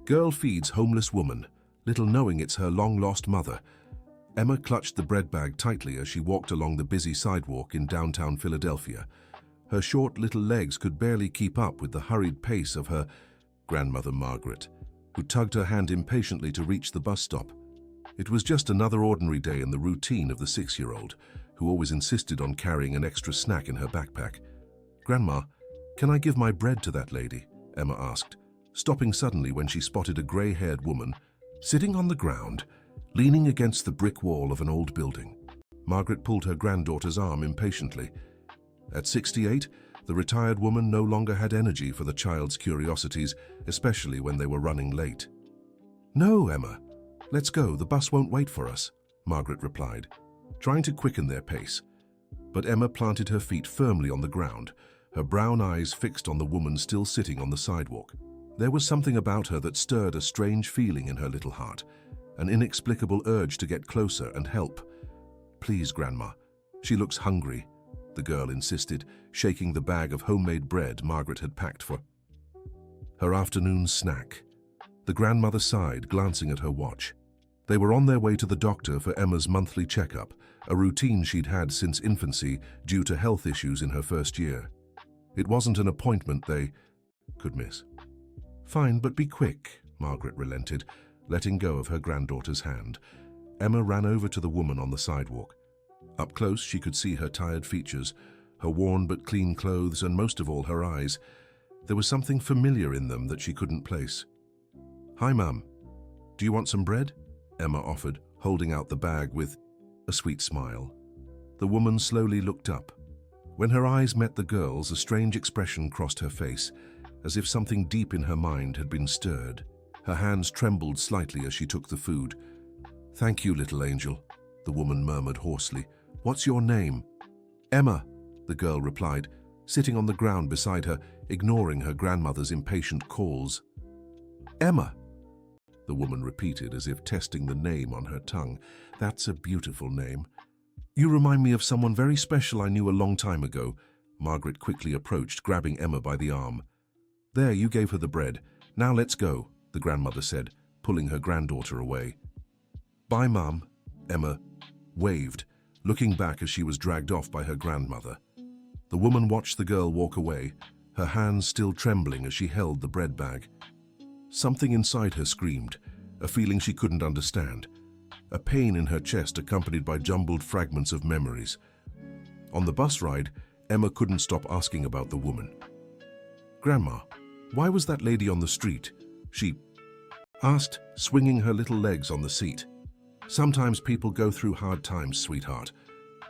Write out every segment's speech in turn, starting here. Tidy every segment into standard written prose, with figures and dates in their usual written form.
Girl feeds homeless woman, little knowing it's her long-lost mother. Emma clutched the bread bag tightly as she walked along the busy sidewalk in downtown Philadelphia. Her short little legs could barely keep up with the hurried pace of her grandmother Margaret, who tugged her hand impatiently to reach the bus stop. It was just another ordinary day in the routine of the 6-year-old, who always insisted on carrying an extra snack in her backpack. "Grandma, can I give my bread to that lady?" Emma asked, stopping suddenly when she spotted a gray-haired woman sitting on the ground, leaning against the brick wall of an old building. Margaret pulled her granddaughter's arm impatiently. At 68, the retired woman no longer had energy for the child's curiosities, especially when they were running late. "No, Emma. Let's go, the bus won't wait for us," Margaret replied, trying to quicken their pace. But Emma planted her feet firmly on the ground, her brown eyes fixed on the woman still sitting on the sidewalk. There was something about her that stirred a strange feeling in her little heart, an inexplicable urge to get closer and help. "Please, Grandma. She looks hungry," the girl insisted, shaking the bag of homemade bread Margaret had packed for her afternoon snack. The grandmother sighed, glancing at her watch. They were on their way to the doctor for Emma's monthly checkup, a routine she'd had since infancy due to health issues in her first year. It wasn't an appointment they could miss. "Fine, but be quick," Margaret relented, letting go of her granddaughter's hand. Emma ran over to the woman on the sidewalk. Up close, she could see her tired features, her worn but clean clothes, and most of all, her eyes. There was something familiar in them that she couldn't place. "Hi, Mum. Do you want some bread?" Emma offered, holding out the bag with a sweet smile. The woman slowly looked up. When her eyes met the girl's, a strange expression crossed her face, as if something deep in her mind had been stirred. Her hands trembled slightly as she took the food. "Thank you, little angel," the woman murmured hoarsely. "What's your name?" "Emma," the girl replied, sitting on the ground beside her, ignoring her grandmother's impatient calls. "Emma," the woman repeated as if testing the name on her tongue. "That's a beautiful name. You remind me of someone very special I knew a long time ago." Margaret quickly approached, grabbing Emma by the arm. "There, you gave her the bread. Now let's go," the grandmother said, pulling her granddaughter away. "Bye, Mum," Emma waved, looking back as she was dragged off by her grandmother. The woman watched the girl walk away, her hands still trembling as she held the bread bag. Something inside her screamed, a feeling she couldn't understand, a pain in her chest accompanied by jumbled fragments of memories. On the bus ride, Emma couldn't stop asking about the woman. "Grandma, why was that lady on the street?" she asked, swinging her little legs on the seat. "Sometimes people go through hard times, sweetheart.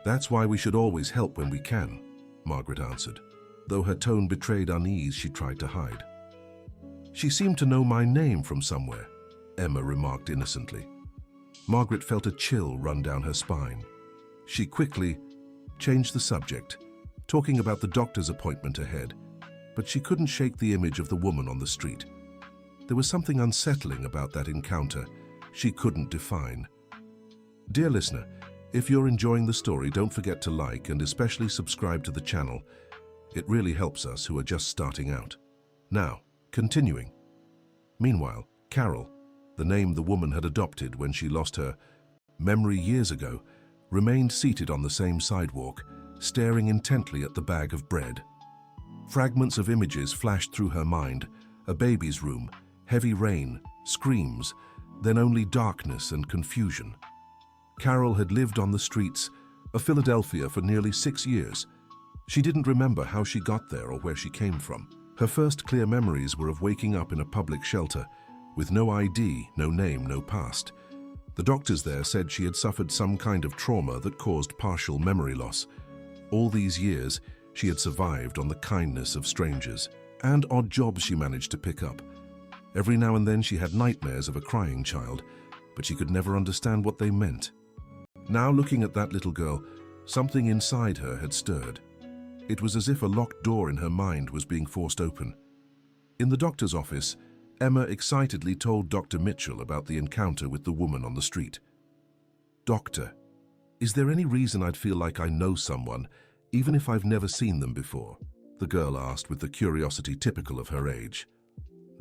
That's why we should always help when we can," Margaret answered, though her tone betrayed unease she tried to hide. "She seemed to know my name from somewhere," Emma remarked innocently. Margaret felt a chill run down her spine. She quickly changed the subject, talking about the doctor's appointment ahead, but she couldn't shake the image of the woman on the street. There was something unsettling about that encounter she couldn't define. Dear listener, if you're enjoying the story, don't forget to like and especially subscribe to the channel. It really helps us who are just starting out. Now, continuing. Meanwhile, Carol, the name the woman had adopted when she lost her memory years ago, remained seated on the same sidewalk, staring intently at the bag of bread. Fragments of images flashed through her mind: a baby's room, heavy rain, screams, then only darkness and confusion. Carol had lived on the streets of Philadelphia for nearly 6 years. She didn't remember how she got there or where she came from. Her first clear memories were of waking up in a public shelter, with no ID, no name, no past. The doctors there said she had suffered some kind of trauma that caused partial memory loss. All these years, she had survived on the kindness of strangers and odd jobs she managed to pick up. Every now and then she had nightmares of a crying child, but she could never understand what they meant. Now, looking at that little girl, something inside her had stirred. It was as if a locked door in her mind was being forced open. In the doctor's office, Emma excitedly told Dr. Mitchell about the encounter with the woman on the street. "Doctor, is there any reason I'd feel like I know someone, even if I've never seen them before?" the girl asked with the curiosity typical of her age.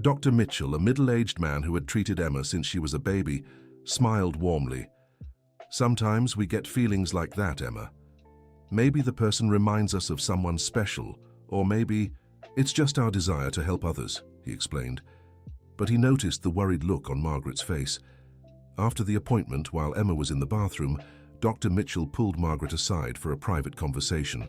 Dr. Mitchell, a middle-aged man who had treated Emma since she was a baby, smiled warmly. Sometimes we get feelings like that, Emma. Maybe the person reminds us of someone special, or maybe it's just our desire to help others, he explained. But he noticed the worried look on Margaret's face. After the appointment, while Emma was in the bathroom, Dr. Mitchell pulled Margaret aside for a private conversation.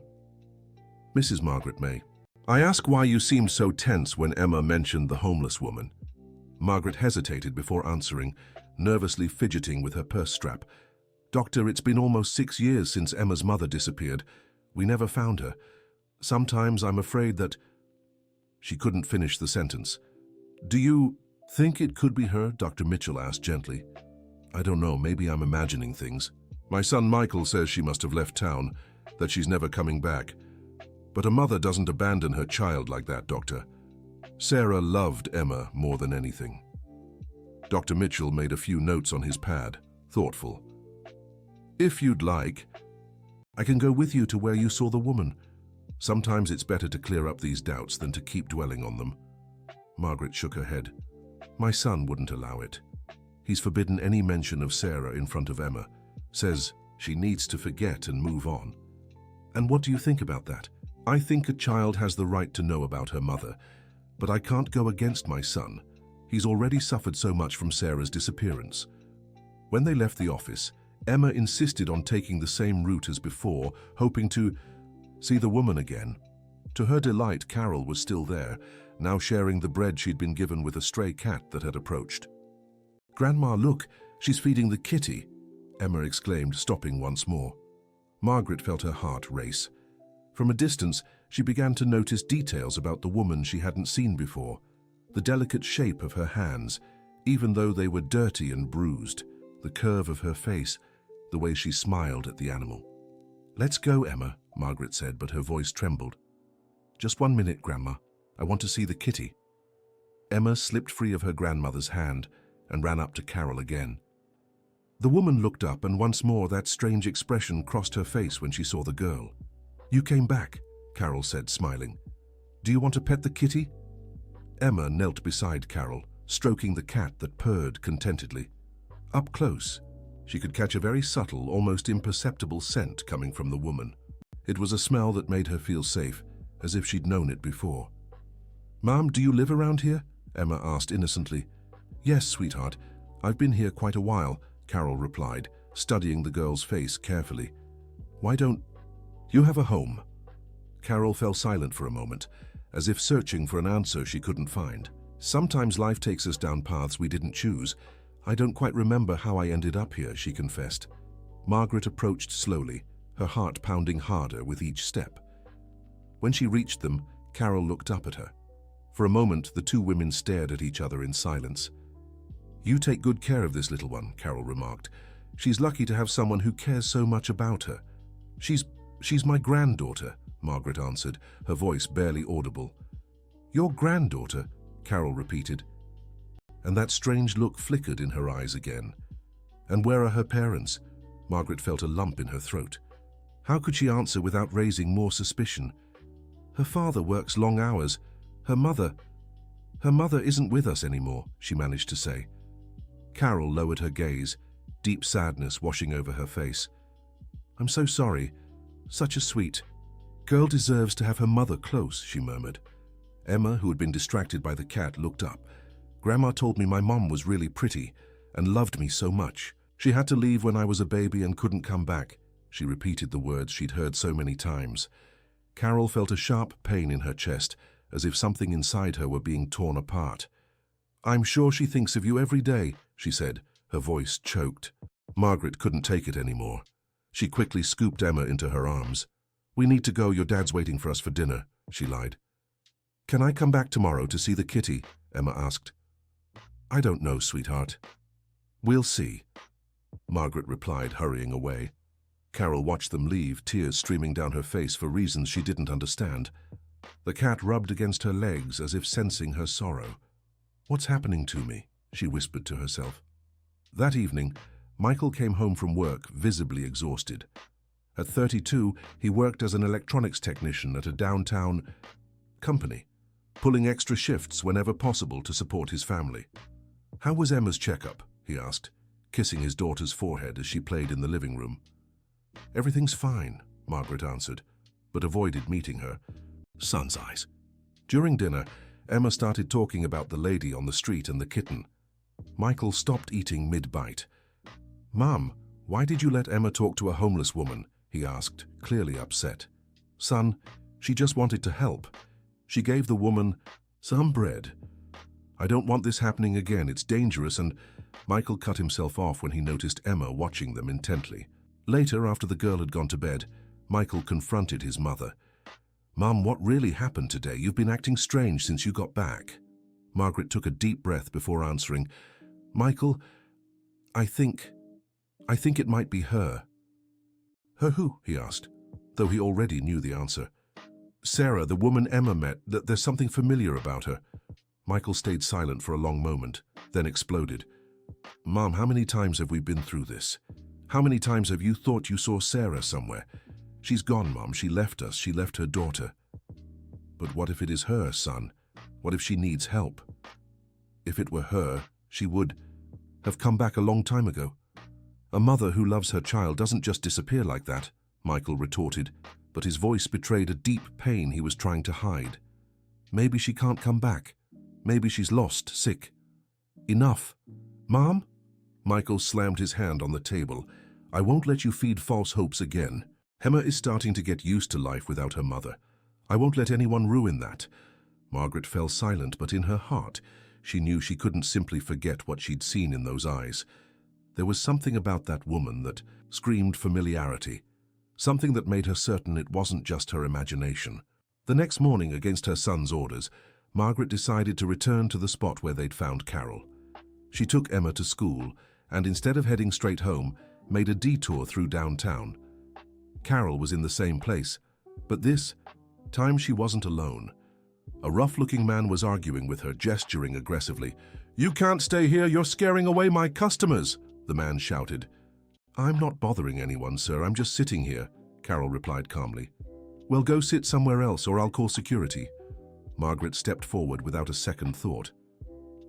Mrs. Margaret May, I ask why you seemed so tense when Emma mentioned the homeless woman. Margaret hesitated before answering, nervously fidgeting with her purse strap. Doctor, it's been almost 6 years since Emma's mother disappeared. We never found her. Sometimes I'm afraid that... She couldn't finish the sentence. Do you think it could be her? Dr. Mitchell asked gently. I don't know, maybe I'm imagining things. My son Michael says she must have left town, that she's never coming back. But a mother doesn't abandon her child like that, Doctor. Sarah loved Emma more than anything. Dr. Mitchell made a few notes on his pad, thoughtful. If you'd like, I can go with you to where you saw the woman. Sometimes it's better to clear up these doubts than to keep dwelling on them. Margaret shook her head. My son wouldn't allow it. He's forbidden any mention of Sarah in front of Emma. Says she needs to forget and move on. And what do you think about that? I think a child has the right to know about her mother, but I can't go against my son. He's already suffered so much from Sarah's disappearance. When they left the office, Emma insisted on taking the same route as before, hoping to see the woman again. To her delight, Carol was still there, now sharing the bread she'd been given with a stray cat that had approached. Grandma, look, she's feeding the kitty, Emma exclaimed, stopping once more. Margaret felt her heart race. From a distance, she began to notice details about the woman she hadn't seen before. The delicate shape of her hands, even though they were dirty and bruised, the curve of her face, the way she smiled at the animal. Let's go, Emma, Margaret said, but her voice trembled. Just 1 minute, Grandma. I want to see the kitty. Emma slipped free of her grandmother's hand and ran up to Carol again. The woman looked up, and once more that strange expression crossed her face when she saw the girl. You came back, Carol said, smiling. Do you want to pet the kitty? Emma knelt beside Carol, stroking the cat that purred contentedly. Up close, she could catch a very subtle, almost imperceptible scent coming from the woman. It was a smell that made her feel safe, as if she'd known it before. Mom, do you live around here? Emma asked innocently. Yes, sweetheart. I've been here quite a while, Carol replied, studying the girl's face carefully. Why don't you have a home? Carol fell silent for a moment, as if searching for an answer she couldn't find. Sometimes life takes us down paths we didn't choose. I don't quite remember how I ended up here, she confessed. Margaret approached slowly, her heart pounding harder with each step. When she reached them, Carol looked up at her. For a moment, the two women stared at each other in silence. You take good care of this little one, Carol remarked. She's lucky to have someone who cares so much about her. She's my granddaughter, Margaret answered, her voice barely audible. Your granddaughter, Carol repeated. And that strange look flickered in her eyes again. And where are her parents? Margaret felt a lump in her throat. How could she answer without raising more suspicion? Her father works long hours. Her mother isn't with us anymore, she managed to say. Carol lowered her gaze, deep sadness washing over her face. I'm so sorry. Such a sweet girl deserves to have her mother close, she murmured. Emma, who had been distracted by the cat, looked up. Grandma told me my mom was really pretty and loved me so much. She had to leave when I was a baby and couldn't come back. She repeated the words she'd heard so many times. Carol felt a sharp pain in her chest, as if something inside her were being torn apart. I'm sure she thinks of you every day, she said, her voice choked. Margaret couldn't take it anymore. She quickly scooped Emma into her arms. We need to go, your dad's waiting for us for dinner, she lied. Can I come back tomorrow to see the kitty? Emma asked. I don't know, sweetheart. We'll see, Margaret replied, hurrying away. Carol watched them leave, tears streaming down her face for reasons she didn't understand. The cat rubbed against her legs as if sensing her sorrow. What's happening to me? She whispered to herself. That evening, Michael came home from work, visibly exhausted. At 32, he worked as an electronics technician at a downtown company. pulling extra shifts whenever possible to support his family. "How was Emma's checkup?" he asked, kissing his daughter's forehead as she played in the living room. "Everything's fine," Margaret answered, but avoided meeting her. Son's eyes. During dinner, Emma started talking about the lady on the street and the kitten. Michael stopped eating mid-bite. "Mom, why did you let Emma talk to a homeless woman?" he asked, clearly upset. "Son, she just wanted to help. She gave the woman some bread. I don't want this happening again. It's dangerous," and Michael cut himself off when he noticed Emma watching them intently. Later, after the girl had gone to bed, Michael confronted his mother. "Mom, what really happened today? You've been acting strange since you got back." Margaret took a deep breath before answering. "Michael, I think it might be her." "Her who?" he asked, though he already knew the answer. "Sarah, the woman Emma met. There's something familiar about her." Michael stayed silent for a long moment, then exploded. "Mom, how many times have we been through this? How many times have you thought you saw Sarah somewhere? She's gone, Mom. She left us. She left her daughter." "But what if it is her, son? What if she needs help?" "If it were her, she would have come back a long time ago. A mother who loves her child doesn't just disappear like that," Michael retorted, but his voice betrayed a deep pain he was trying to hide. "Maybe she can't come back. Maybe she's lost, sick. Enough. Mom?" Michael slammed his hand on the table. "I won't let you feed false hopes again. Emma is starting to get used to life without her mother. I won't let anyone ruin that." Margaret fell silent, but in her heart, she knew she couldn't simply forget what she'd seen in those eyes. There was something about that woman that screamed familiarity, something that made her certain it wasn't just her imagination. The next morning, against her son's orders, Margaret decided to return to the spot where they'd found Carol. She took Emma to school, and instead of heading straight home, made a detour through downtown. Carol was in the same place, but this time she wasn't alone. A rough-looking man was arguing with her, gesturing aggressively. "You can't stay here, you're scaring away my customers," the man shouted. "I'm not bothering anyone, sir, I'm just sitting here," Carol replied calmly. "Well, go sit somewhere else or I'll call security." Margaret stepped forward without a second thought.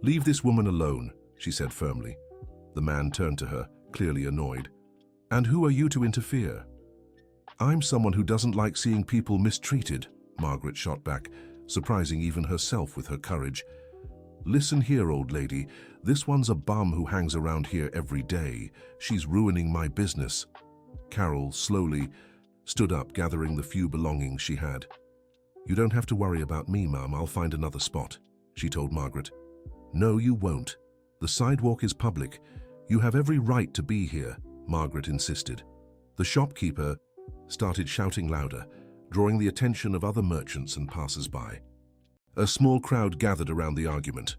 "Leave this woman alone," she said firmly. The man turned to her, clearly annoyed. "And who are you to interfere?" "I'm someone who doesn't like seeing people mistreated," Margaret shot back, surprising even herself with her courage. "Listen here, old lady. This one's a bum who hangs around here every day. She's ruining my business." Carol slowly stood up, gathering the few belongings she had. "You don't have to worry about me, Mum. I'll find another spot," she told Margaret. "No, you won't. The sidewalk is public. You have every right to be here," Margaret insisted. The shopkeeper started shouting louder, drawing the attention of other merchants and passers-by. A small crowd gathered around the argument.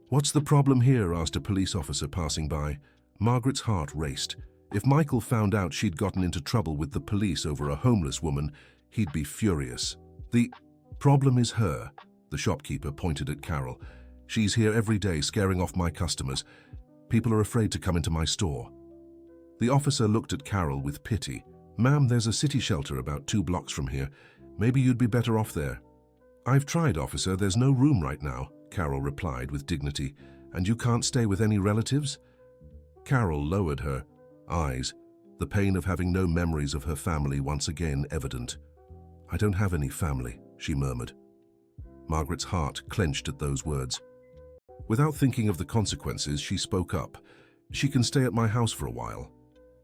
"What's the problem here?" asked a police officer passing by. Margaret's heart raced. If Michael found out she'd gotten into trouble with the police over a homeless woman, he'd be furious. "The problem is her," the shopkeeper pointed at Carol. "She's here every day scaring off my customers. People are afraid to come into my store." The officer looked at Carol with pity. "Ma'am, there's a city shelter about 2 blocks from here. Maybe you'd be better off there." "I've tried, officer. There's no room right now," Carol replied with dignity. "And you can't stay with any relatives?" Carol lowered her eyes, the pain of having no memories of her family once again evident. "I don't have any family," she murmured. Margaret's heart clenched at those words. Without thinking of the consequences, she spoke up. "She can stay at my house for a while."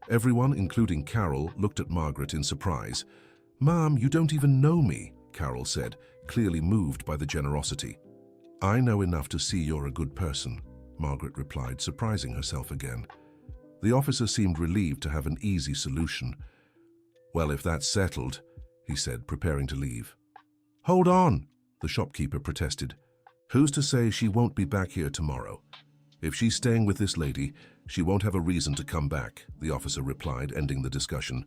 Everyone, including Carol, looked at Margaret in surprise. "Ma'am, you don't even know me," Carol said, clearly moved by the generosity. "I know enough to see you're a good person," Margaret replied, surprising herself again. The officer seemed relieved to have an easy solution. "Well, if that's settled," he said, preparing to leave. "Hold on," the shopkeeper protested. "Who's to say she won't be back here tomorrow? If she's staying with this lady, she won't have a reason to come back," the officer replied, ending the discussion.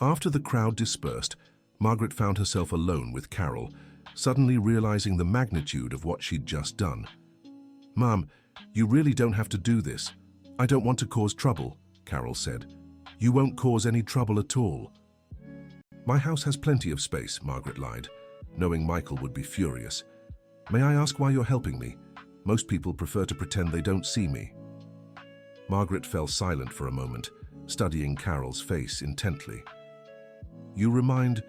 After the crowd dispersed, Margaret found herself alone with Carol, suddenly realizing the magnitude of what she'd just done. "Ma'am, you really don't have to do this. I don't want to cause trouble," Carol said. "You won't cause any trouble at all." "My house has plenty of space," Margaret lied, knowing Michael would be furious. May I ask why you're helping me? Most people prefer to pretend they don't see me." Margaret fell silent for a moment, studying Carol's face intently. "You remind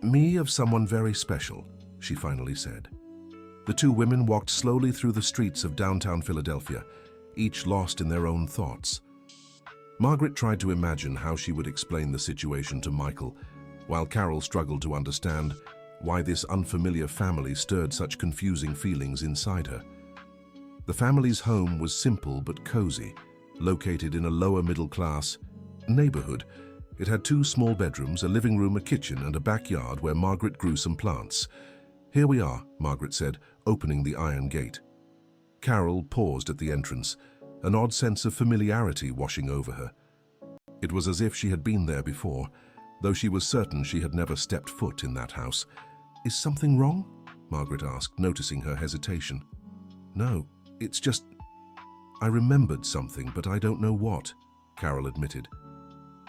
me of someone very special," she finally said. The two women walked slowly through the streets of downtown Philadelphia, each lost in their own thoughts. Margaret tried to imagine how she would explain the situation to Michael, while Carol struggled to understand why this unfamiliar family stirred such confusing feelings inside her. The family's home was simple but cozy, located in a lower middle-class neighborhood. It had 2 small bedrooms, a living room, a kitchen, and a backyard where Margaret grew some plants. "Here we are," Margaret said, opening the iron gate. Carol paused at the entrance, an odd sense of familiarity washing over her. It was as if she had been there before, though she was certain she had never stepped foot in that house. "Is something wrong?" Margaret asked, noticing her hesitation. "No, it's just... I remembered something, but I don't know what," Carol admitted.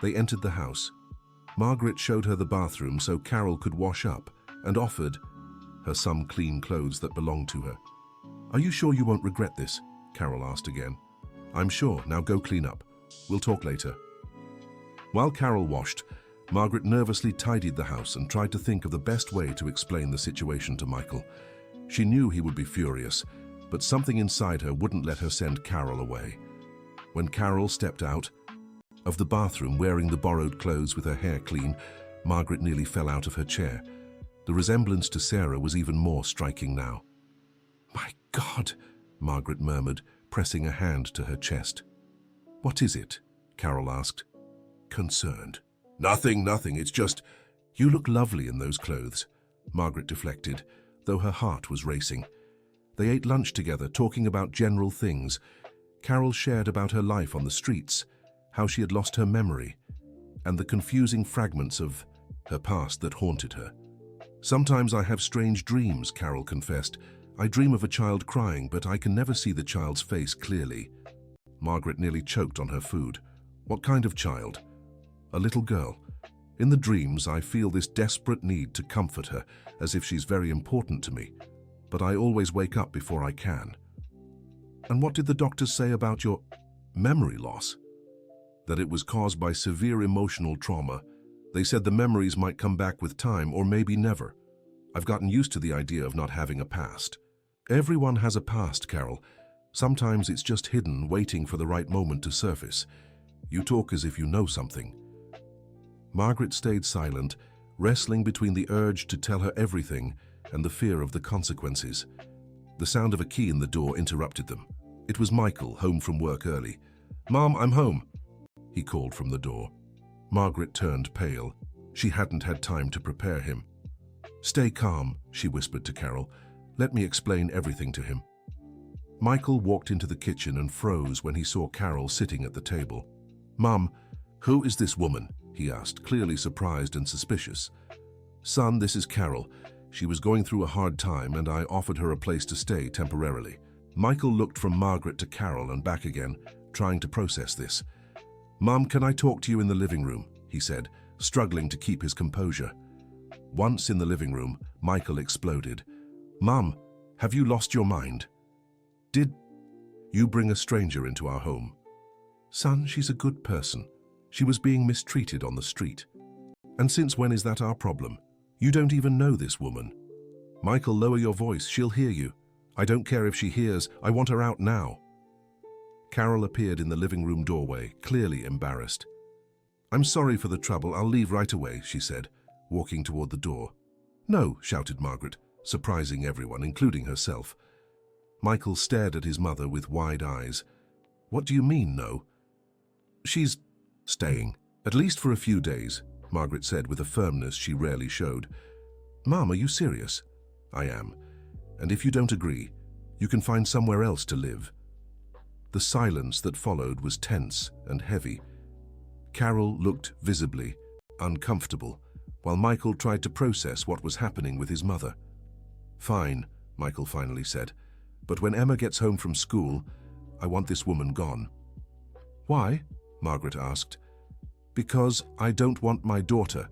They entered the house. Margaret showed her the bathroom so Carol could wash up and offered her some clean clothes that belonged to her. "Are you sure you won't regret this?" Carol asked again. "I'm sure. Now go clean up. We'll talk later." While Carol washed, Margaret nervously tidied the house and tried to think of the best way to explain the situation to Michael. She knew he would be furious, but something inside her wouldn't let her send Carol away. When Carol stepped out of the bathroom wearing the borrowed clothes with her hair clean, Margaret nearly fell out of her chair. The resemblance to Sarah was even more striking now. "My God," Margaret murmured, pressing a hand to her chest. "What is it?" Carol asked, concerned. Nothing, it's just, you look lovely in those clothes," Margaret deflected, though her heart was racing. They ate lunch together, talking about general things. Carol shared about her life on the streets, how she had lost her memory, and the confusing fragments of her past that haunted her. "Sometimes I have strange dreams," Carol confessed. "I dream of a child crying, but I can never see the child's face clearly." Margaret nearly choked on her food. "What kind of child?" "A little girl. In the dreams, I feel this desperate need to comfort her, as if she's very important to me. But I always wake up before I can." "And what did the doctors say about your memory loss?" "That it was caused by severe emotional trauma. They said the memories might come back with time, or maybe never. I've gotten used to the idea of not having a past." "Everyone has a past, Carol. Sometimes it's just hidden, waiting for the right moment to surface. You talk as if you know something." Margaret stayed silent, wrestling between the urge to tell her everything and the fear of the consequences. The sound of a key in the door interrupted them. It was Michael, home from work early. "Mom, I'm home," he called from the door. Margaret turned pale. She hadn't had time to prepare him. "Stay calm," she whispered to Carol. "Let me explain everything to him." Michael walked into the kitchen and froze when he saw Carol sitting at the table. "Mom, who is this woman?" he asked, clearly surprised and suspicious. "Son, this is Carol. She was going through a hard time and I offered her a place to stay temporarily." Michael looked from Margaret to Carol and back again, trying to process this. "Mom, can I talk to you in the living room?" he said, struggling to keep his composure. Once in the living room, Michael exploded. "Mom, have you lost your mind? Did you bring a stranger into our home?" "Son, she's a good person. She was being mistreated on the street." "And since when is that our problem? You don't even know this woman." "Michael, lower your voice. She'll hear you. I don't care if she hears. I want her out now." Carol appeared in the living room doorway, clearly embarrassed. "I'm sorry for the trouble. I'll leave right away," she said, walking toward the door. "No," shouted Margaret, surprising everyone, including herself. Michael stared at his mother with wide eyes. "What do you mean, no?" "She's staying, at least for a few days," Margaret said with a firmness she rarely showed. "Mom, are you serious?" "I am. And if you don't agree, you can find somewhere else to live." The silence that followed was tense and heavy. Carol looked visibly uncomfortable, while Michael tried to process what was happening with his mother. "Fine," Michael finally said, "but when Emma gets home from school, I want this woman gone." "Why?" Margaret asked. "Because I don't want my daughter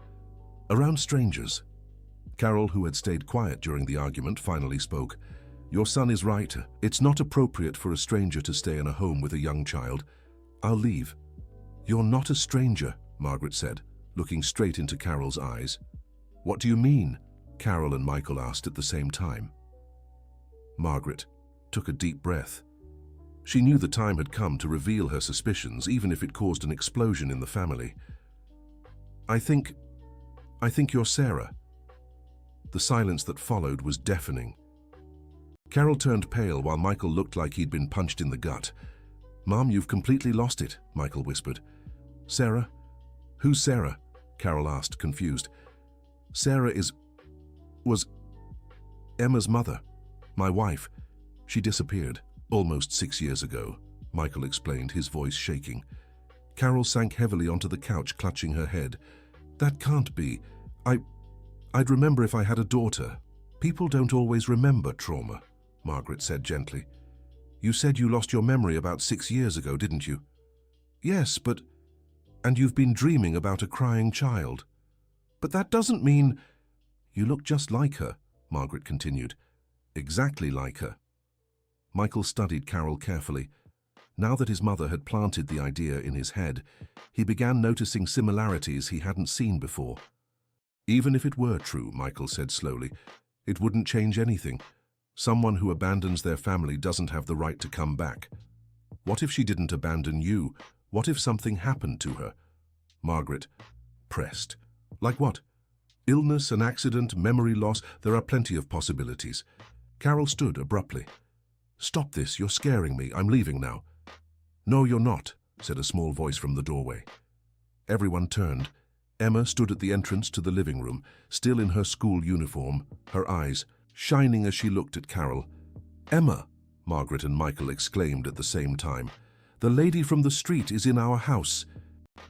around strangers." Carol, who had stayed quiet during the argument, finally spoke. Your son is right. It's not appropriate for a stranger to stay in a home with a young child. I'll leave." "You're not a stranger," Margaret said, looking straight into Carol's eyes. "What do you mean?" Carol and Michael asked at the same time. Margaret took a deep breath. She knew the time had come to reveal her suspicions, even if it caused an explosion in the family. I think you're Sarah." The silence that followed was deafening. Carol turned pale while Michael looked like he'd been punched in the gut. "Mom, you've completely lost it," Michael whispered. "Sarah? Who's Sarah?" Carol asked, confused. "Sarah was Emma's mother, my wife. She disappeared almost 6 years ago," Michael explained, his voice shaking. Carol sank heavily onto the couch, clutching her head. "That can't be. I'd remember if I had a daughter." "People don't always remember trauma," Margaret said gently. "You said you lost your memory about 6 years ago, didn't you?" "Yes, but... and you've been dreaming about a crying child." "But that doesn't mean..." "You look just like her," Margaret continued. "Exactly like her." Michael studied Carol carefully. Now that his mother had planted the idea in his head, he began noticing similarities he hadn't seen before. "Even if it were true," Michael said slowly, "it wouldn't change anything. Someone who abandons their family doesn't have the right to come back. What if she didn't abandon you? What if something happened to her?" Margaret pressed. "Like what? Illness, an accident, memory loss? There are plenty of possibilities." Carol stood abruptly. "Stop this, you're scaring me. I'm leaving now." "No, you're not," said a small voice from the doorway. Everyone turned. Emma stood at the entrance to the living room, still in her school uniform, her eyes shining as she looked at Carol. "Emma!" Margaret and Michael exclaimed at the same time. "The lady from the street is in our house,"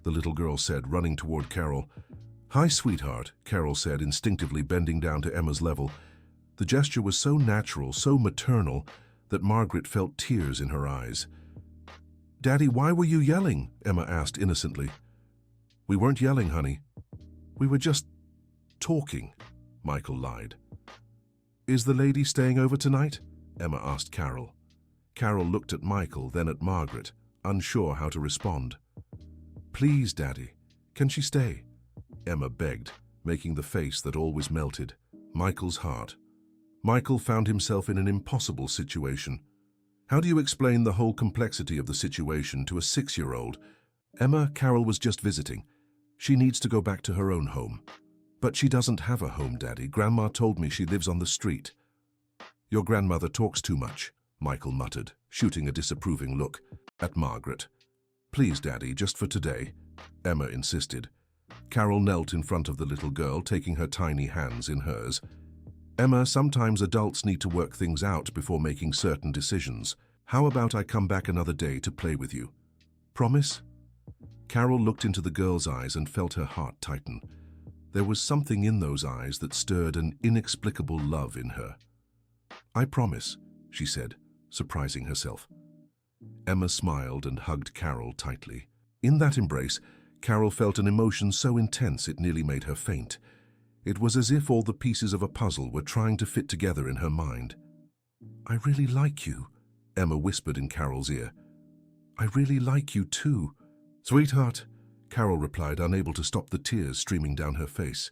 the little girl said, running toward Carol. "Hi, sweetheart," Carol said, instinctively bending down to Emma's level. The gesture was so natural, so maternal, that Margaret felt tears in her eyes. "Daddy, why were you yelling?" Emma asked innocently. "We weren't yelling, honey. We were just talking," Michael lied. "Is the lady staying over tonight?" Emma asked Carol. Carol looked at Michael, then at Margaret, unsure how to respond. "Please, Daddy, can she stay?" Emma begged, making the face that always melted Michael's heart. Michael found himself in an impossible situation. How do you explain the whole complexity of the situation to a 6-year-old? "Emma, Carol was just visiting. She needs to go back to her own home." "But she doesn't have a home, Daddy. Grandma told me she lives on the street." "Your grandmother talks too much," Michael muttered, shooting a disapproving look at Margaret. "Please, Daddy, just for today," Emma insisted. Carol knelt in front of the little girl, taking her tiny hands in hers. "Emma, sometimes adults need to work things out before making certain decisions. How about I come back another day to play with you? Promise?" Carol looked into the girl's eyes and felt her heart tighten. There was something in those eyes that stirred an inexplicable love in her. "I promise," she said, surprising herself. Emma smiled and hugged Carol tightly. In that embrace, Carol felt an emotion so intense it nearly made her faint. It was as if all the pieces of a puzzle were trying to fit together in her mind. "I really like you," Emma whispered in Carol's ear. "I really like you too." "Sweetheart," Carol replied, unable to stop the tears streaming down her face.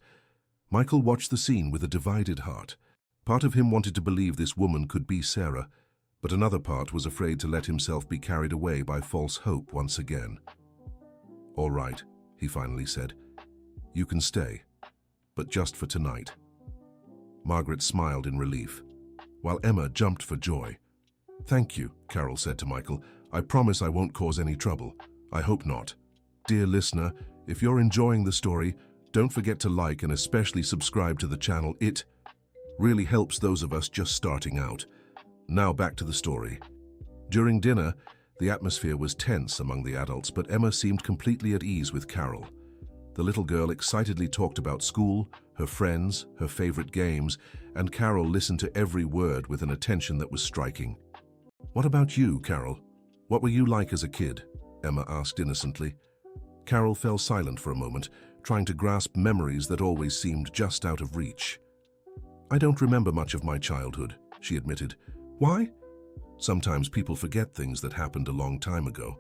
Michael watched the scene with a divided heart. Part of him wanted to believe this woman could be Sarah, but another part was afraid to let himself be carried away by false hope once again. "All right," he finally said. "You can stay, but just for tonight." Margaret smiled in relief, while Emma jumped for joy. "Thank you," Carol said to Michael. "I promise I won't cause any trouble. I hope not." Dear listener, if you're enjoying the story, don't forget to like and especially subscribe to the channel. It really helps those of us just starting out. Now back to the story. During dinner, the atmosphere was tense among the adults, but Emma seemed completely at ease with Carol. The little girl excitedly talked about school, her friends, her favorite games, and Carol listened to every word with an attention that was striking. "What about you, Carol? What were you like as a kid?" Emma asked innocently. Carol fell silent for a moment, trying to grasp memories that always seemed just out of reach. "I don't remember much of my childhood," she admitted. Why? Sometimes people forget things that happened a long time ago.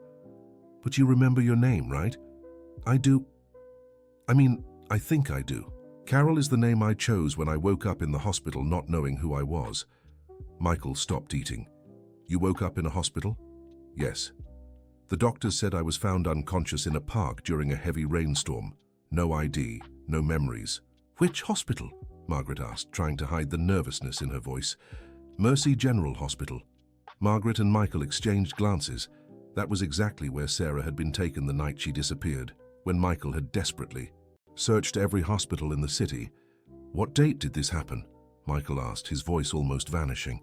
But you remember your name, right? I do. I think I do. Carol is the name I chose when I woke up in the hospital not knowing who I was. Michael stopped eating. You woke up in a hospital? Yes. The doctors said I was found unconscious in a park during a heavy rainstorm. No ID, no memories. Which hospital? Margaret asked, trying to hide the nervousness in her voice. Mercy General Hospital. Margaret and Michael exchanged glances. That was exactly where Sarah had been taken the night she disappeared, when Michael had desperately searched every hospital in the city. What date did this happen? Michael asked, his voice almost vanishing.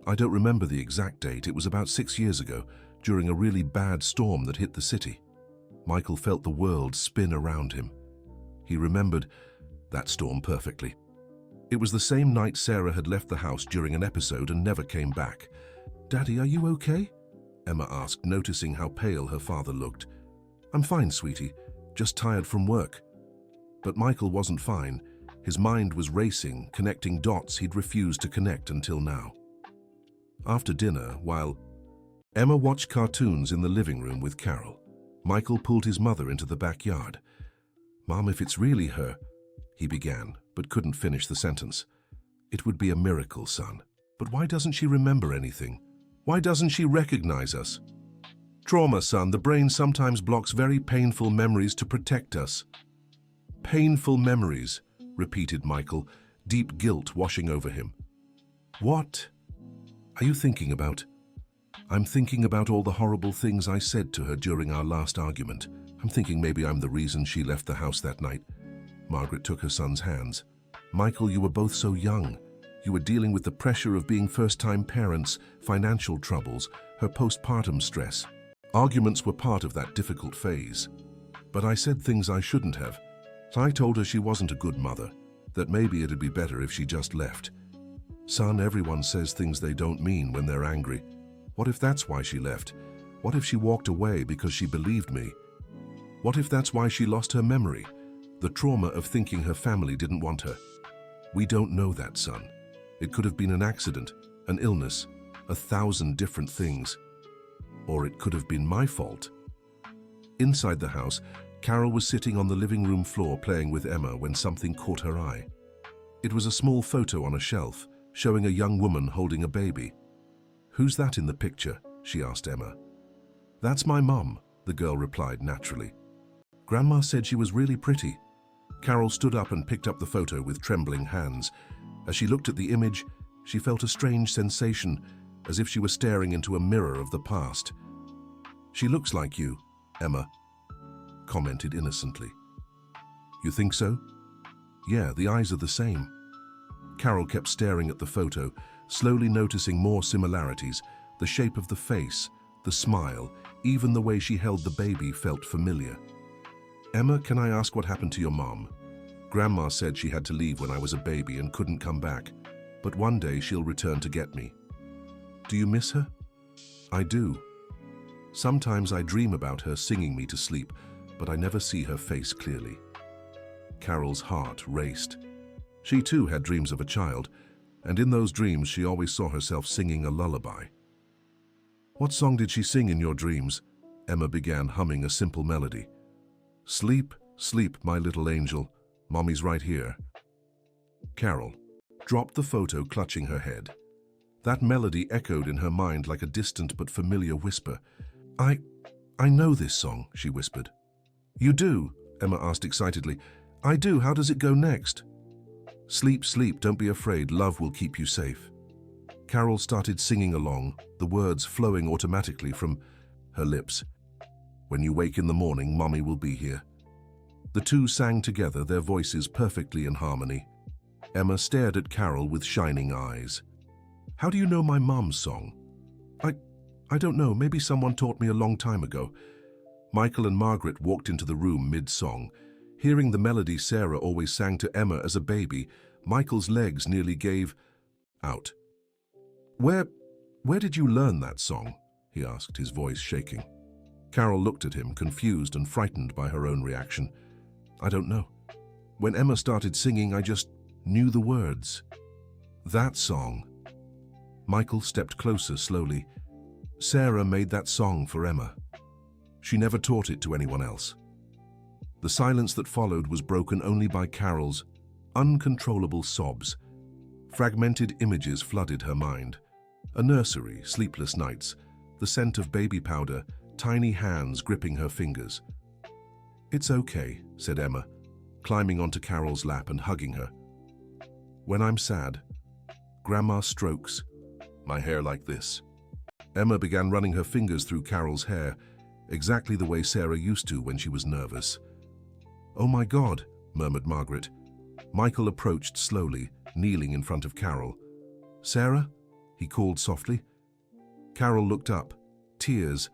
I don't remember the exact date. It was about 6 years ago, during a really bad storm that hit the city. Michael felt the world spin around him. He remembered that storm perfectly. It was the same night Sarah had left the house during an episode and never came back. Daddy, are you okay? Emma asked, noticing how pale her father looked. I'm fine, sweetie. Just tired from work. But Michael wasn't fine. His mind was racing, connecting dots he'd refused to connect until now. After dinner, while Emma watched cartoons in the living room with Carol, Michael pulled his mother into the backyard. Mom, if it's really her, he began, but couldn't finish the sentence. It would be a miracle, son. But why doesn't she remember anything? Why doesn't she recognize us? Trauma, son. The brain sometimes blocks very painful memories to protect us. Painful memories, repeated Michael, deep guilt washing over him. What are you thinking about? I'm thinking about all the horrible things I said to her during our last argument. I'm thinking maybe I'm the reason she left the house that night. Margaret took her son's hands. Michael, you were both so young. You were dealing with the pressure of being first-time parents, financial troubles, her postpartum stress. Arguments were part of that difficult phase. But I said things I shouldn't have. I told her she wasn't a good mother, that maybe it'd be better if she just left. Son, everyone says things they don't mean when they're angry. What if that's why she left? What if she walked away because she believed me? What if that's why she lost her memory? The trauma of thinking her family didn't want her. We don't know that, son. It could have been an accident, an illness, 1,000 different things. Or it could have been my fault. Inside the house, Carol was sitting on the living room floor playing with Emma when something caught her eye. It was a small photo on a shelf, showing a young woman holding a baby. Who's that in the picture? She asked Emma. That's my mum, the girl replied naturally. Grandma said she was really pretty. Carol stood up and picked up the photo with trembling hands. As she looked at the image, she felt a strange sensation, as if she were staring into a mirror of the past. She looks like you, Emma commented innocently. You think so? Yeah, the eyes are the same. Carol kept staring at the photo, slowly noticing more similarities. The shape of the face, the smile, even the way she held the baby felt familiar. Emma, can I ask what happened to your mom? Grandma said she had to leave when I was a baby and couldn't come back, but one day she'll return to get me. Do you miss her? I do. Sometimes I dream about her singing me to sleep, but I never see her face clearly. Carol's heart raced. She too had dreams of a child, and in those dreams she always saw herself singing a lullaby. What song did she sing in your dreams? Emma began humming a simple melody. Sleep, sleep, my little angel. Mommy's right here. Carol dropped the photo, clutching her head. That melody echoed in her mind like a distant but familiar whisper. I know this song, she whispered. You do? Emma asked excitedly. I do. How does it go next? Sleep, sleep, don't be afraid. Love will keep you safe. Carol started singing along, the words flowing automatically from her lips. When you wake in the morning, Mommy will be here. The two sang together, their voices perfectly in harmony. Emma stared at Carol with shining eyes. How do you know my mom's song? I don't know. Maybe someone taught me a long time ago. Michael and Margaret walked into the room mid-song. Hearing the melody Sarah always sang to Emma as a baby, Michael's legs nearly gave out. Where did you learn that song? He asked, his voice shaking. Carol looked at him, confused and frightened by her own reaction. I don't know. When Emma started singing, I just knew the words. That song. Michael stepped closer slowly. Sarah made that song for Emma. She never taught it to anyone else. The silence that followed was broken only by Carol's uncontrollable sobs. Fragmented images flooded her mind. A nursery, sleepless nights, the scent of baby powder, tiny hands gripping her fingers. "It's okay," said Emma, climbing onto Carol's lap and hugging her. "When I'm sad, Grandma strokes my hair like this." Emma began running her fingers through Carol's hair, exactly the way Sarah used to when she was nervous. "Oh my God," murmured Margaret. Michael approached slowly, kneeling in front of Carol. "Sarah?" he called softly. Carol looked up, tears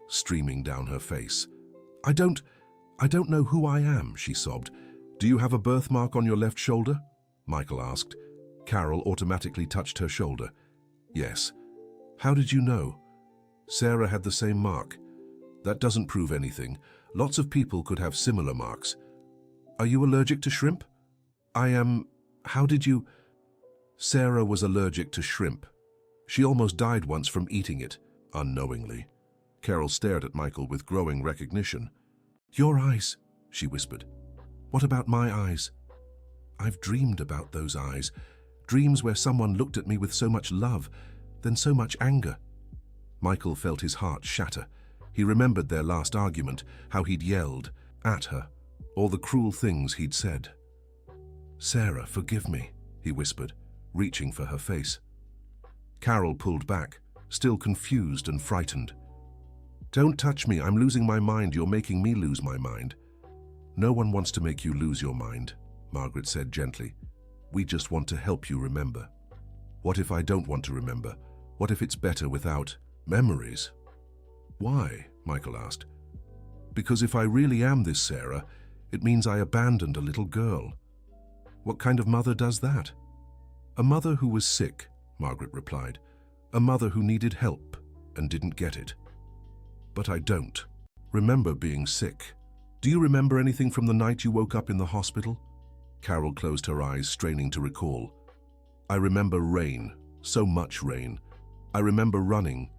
streaming down her face. I don't know who I am," she sobbed. "Do you have a birthmark on your left shoulder?" Michael asked. Carol automatically touched her shoulder. "Yes." "How did you know?" "Sarah had the same mark." "That doesn't prove anything. Lots of people could have similar marks." "Are you allergic to shrimp?" "I am." "How did you—" "Sarah was allergic to shrimp. She almost died once from eating it, unknowingly." Carol stared at Michael with growing recognition. "Your eyes," she whispered. "What about my eyes?" "I've dreamed about those eyes. Dreams where someone looked at me with so much love, then so much anger." Michael felt his heart shatter. He remembered their last argument, how he'd yelled at her, all the cruel things he'd said. "Sarah, forgive me," he whispered, reaching for her face. Carol pulled back, still confused and frightened. "Don't touch me, I'm losing my mind, you're making me lose my mind." "No one wants to make you lose your mind," Margaret said gently. "We just want to help you remember." "What if I don't want to remember? What if it's better without memories?" "Why?" Michael asked. "Because if I really am this Sarah, it means I abandoned a little girl." "What kind of mother does that?" "A mother who was sick," Margaret replied. "A mother who needed help and didn't get it." "But I don't remember being sick." "Do you remember anything from the night you woke up in the hospital?" Carol closed her eyes, straining to recall. "I remember rain, so much rain. I remember running,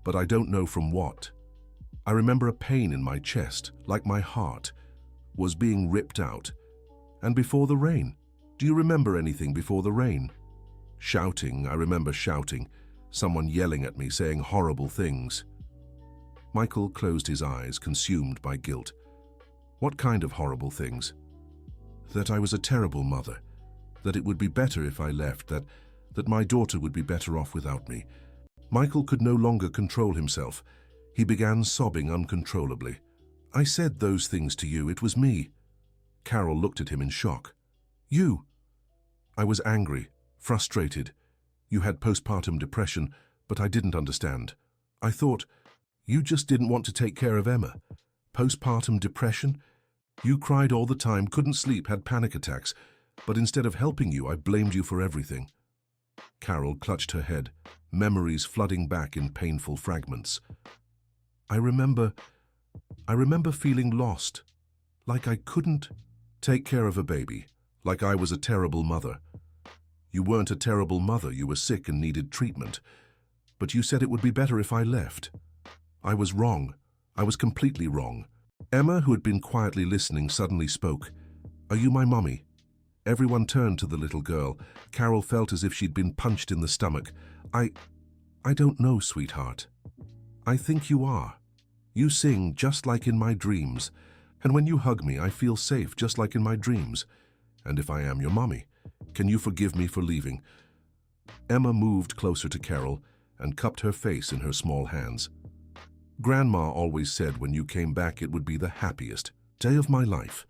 but I don't know from what. I remember a pain in my chest, like my heart was being ripped out. And before the rain, do you remember anything before the rain?" "Shouting, I remember shouting. Someone yelling at me, saying horrible things." Michael closed his eyes, consumed by guilt. "What kind of horrible things?" "That I was a terrible mother, that it would be better if I left, that my daughter would be better off without me." Michael could no longer control himself. He began sobbing uncontrollably. "I said those things to you, it was me." Carol looked at him in shock. "You?" "I was angry, frustrated. You had postpartum depression, but I didn't understand. I thought, you just didn't want to take care of Emma. Postpartum depression? You cried all the time, couldn't sleep, had panic attacks. But instead of helping you, I blamed you for everything." Carol clutched her head, memories flooding back in painful fragments. I remember feeling lost, like I couldn't take care of a baby, like I was a terrible mother." "You weren't a terrible mother, you were sick and needed treatment. But you said it would be better if I left." "I was wrong. I was completely wrong." Emma, who had been quietly listening, suddenly spoke. "Are you my mommy?" Everyone turned to the little girl. Carol felt as if she'd been punched in the stomach. I don't know, sweetheart. I think you are. You sing just like in my dreams. And when you hug me, I feel safe just like in my dreams. And if I am your mommy, can you forgive me for leaving?" Emma moved closer to Carol and cupped her face in her small hands. "Grandma always said when you came back it would be the happiest day of my life.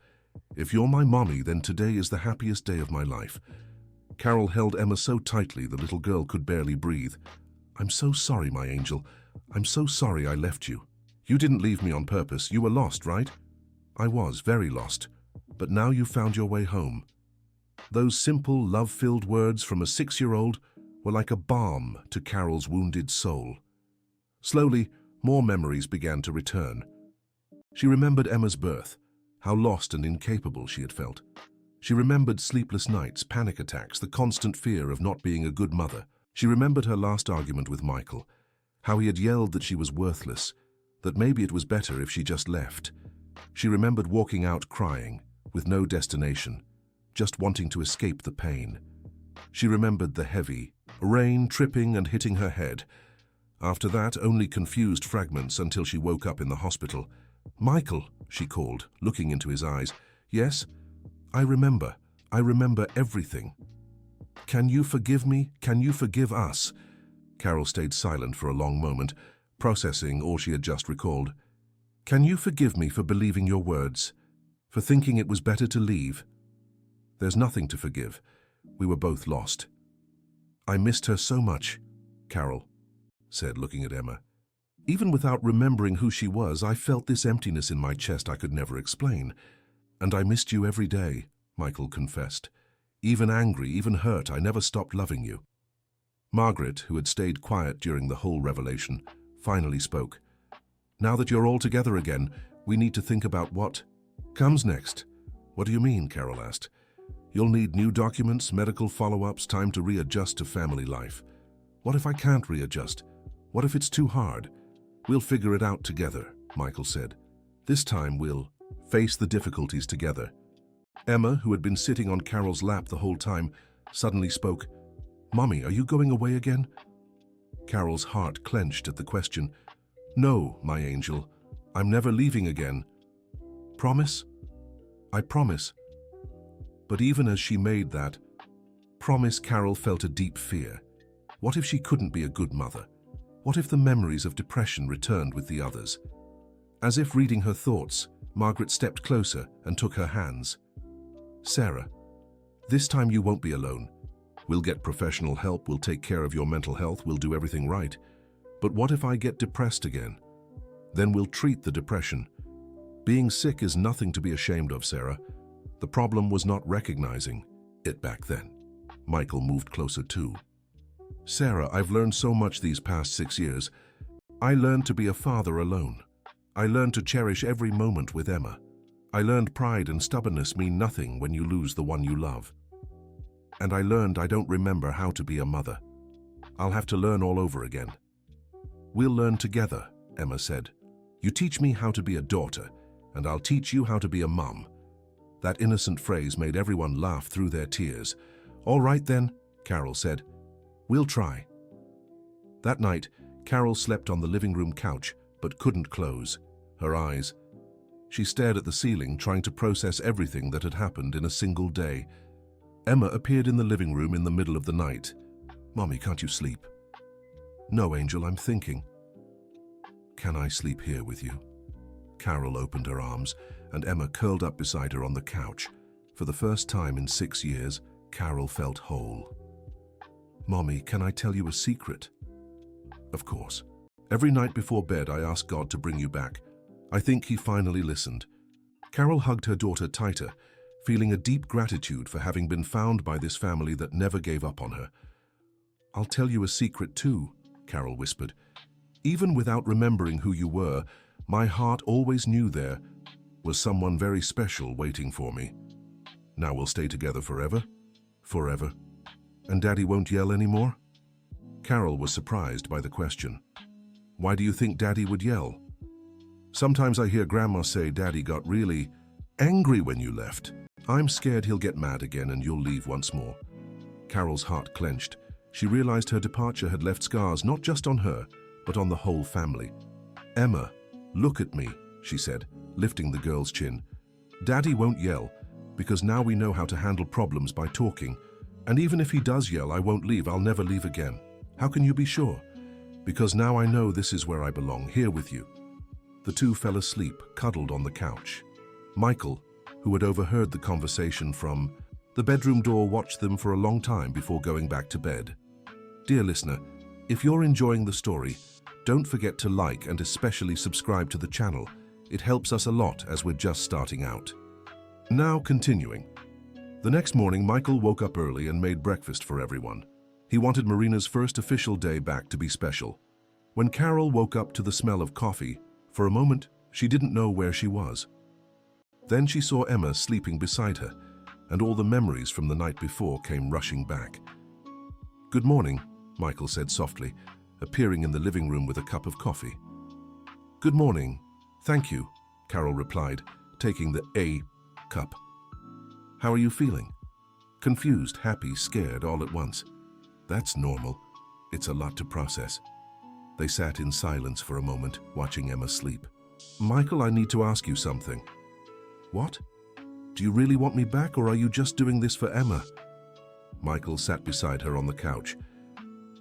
If you're my mommy, then today is the happiest day of my life." Carol held Emma so tightly the little girl could barely breathe. "I'm so sorry, my angel. I'm so sorry I left you. You didn't leave me on purpose. You were lost, right?" "I was, very lost. But now you found your way home." Those simple, love-filled words from a 6-year-old were like a balm to Carol's wounded soul. Slowly, more memories began to return. She remembered Emma's birth, how lost and incapable she had felt. She remembered sleepless nights, panic attacks, the constant fear of not being a good mother. She remembered her last argument with Michael, how he had yelled that she was worthless, that maybe it was better if she just left. She remembered walking out crying, with no destination, just wanting to escape the pain. She remembered the heavy rain tripping and hitting her head. After that, only confused fragments until she woke up in the hospital. "Michael," she called, looking into his eyes. "Yes, I remember everything. Can you forgive me? Can you forgive us?" Carol stayed silent for a long moment, processing all she had just recalled. "Can you forgive me for believing your words? For thinking it was better to leave?" "There's nothing to forgive. We were both lost." "I missed her so much," Carol said, looking at Emma. "Even without remembering who she was, I felt this emptiness in my chest I could never explain. And I missed you every day," Michael confessed. "Even angry, even hurt, I never stopped loving you." Margaret, who had stayed quiet during the whole revelation, finally spoke. "Now that you're all together again, we need to think about what comes next." "What do you mean?" Carol asked. "You'll need new documents, medical follow-ups, time to readjust to family life." "What if I can't readjust? What if it's too hard?" "We'll figure it out together," Michael said. "This time we'll face the difficulties together." Emma, who had been sitting on Carol's lap the whole time, suddenly spoke. "Mommy, are you going away again?" Carol's heart clenched at the question. "No, my angel, I'm never leaving again." "Promise?" "I promise." But even as she made that promise, Carol felt a deep fear. What if she couldn't be a good mother? What if the memories of depression returned with the others? As if reading her thoughts, Margaret stepped closer and took her hands. "Sarah, this time you won't be alone. We'll get professional help, we'll take care of your mental health, we'll do everything right. But what if I get depressed again? Then we'll treat the depression. Being sick is nothing to be ashamed of, Sarah. The problem was not recognizing it back then." Michael moved closer too. "Sarah, I've learned so much these past 6 years. I learned to be a father alone. I learned to cherish every moment with Emma. I learned pride and stubbornness mean nothing when you lose the one you love. And I learned I don't remember how to be a mother. I'll have to learn all over again." "We'll learn together," Emma said. "You teach me how to be a daughter, and I'll teach you how to be a mum." That innocent phrase made everyone laugh through their tears. "All right then," Carol said. "We'll try." That night, Carol slept on the living room couch, but couldn't close her eyes. She stared at the ceiling, trying to process everything that had happened in a single day. Emma appeared in the living room in the middle of the night. "Mommy, can't you sleep?" "No, Angel, I'm thinking." "Can I sleep here with you?" Carol opened her arms, and Emma curled up beside her on the couch. For the first time in 6 years, Carol felt whole. "Mommy, can I tell you a secret?" "Of course. Every night before bed, I ask God to bring you back. I think he finally listened." Carol hugged her daughter tighter, feeling a deep gratitude for having been found by this family that never gave up on her. "I'll tell you a secret too," Carol whispered. "Even without remembering who you were, my heart always knew there was someone very special waiting for me. Now we'll stay together forever? Forever. And Daddy won't yell anymore?" Carol was surprised by the question. "Why do you think Daddy would yell?" "Sometimes I hear Grandma say Daddy got really angry when you left. I'm scared he'll get mad again and you'll leave once more." Carol's heart clenched. She realized her departure had left scars not just on her, but on the whole family. "Emma, look at me," she said, lifting the girl's chin. "Daddy won't yell, because now we know how to handle problems by talking. And even if he does yell, I won't leave. I'll never leave again. How can you be sure? Because now I know this is where I belong, here with you." The two fell asleep, cuddled on the couch. Michael, who had overheard the conversation from the bedroom door, watched them for a long time before going back to bed. Dear listener, if you're enjoying the story, don't forget to like and especially subscribe to the channel. It helps us a lot as we're just starting out. Now continuing. The next morning, Michael woke up early and made breakfast for everyone. He wanted Marina's first official day back to be special. When Carol woke up to the smell of coffee, for a moment, she didn't know where she was. Then she saw Emma sleeping beside her, and all the memories from the night before came rushing back. "Good morning," Michael said softly, appearing in the living room with a cup of coffee. Good morning. Thank you, Carol replied, taking the A cup. How are you feeling? Confused, happy, scared all at once. That's normal. It's a lot to process. They sat in silence for a moment, watching Emma sleep. Michael, I need to ask you something. What? Do you really want me back, or are you just doing this for Emma? Michael sat beside her on the couch.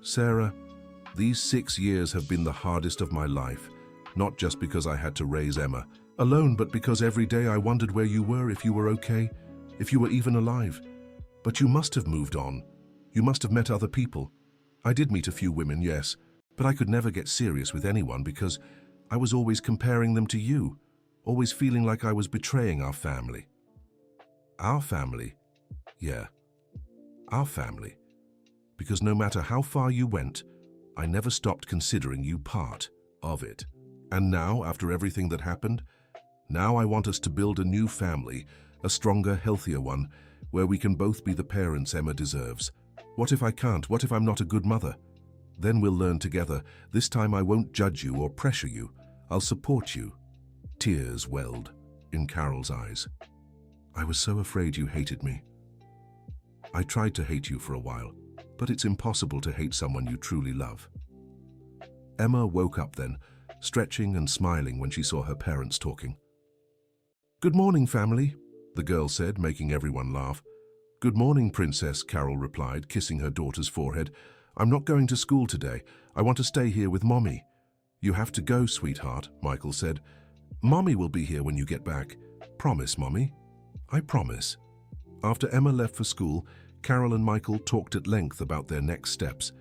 Sarah, these 6 years have been the hardest of my life, not just because I had to raise Emma alone, but because every day I wondered where you were, if you were okay, if you were even alive. But you must have moved on. You must have met other people. I did meet a few women, yes, but I could never get serious with anyone because I was always comparing them to you, always feeling like I was betraying our family. Our family? Yeah, our family. Because no matter how far you went, I never stopped considering you part of it. And now, after everything that happened, now I want us to build a new family, a stronger, healthier one, where we can both be the parents Emma deserves. What if I can't? What if I'm not a good mother? Then we'll learn together. This time I won't judge you or pressure you. I'll support you. Tears welled in Carol's eyes. I was so afraid you hated me. I tried to hate you for a while, but it's impossible to hate someone you truly love. Emma woke up then, stretching and smiling when she saw her parents talking. Good morning, family, the girl said, making everyone laugh. Good morning, Princess, Carol replied, kissing her daughter's forehead. I'm not going to school today. I want to stay here with Mommy. You have to go, sweetheart, Michael said. Mommy will be here when you get back. Promise, Mommy? I promise. After Emma left for school, Carol and Michael talked at length about their next steps.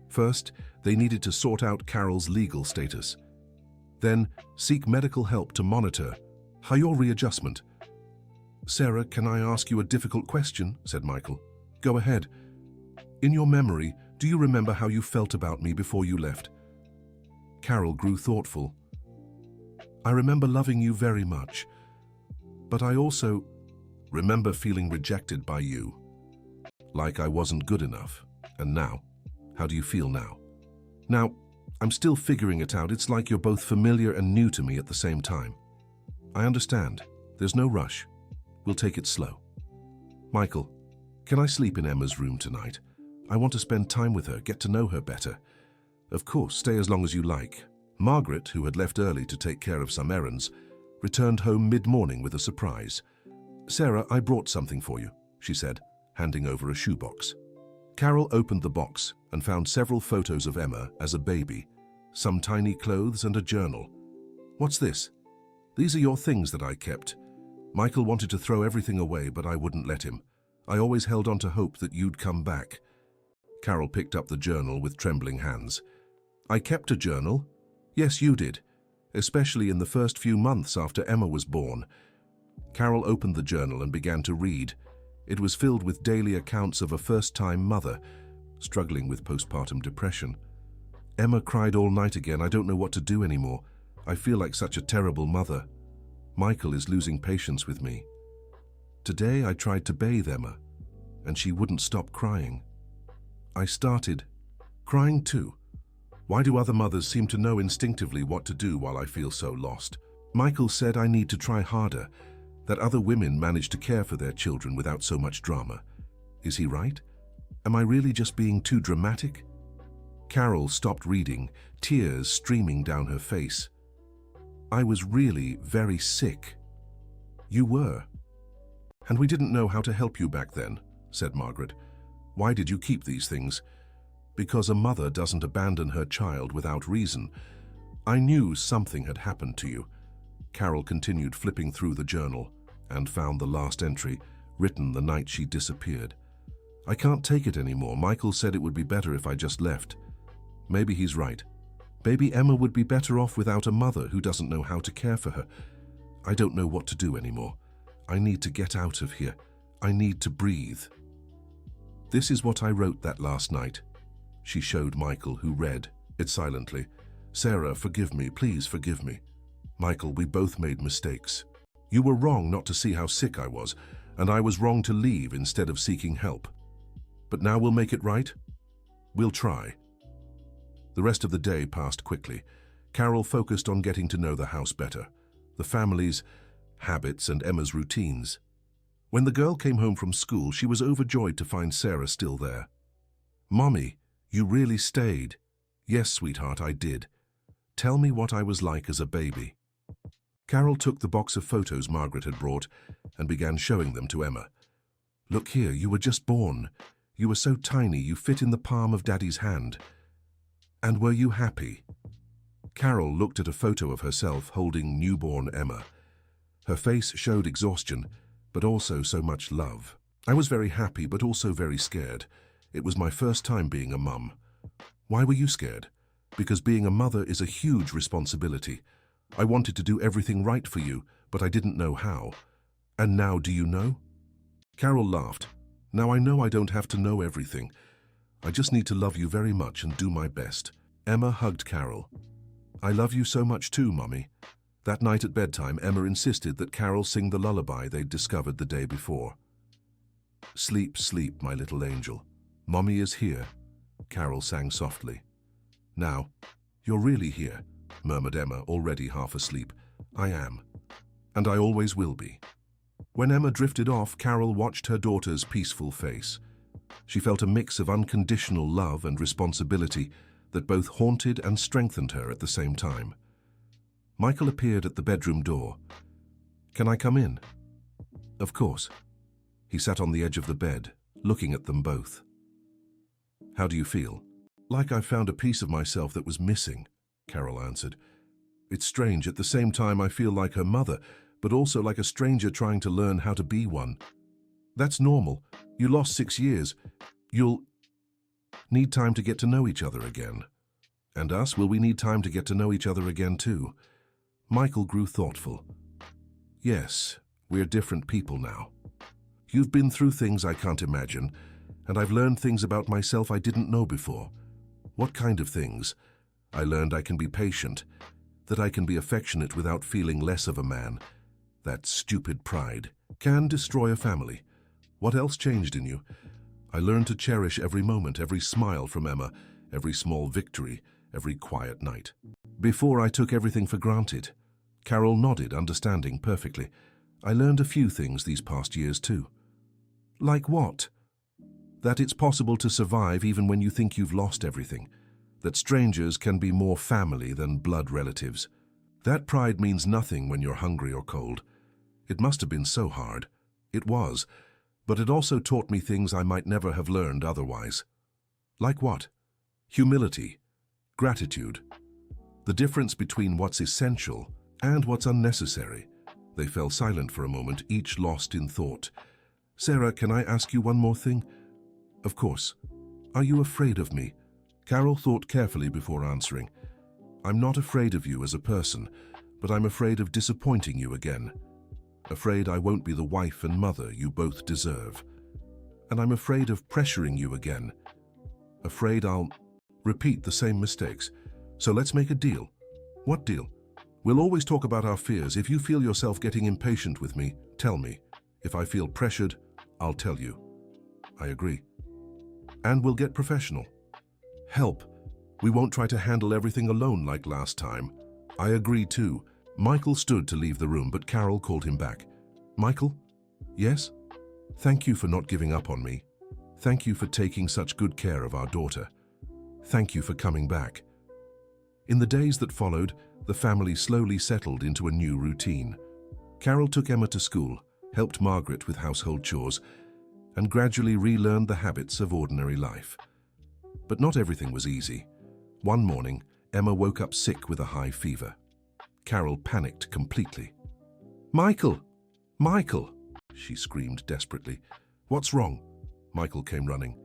First, they needed to sort out Carol's legal status. Then, seek medical help to monitor her readjustment. Sarah, can I ask you a difficult question? Said Michael. Go ahead. In your memory, do you remember how you felt about me before you left? Carol grew thoughtful. I remember loving you very much, but I also remember feeling rejected by you, like I wasn't good enough. And now, how do you feel now? Now, I'm still figuring it out. It's like you're both familiar and new to me at the same time. I understand. There's no rush. We'll take it slow. Michael, can I sleep in Emma's room tonight? I want to spend time with her, get to know her better. Of course, stay as long as you like. Margaret, who had left early to take care of some errands, returned home mid-morning with a surprise. Sarah, I brought something for you, she said, handing over a shoebox. Carol opened the box and found several photos of Emma as a baby, some tiny clothes and a journal. What's this? These are your things that I kept. Michael wanted to throw everything away, but I wouldn't let him. I always held on to hope that you'd come back. Carol picked up the journal with trembling hands. I kept a journal. Yes, you did, especially in the first few months after Emma was born. Carol opened the journal and began to read. It was filled with daily accounts of a first-time mother, struggling with postpartum depression. Emma cried all night again. I don't know what to do anymore. I feel like such a terrible mother. Michael is losing patience with me. Today I tried to bathe Emma, and she wouldn't stop crying. I started crying too. Why do other mothers seem to know instinctively what to do while I feel so lost? Michael said I need to try harder, that other women manage to care for their children without so much drama. Is he right? Am I really just being too dramatic? Carol stopped reading, tears streaming down her face. I was really very sick. You were. And we didn't know how to help you back then, said Margaret. Why did you keep these things? Because a mother doesn't abandon her child without reason. I knew something had happened to you. Carol continued flipping through the journal and found the last entry, written the night she disappeared. I can't take it anymore. Michael said it would be better if I just left. Maybe he's right. Maybe Emma would be better off without a mother who doesn't know how to care for her. I don't know what to do anymore. I need to get out of here. I need to breathe. This is what I wrote that last night. She showed Michael, who read it silently. Sarah, forgive me, please forgive me. Michael, we both made mistakes. You were wrong not to see how sick I was, and I was wrong to leave instead of seeking help. But now we'll make it right. We'll try. The rest of the day passed quickly. Carol focused on getting to know the house better, the family's habits and Emma's routines. When the girl came home from school, she was overjoyed to find Sarah still there. "Mommy, you really stayed." "Yes, sweetheart, I did. Tell me what I was like as a baby." Carol took the box of photos Margaret had brought and began showing them to Emma. "Look here, you were just born. You were so tiny, you fit in the palm of Daddy's hand. And were you happy?" Carol looked at a photo of herself holding newborn Emma. Her face showed exhaustion, but also so much love. "I was very happy, but also very scared. It was my first time being a mum." "Why were you scared?" "Because being a mother is a huge responsibility. I wanted to do everything right for you, but I didn't know how. And now do you know?" Carol laughed. "Now I know I don't have to know everything. I just need to love you very much and do my best." Emma hugged Carol. "I love you so much too, Mummy." That night at bedtime, Emma insisted that Carol sing the lullaby they'd discovered the day before. "Sleep, sleep, my little angel. Mommy is here," Carol sang softly. "Now, you're really here," murmured Emma, already half asleep. "I am. And I always will be." When Emma drifted off, Carol watched her daughter's peaceful face. She felt a mix of unconditional love and responsibility that both haunted and strengthened her at the same time. Michael appeared at the bedroom door. "Can I come in?" "Of course." He sat on the edge of the bed, looking at them both. "How do you feel?" "Like I found a piece of myself that was missing," Carol answered. "It's strange. At the same time, I feel like her mother, but also like a stranger trying to learn how to be one. That's normal. You lost 6 years. You'll need time to get to know each other again. And us, will we need time to get to know each other again too?" Michael grew thoughtful. "Yes, we're different people now. You've been through things I can't imagine, and I've learned things about myself I didn't know before." "What kind of things?" "I learned I can be patient, that I can be affectionate without feeling less of a man. That stupid pride can destroy a family." "What else changed in you?" "I learned to cherish every moment, every smile from Emma, every small victory, every quiet night. Before, I took everything for granted." Carol nodded, understanding perfectly. "I learned a few things these past years too." "Like what?" "That it's possible to survive even when you think you've lost everything. That strangers can be more family than blood relatives. That pride means nothing when you're hungry or cold. It must have been so hard." "It was, but it also taught me things I might never have learned otherwise." "Like what?" "Humility, gratitude, the difference between what's essential and what's unnecessary." They fell silent for a moment, each lost in thought. "Sarah, can I ask you one more thing?" "Of course. Are you afraid of me?" Carol thought carefully before answering. "I'm not afraid of you as a person, but I'm afraid of disappointing you again. Afraid I won't be the wife and mother you both deserve. And I'm afraid of pressuring you again. Afraid I'll repeat the same mistakes. So let's make a deal." "What deal?" "We'll always talk about our fears. If you feel yourself getting impatient with me, tell me. If I feel pressured, I'll tell you." "I agree." "And we'll get professional. Help. We won't try to handle everything alone like last time." "I agree too." Michael stood to leave the room, but Carol called him back. "Michael?" "Yes?" "Thank you for not giving up on me. Thank you for taking such good care of our daughter. Thank you for coming back." In the days that followed, the family slowly settled into a new routine. Carol took Emma to school, helped Margaret with household chores, and gradually relearned the habits of ordinary life. But not everything was easy. One morning, Emma woke up sick with a high fever. Carol panicked completely. "Michael! Michael!" she screamed desperately. "What's wrong?" Michael came running.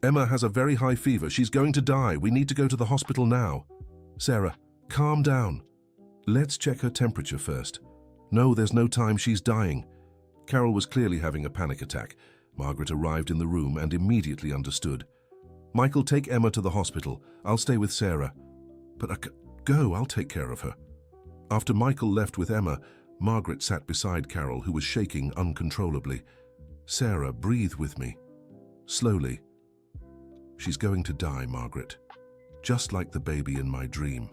"Emma has a very high fever. She's going to die. We need to go to the hospital now." "Sarah, calm down. Let's check her temperature first." "No, there's no time. She's dying." Carol was clearly having a panic attack. Margaret arrived in the room and immediately understood. "Michael, take Emma to the hospital. I'll stay with Sarah." "But go, I'll take care of her." After Michael left with Emma, Margaret sat beside Carol, who was shaking uncontrollably. "Sarah, breathe with me. Slowly." "She's going to die, Margaret. just like the baby in my dream."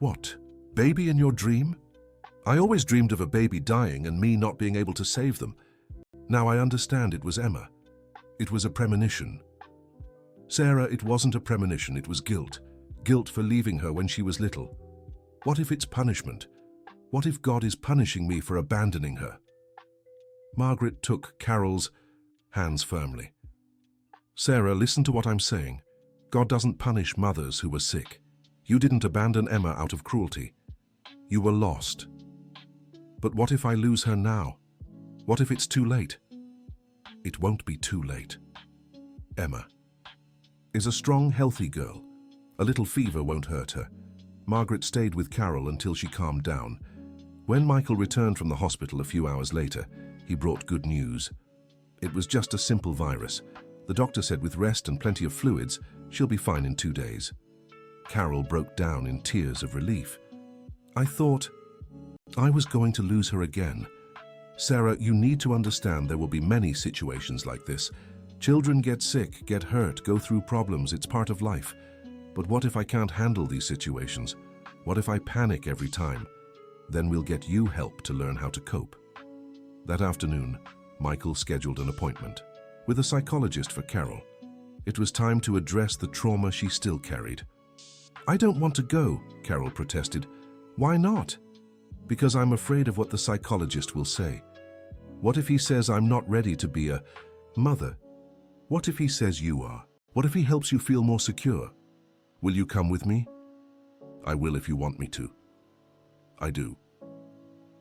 "What? Baby in your dream?" "I always dreamed of a baby dying and me not being able to save them. Now I understand it was Emma. It was a premonition." "Sarah, it wasn't a premonition, it was guilt. Guilt for leaving her when she was little. What if it's punishment? What if God is punishing me for abandoning her?" Margaret took Carol's hands firmly. "Sarah, listen to what I'm saying. God doesn't punish mothers who were sick. You didn't abandon Emma out of cruelty. You were lost. But what if I lose her now? What if it's too late?" "It won't be too late. Emma is a strong, healthy girl. A little fever won't hurt her." Margaret stayed with Carol until she calmed down. When Michael returned from the hospital a few hours later, he brought good news. It was just a simple virus. The doctor said with rest and plenty of fluids, she'll be fine in 2 days. Carol broke down in tears of relief. "I thought I was going to lose her again. Sarah, you need to understand there will be many situations like this. Children get sick, get hurt, go through problems. It's part of life. But what if I can't handle these situations? What if I panic every time? Then we'll get you help to learn how to cope." That afternoon, Michael scheduled an appointment with a psychologist for Carol. It was time to address the trauma she still carried. "I don't want to go," Carol protested. "Why not?" "Because I'm afraid of what the psychologist will say. What if he says I'm not ready to be a mother? What if he says you are? What if he helps you feel more secure? Will you come with me?" "I will if you want me to." "I do."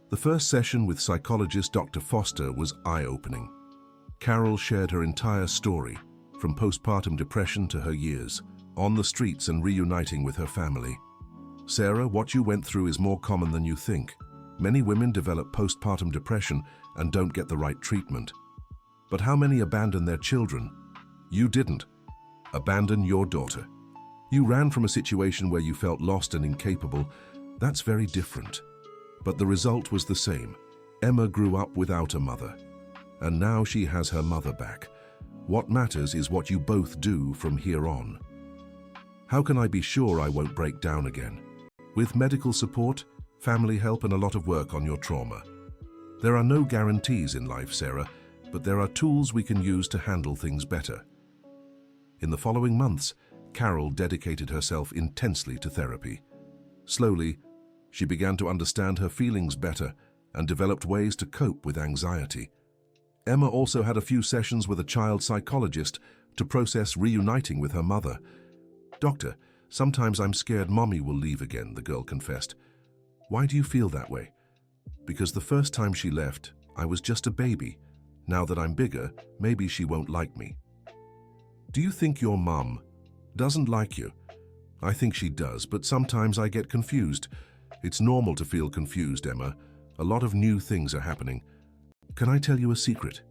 The first session with psychologist Dr. Foster was eye-opening. Carol shared her entire story, from postpartum depression to her years, on the streets and reuniting with her family. "Sarah, what you went through is more common than you think. Many women develop postpartum depression and don't get the right treatment. But how many abandon their children? You didn't. Abandon your daughter. You ran from a situation where you felt lost and incapable. That's very different. But the result was the same. Emma grew up without a mother. And now she has her mother back. What matters is what you both do from here on. How can I be sure I won't break down again? With medical support, family help, and a lot of work on your trauma. There are no guarantees in life, Sarah, but there are tools we can use to handle things better." In the following months, Carol dedicated herself intensely to therapy. Slowly, she began to understand her feelings better and developed ways to cope with anxiety. Emma also had a few sessions with a child psychologist to process reuniting with her mother. "Doctor, sometimes I'm scared Mommy will leave again," the girl confessed. "Why do you feel that way?" "Because the first time she left, I was just a baby. Now that I'm bigger, maybe she won't like me." "Do you think your mom doesn't like you?" "I think she does, but sometimes I get confused. It's normal to feel confused, Emma. A lot of new things are happening. Can I tell you a secret?"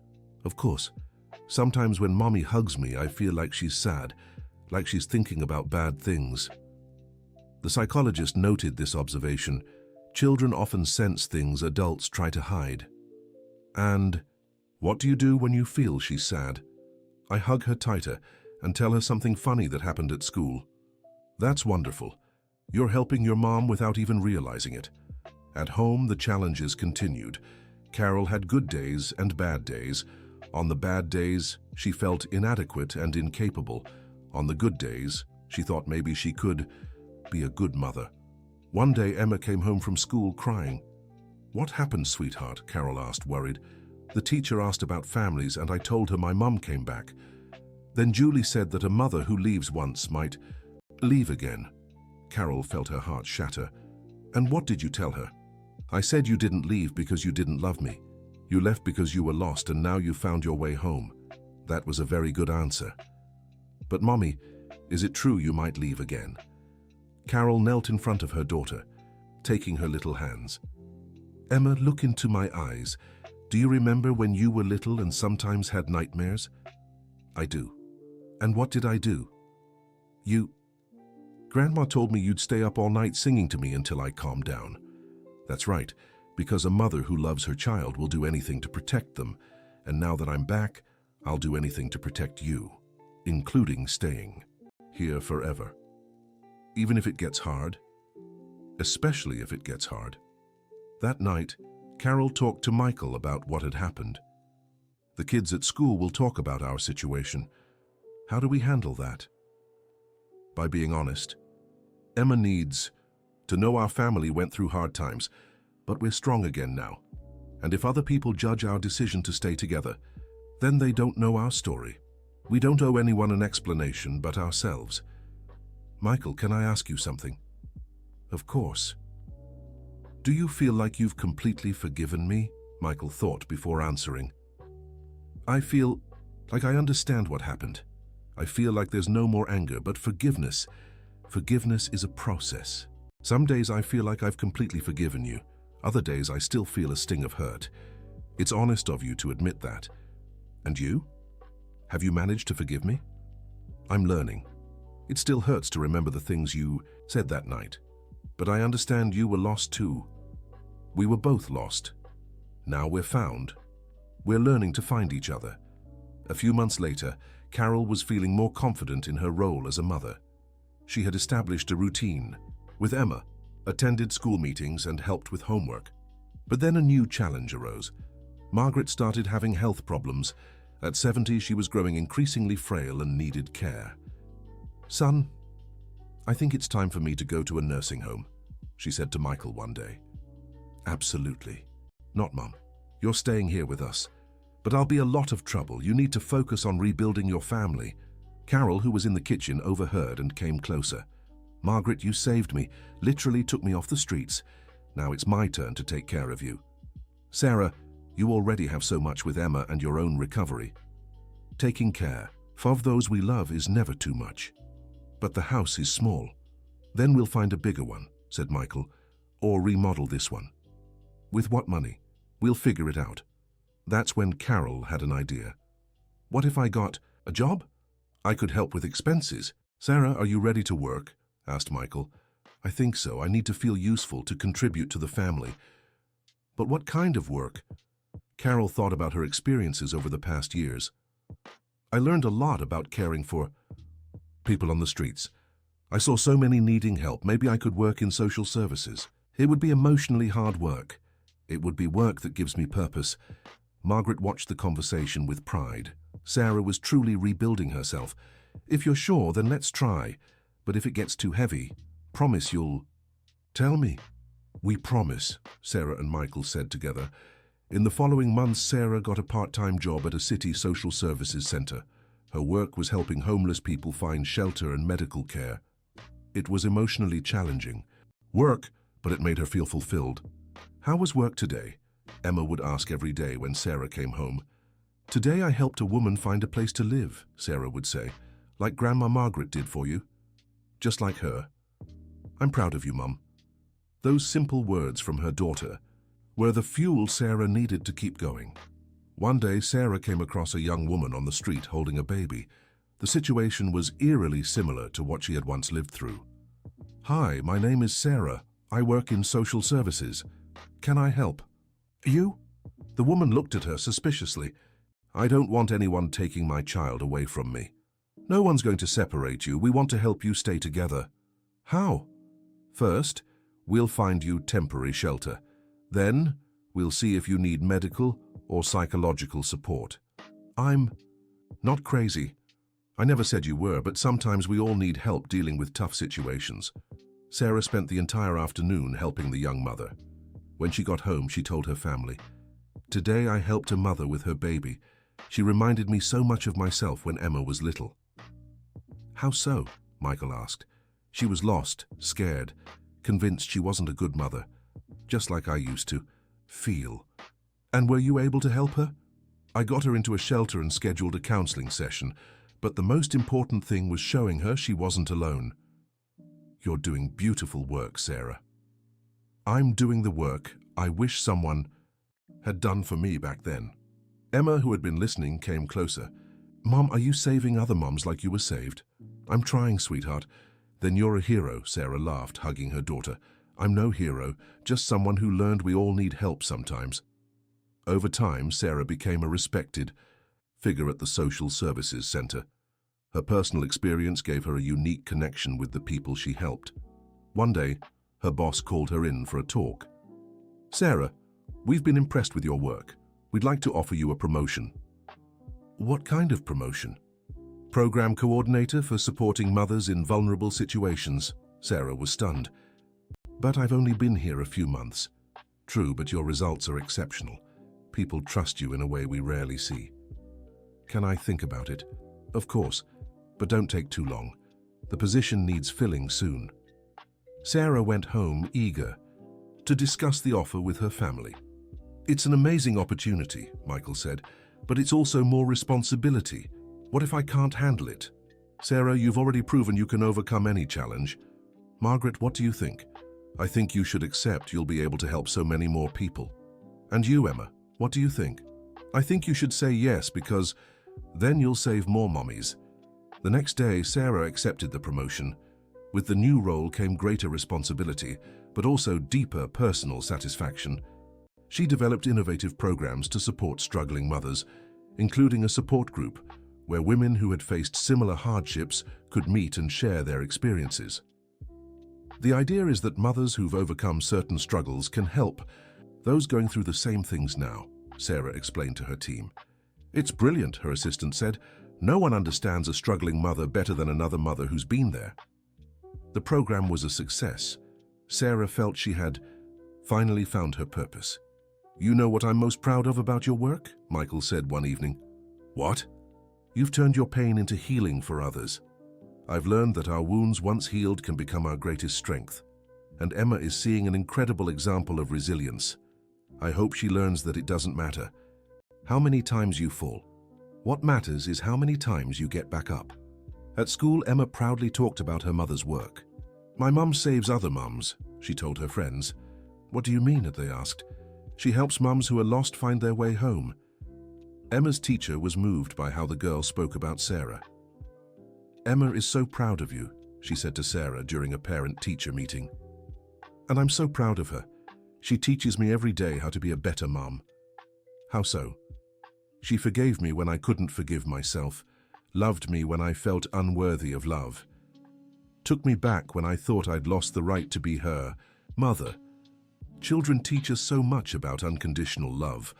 "Of course." "Sometimes when Mommy hugs me, I feel like she's sad, like she's thinking about bad things." The psychologist noted this observation. Children often sense things adults try to hide. "And what do you do when you feel she's sad?" "I hug her tighter and tell her something funny that happened at school." "That's wonderful. You're helping your mom without even realizing it." At home, the challenges continued. Carol had good days and bad days. On the bad days, she felt inadequate and incapable. On the good days, she thought maybe she could be a good mother. One day, Emma came home from school crying. "What happened, sweetheart?" Carol asked, worried. "The teacher asked about families, and I told her my mum came back. Then Julie said that a mother who leaves once might leave again." Carol felt her heart shatter. "And what did you tell her?" "I said you didn't leave because you didn't love me. You left because you were lost, and now you found your way home." That was a very good answer. "But Mommy, is it true you might leave again?" Carol knelt in front of her daughter, taking her little hands. "Emma, look into my eyes. Do you remember when you were little and sometimes had nightmares?" "I do." "And what did I do?" Grandma told me you'd stay up all night singing to me until I calmed down." "That's right, because a mother who loves her child will do anything to protect them. And now that I'm back, I'll do anything to protect you, including staying." here forever. Even if it gets hard, especially if it gets hard. That night, Carol talked to Michael about what had happened. The kids at school will talk about our situation. How do we handle that? By being honest. Emma needs to know our family went through hard times, but we're strong again now. And if other people judge our decision to stay together, then they don't know our story. We don't owe anyone an explanation but ourselves. Michael, can I ask you something? Of course. Do you feel like you've completely forgiven me? Michael thought before answering. I feel like I understand what happened. I feel like there's no more anger, but forgiveness is a process. Some days I feel like I've completely forgiven you. Other days I still feel a sting of hurt. It's honest of you to admit that. And you? Have you managed to forgive me? I'm learning. It still hurts to remember the things you said that night. But I understand you were lost too. We were both lost. Now we're found. We're learning to find each other. A few months later, Carol was feeling more confident in her role as a mother. She had established a routine with Emma, attended school meetings and helped with homework. But then a new challenge arose. Margaret started having health problems. At 70, she was growing increasingly frail and needed care. Son, I think it's time for me to go to a nursing home, she said to Michael one day. Absolutely. Not, Mum. You're staying here with us. But I'll be a lot of trouble. You need to focus on rebuilding your family. Carol, who was in the kitchen, overheard and came closer. Margaret, you saved me, literally took me off the streets. Now it's my turn to take care of you. Sarah, you already have so much with Emma and your own recovery. Taking care of those we love is never too much. But the house is small. Then we'll find a bigger one, said Michael, or remodel this one. With what money? We'll figure it out. That's when Carol had an idea. What if I got a job? I could help with expenses. Sarah, are you ready to work? Asked Michael. I think so. I need to feel useful to contribute to the family. But what kind of work? Carol thought about her experiences over the past years. I learned a lot about caring for people on the streets. I saw so many needing help. Maybe I could work in social services. It would be emotionally hard work. It would be work that gives me purpose. Margaret watched the conversation with pride. Sarah was truly rebuilding herself. If you're sure, then let's try. But if it gets too heavy, promise you'll... Tell me. We promise, Sarah and Michael said together. In the following months, Sarah got a part-time job at a city social services center. Her work was helping homeless people find shelter and medical care. It was emotionally challenging. Work, but it made her feel fulfilled. How was work today? Emma would ask every day when Sarah came home. Today I helped a woman find a place to live, Sarah would say, like Grandma Margaret did for you. Just like her. I'm proud of you, Mum. Those simple words from her daughter were the fuel Sarah needed to keep going. One day, Sarah came across a young woman on the street holding a baby. The situation was eerily similar to what she had once lived through. Hi, my name is Sarah. I work in social services. Can I help? You? The woman looked at her suspiciously. I don't want anyone taking my child away from me. No one's going to separate you. We want to help you stay together. How? First, we'll find you temporary shelter. Then, we'll see if you need medical or psychological support. I'm not crazy. I never said you were, but sometimes we all need help dealing with tough situations. Sarah spent the entire afternoon helping the young mother. When she got home, she told her family, "Today I helped a mother with her baby. She reminded me so much of myself when Emma was little." How so? Michael asked. She was lost, scared, convinced she wasn't a good mother, just like I used to feel. And were you able to help her? I got her into a shelter and scheduled a counseling session, but the most important thing was showing her she wasn't alone. You're doing beautiful work, Sarah. I'm doing the work I wish someone had done for me back then. Emma, who had been listening, came closer. Mom, are you saving other moms like you were saved? I'm trying, sweetheart. Then you're a hero, Sarah laughed, hugging her daughter. I'm no hero, just someone who learned we all need help sometimes. Over time, Sarah became a respected figure at the social services center. Her personal experience gave her a unique connection with the people she helped. One day, her boss called her in for a talk. "Sarah, we've been impressed with your work. We'd like to offer you a promotion." "What kind of promotion?" "Program coordinator for supporting mothers in vulnerable situations." Sarah was stunned. "But I've only been here a few months." "True, but your results are exceptional. People trust you in a way we rarely see." "Can I think about it?" "Of course, but don't take too long. The position needs filling soon." Sarah went home eager to discuss the offer with her family. "It's an amazing opportunity," Michael said, "but it's also more responsibility. What if I can't handle it?" "Sarah, you've already proven you can overcome any challenge." "Margaret, what do you think?" "I think you should accept you'll be able to help so many more people." "And you, Emma, what do you think?" "I think you should say yes, because then you'll save more mommies." The next day, Sarah accepted the promotion. With the new role came greater responsibility, but also deeper personal satisfaction. She developed innovative programs to support struggling mothers, including a support group where women who had faced similar hardships could meet and share their experiences. The idea is that mothers who've overcome certain struggles can help those going through the same things now, Sarah explained to her team. "It's brilliant," her assistant said. "No one understands a struggling mother better than another mother who's been there." The program was a success. Sarah felt she had finally found her purpose. "You know what I'm most proud of about your work?" Michael said one evening. "What?" "You've turned your pain into healing for others. I've learned that our wounds once healed can become our greatest strength. And Emma is seeing an incredible example of resilience. I hope she learns that it doesn't matter how many times you fall. What matters is how many times you get back up." At school, Emma proudly talked about her mother's work. "My mum saves other mums," she told her friends. "What do you mean?" they asked. "She helps mums who are lost find their way home." Emma's teacher was moved by how the girl spoke about Sarah. "Emma is so proud of you," she said to Sarah during a parent-teacher meeting. "And I'm so proud of her. She teaches me every day how to be a better mum." "How so?" "She forgave me when I couldn't forgive myself, loved me when I felt unworthy of love, took me back when I thought I'd lost the right to be her mother." Children teach us so much about unconditional love.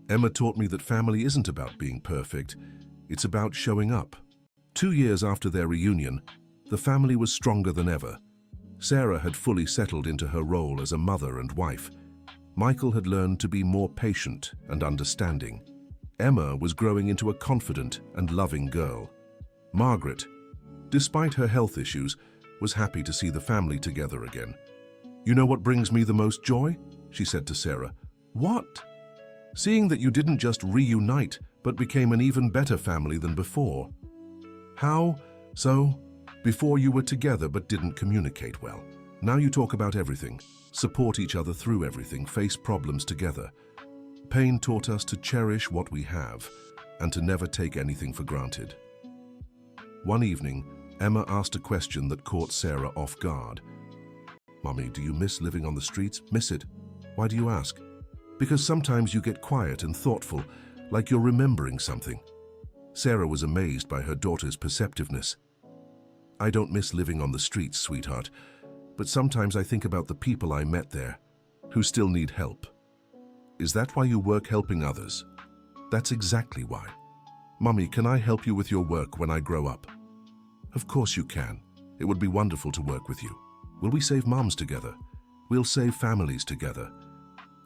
Emma taught me that family isn't about being perfect, it's about showing up. 2 years after their reunion, the family was stronger than ever. Sarah had fully settled into her role as a mother and wife. Michael had learned to be more patient and understanding. Emma was growing into a confident and loving girl. Margaret, despite her health issues, was happy to see the family together again. "You know what brings me the most joy?" she said to Sarah. "What?" "Seeing that you didn't just reunite, but became an even better family than before." "How so?" "Before you were together but didn't communicate well. Now you talk about everything, support each other through everything, face problems together. Pain taught us to cherish what we have and to never take anything for granted." One evening, Emma asked a question that caught Sarah off guard. "Mommy, do you miss living on the streets?" "Miss it? Why do you ask?" "Because sometimes you get quiet and thoughtful, like you're remembering something." Sarah was amazed by her daughter's perceptiveness. "I don't miss living on the streets, sweetheart, but sometimes I think about the people I met there, who still need help." "Is that why you work helping others?" "That's exactly why." "Mommy, can I help you with your work when I grow up?" "Of course you can. It would be wonderful to work with you. Will we save moms together? We'll save families together."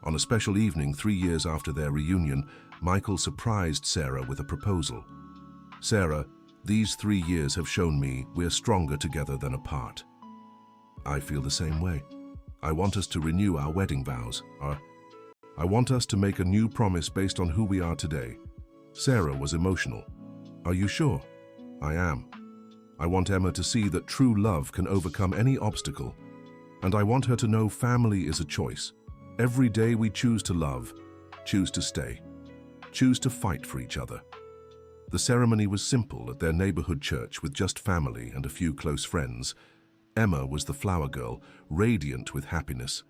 On a special evening 3 years after their reunion, Michael surprised Sarah with a proposal. "Sarah, these 3 years have shown me we're stronger together than apart." "I feel the same way. I want us to renew our wedding vows. I want us to make a new promise based on who we are today." Sarah was emotional. "Are you sure?" "I am. I want Emma to see that true love can overcome any obstacle. And I want her to know family is a choice. Every day we choose to love, choose to stay, choose to fight for each other." The ceremony was simple at their neighborhood church with just family and a few close friends. Emma was the flower girl, radiant with happiness.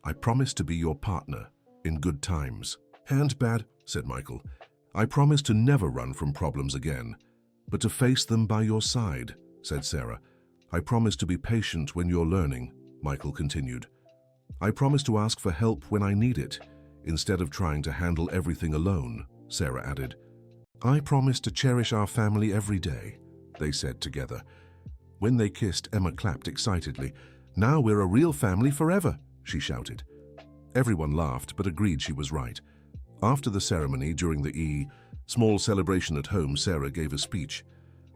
"I promise to be your partner in good times." "And bad," said Michael. "I promise to never run from problems again." but to face them by your side, said Sarah. I promise to be patient when you're learning, Michael continued. I promise to ask for help when I need it, instead of trying to handle everything alone, Sarah added. I promise to cherish our family every day, they said together. When they kissed, Emma clapped excitedly. Now we're a real family forever, she shouted. Everyone laughed, but agreed she was right. After the ceremony, during the small celebration at home, Sarah gave a speech.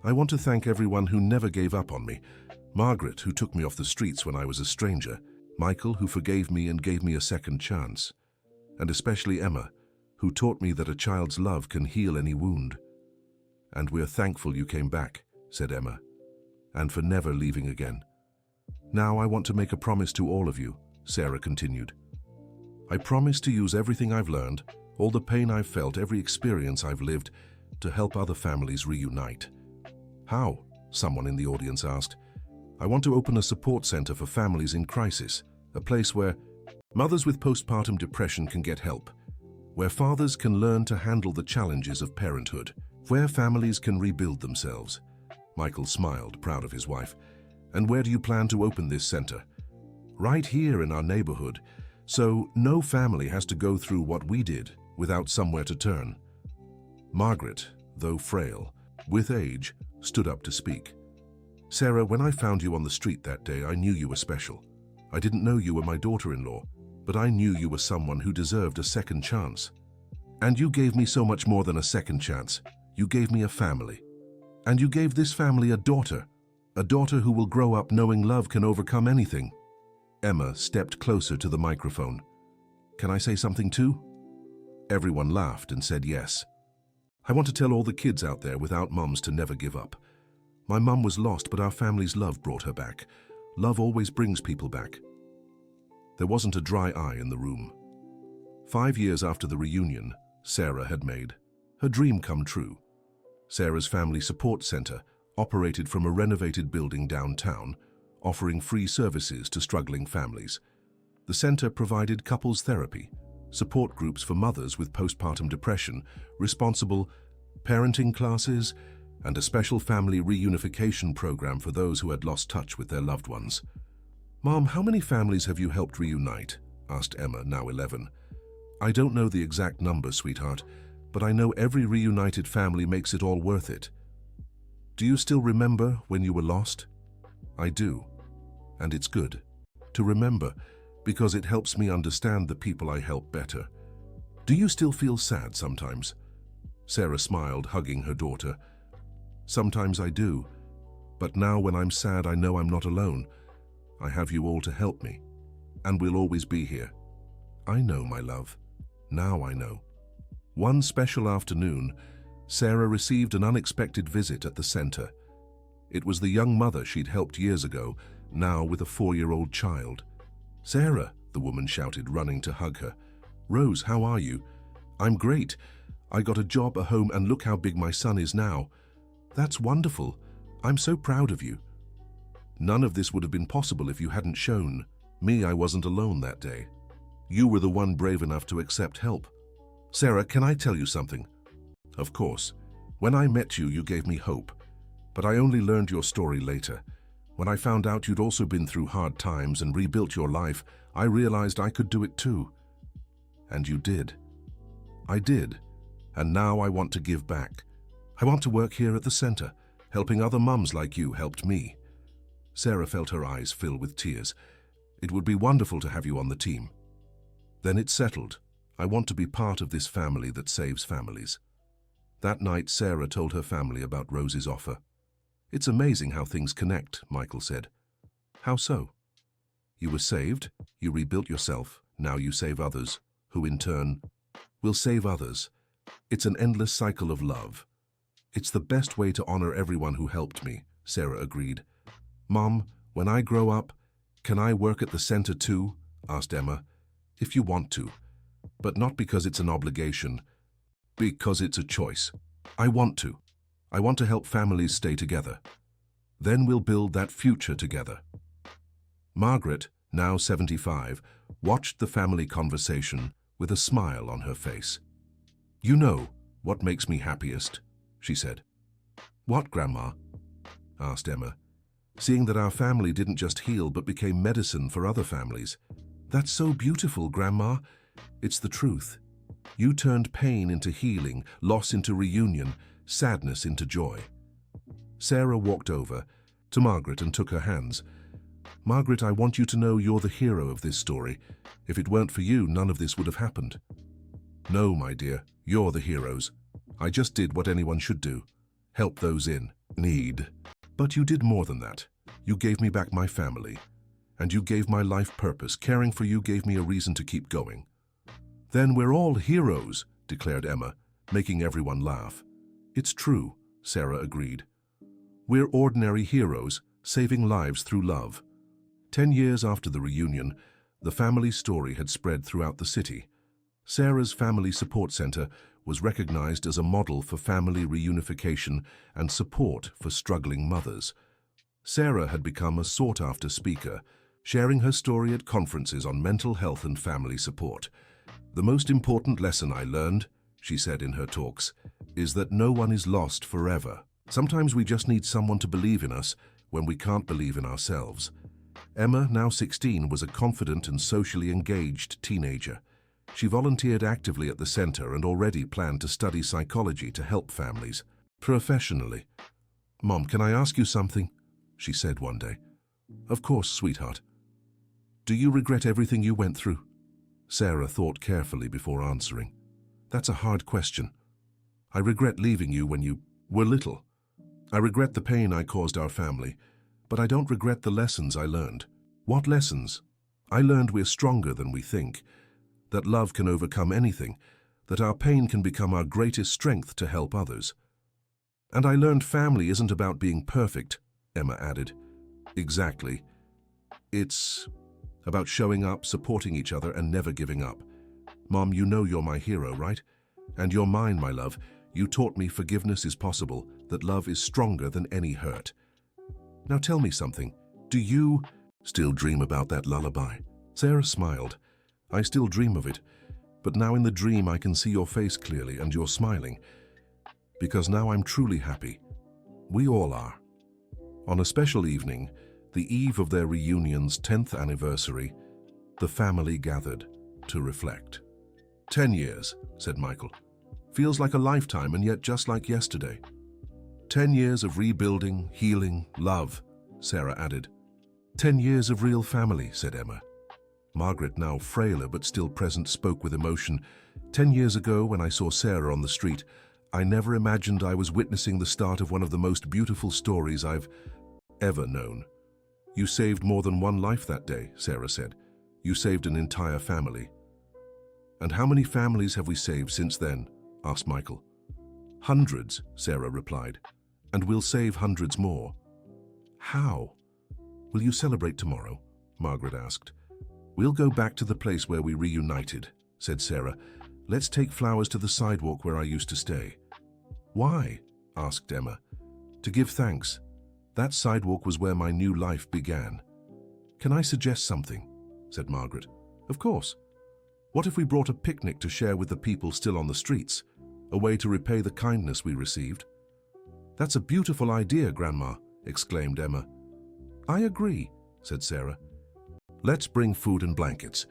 I want to thank everyone who never gave up on me. Margaret, who took me off the streets when I was a stranger. Michael, who forgave me and gave me a second chance. And especially Emma, who taught me that a child's love can heal any wound. And we're thankful you came back, said Emma, and for never leaving again. Now I want to make a promise to all of you, Sarah continued. I promise to use everything I've learned, all the pain I've felt, every experience I've lived, to help other families reunite. How? Someone in the audience asked. I want to open a support center for families in crisis, a place where mothers with postpartum depression can get help, where fathers can learn to handle the challenges of parenthood, where families can rebuild themselves. Michael smiled, proud of his wife. And where do you plan to open this center? Right here in our neighborhood, so no family has to go through what we did without somewhere to turn. Margaret, though frail, with age, stood up to speak. Sarah, when I found you on the street that day, I knew you were special. I didn't know you were my daughter-in-law, but I knew you were someone who deserved a second chance. And you gave me so much more than a second chance. You gave me a family. And you gave this family a daughter who will grow up knowing love can overcome anything. Emma stepped closer to the microphone. Can I say something too? Everyone laughed and said yes. I want to tell all the kids out there without mums to never give up. My mum was lost, but our family's love brought her back. Love always brings people back. There wasn't a dry eye in the room. 5 years after the reunion, Sarah had made her dream come true. Sarah's Family Support Center operated from a renovated building downtown, offering free services to struggling families. The center provided couples therapy, support groups for mothers with postpartum depression, responsible parenting classes, and a special family reunification program for those who had lost touch with their loved ones. Mom, how many families have you helped reunite? Asked Emma, now 11. I don't know the exact number, sweetheart, but I know every reunited family makes it all worth it. Do you still remember when you were lost? I do, and it's good to remember because it helps me understand the people I help better. Do you still feel sad sometimes? Sarah smiled, hugging her daughter. Sometimes I do, but now when I'm sad, I know I'm not alone. I have you all to help me, and we'll always be here. I know, my love. Now I know. One special afternoon, Sarah received an unexpected visit at the center. It was the young mother she'd helped years ago, now with a 4-year-old child. Sarah, the woman shouted, running to hug her. Rose, how are you? I'm great. I got a job, a home, and look how big my son is now. That's wonderful. I'm so proud of you. None of this would have been possible if you hadn't shown me I wasn't alone that day. You were the one brave enough to accept help. Sarah, can I tell you something? Of course. When I met you, you gave me hope. But I only learned your story later. When I found out you'd also been through hard times and rebuilt your life, I realized I could do it too. And you did. I did. And now I want to give back. I want to work here at the center, helping other mums like you helped me. Sarah felt her eyes fill with tears. It would be wonderful to have you on the team. Then it's settled. I want to be part of this family that saves families. That night, Sarah told her family about Rose's offer. It's amazing how things connect, Michael said. How so? You were saved, you rebuilt yourself, now you save others, who in turn will save others. It's an endless cycle of love. It's the best way to honor everyone who helped me, Sarah agreed. Mom, when I grow up, can I work at the center too? Asked Emma. If you want to, but not because it's an obligation, because it's a choice. I want to. I want to help families stay together. Then we'll build that future together. Margaret, now 75, watched the family conversation with a smile on her face. You know what makes me happiest, she said. What, Grandma? Asked Emma, seeing that our family didn't just heal but became medicine for other families. That's so beautiful, Grandma. It's the truth. You turned pain into healing, loss into reunion, sadness into joy. Sarah walked over to Margaret and took her hands. Margaret, I want you to know you're the hero of this story. If it weren't for you, none of this would have happened. No, my dear, you're the heroes. I just did what anyone should do. Help those in need. But you did more than that. You gave me back my family. And you gave my life purpose. Caring for you gave me a reason to keep going. Then we're all heroes, declared Emma, making everyone laugh. It's true, Sarah agreed. We're ordinary heroes, saving lives through love. 10 years after the reunion, the family story had spread throughout the city. Sarah's Family Support Center was recognized as a model for family reunification and support for struggling mothers. Sarah had become a sought-after speaker, sharing her story at conferences on mental health and family support. The most important lesson I learned, she said in her talks, is that no one is lost forever. Sometimes we just need someone to believe in us when we can't believe in ourselves. Emma, now 16, was a confident and socially engaged teenager. She volunteered actively at the center and already planned to study psychology to help families. Professionally. Mom, can I ask you something? She said one day. Of course, sweetheart. Do you regret everything you went through? Sarah thought carefully before answering. That's a hard question. I regret leaving you when you were little. I regret the pain I caused our family, but I don't regret the lessons I learned. What lessons? I learned we're stronger than we think, that love can overcome anything, that our pain can become our greatest strength to help others. And I learned family isn't about being perfect, Emma added. Exactly. It's about showing up, supporting each other, and never giving up. Mom, you know you're my hero, right? And you're mine, my love. You taught me forgiveness is possible, that love is stronger than any hurt. Now tell me something. Do you still dream about that lullaby? Sarah smiled. I still dream of it, but now in the dream I can see your face clearly and you're smiling. Because now I'm truly happy. We all are. On a special evening, the eve of their reunion's 10th anniversary, the family gathered to reflect. 10 years, said Michael. Feels like a lifetime and yet just like yesterday. 10 years of rebuilding, healing, love, Sarah added. 10 years of real family, said Emma. Margaret, now frailer but still present, spoke with emotion. 10 years ago, when I saw Sarah on the street, I never imagined I was witnessing the start of one of the most beautiful stories I've ever known. You saved more than one life that day, Sarah said. You saved an entire family. And how many families have we saved since then? Asked Michael. Hundreds, Sarah replied. And we'll save hundreds more. How? Will you celebrate tomorrow? Margaret asked. We'll go back to the place where we reunited, said Sarah. Let's take flowers to the sidewalk where I used to stay. Why? Asked Emma. To give thanks. That sidewalk was where my new life began. Can I suggest something? Said Margaret. Of course. What if we brought a picnic to share with the people still on the streets? A way to repay the kindness we received? That's a beautiful idea, Grandma, exclaimed Emma. I agree, said Sarah. Let's bring food and blankets,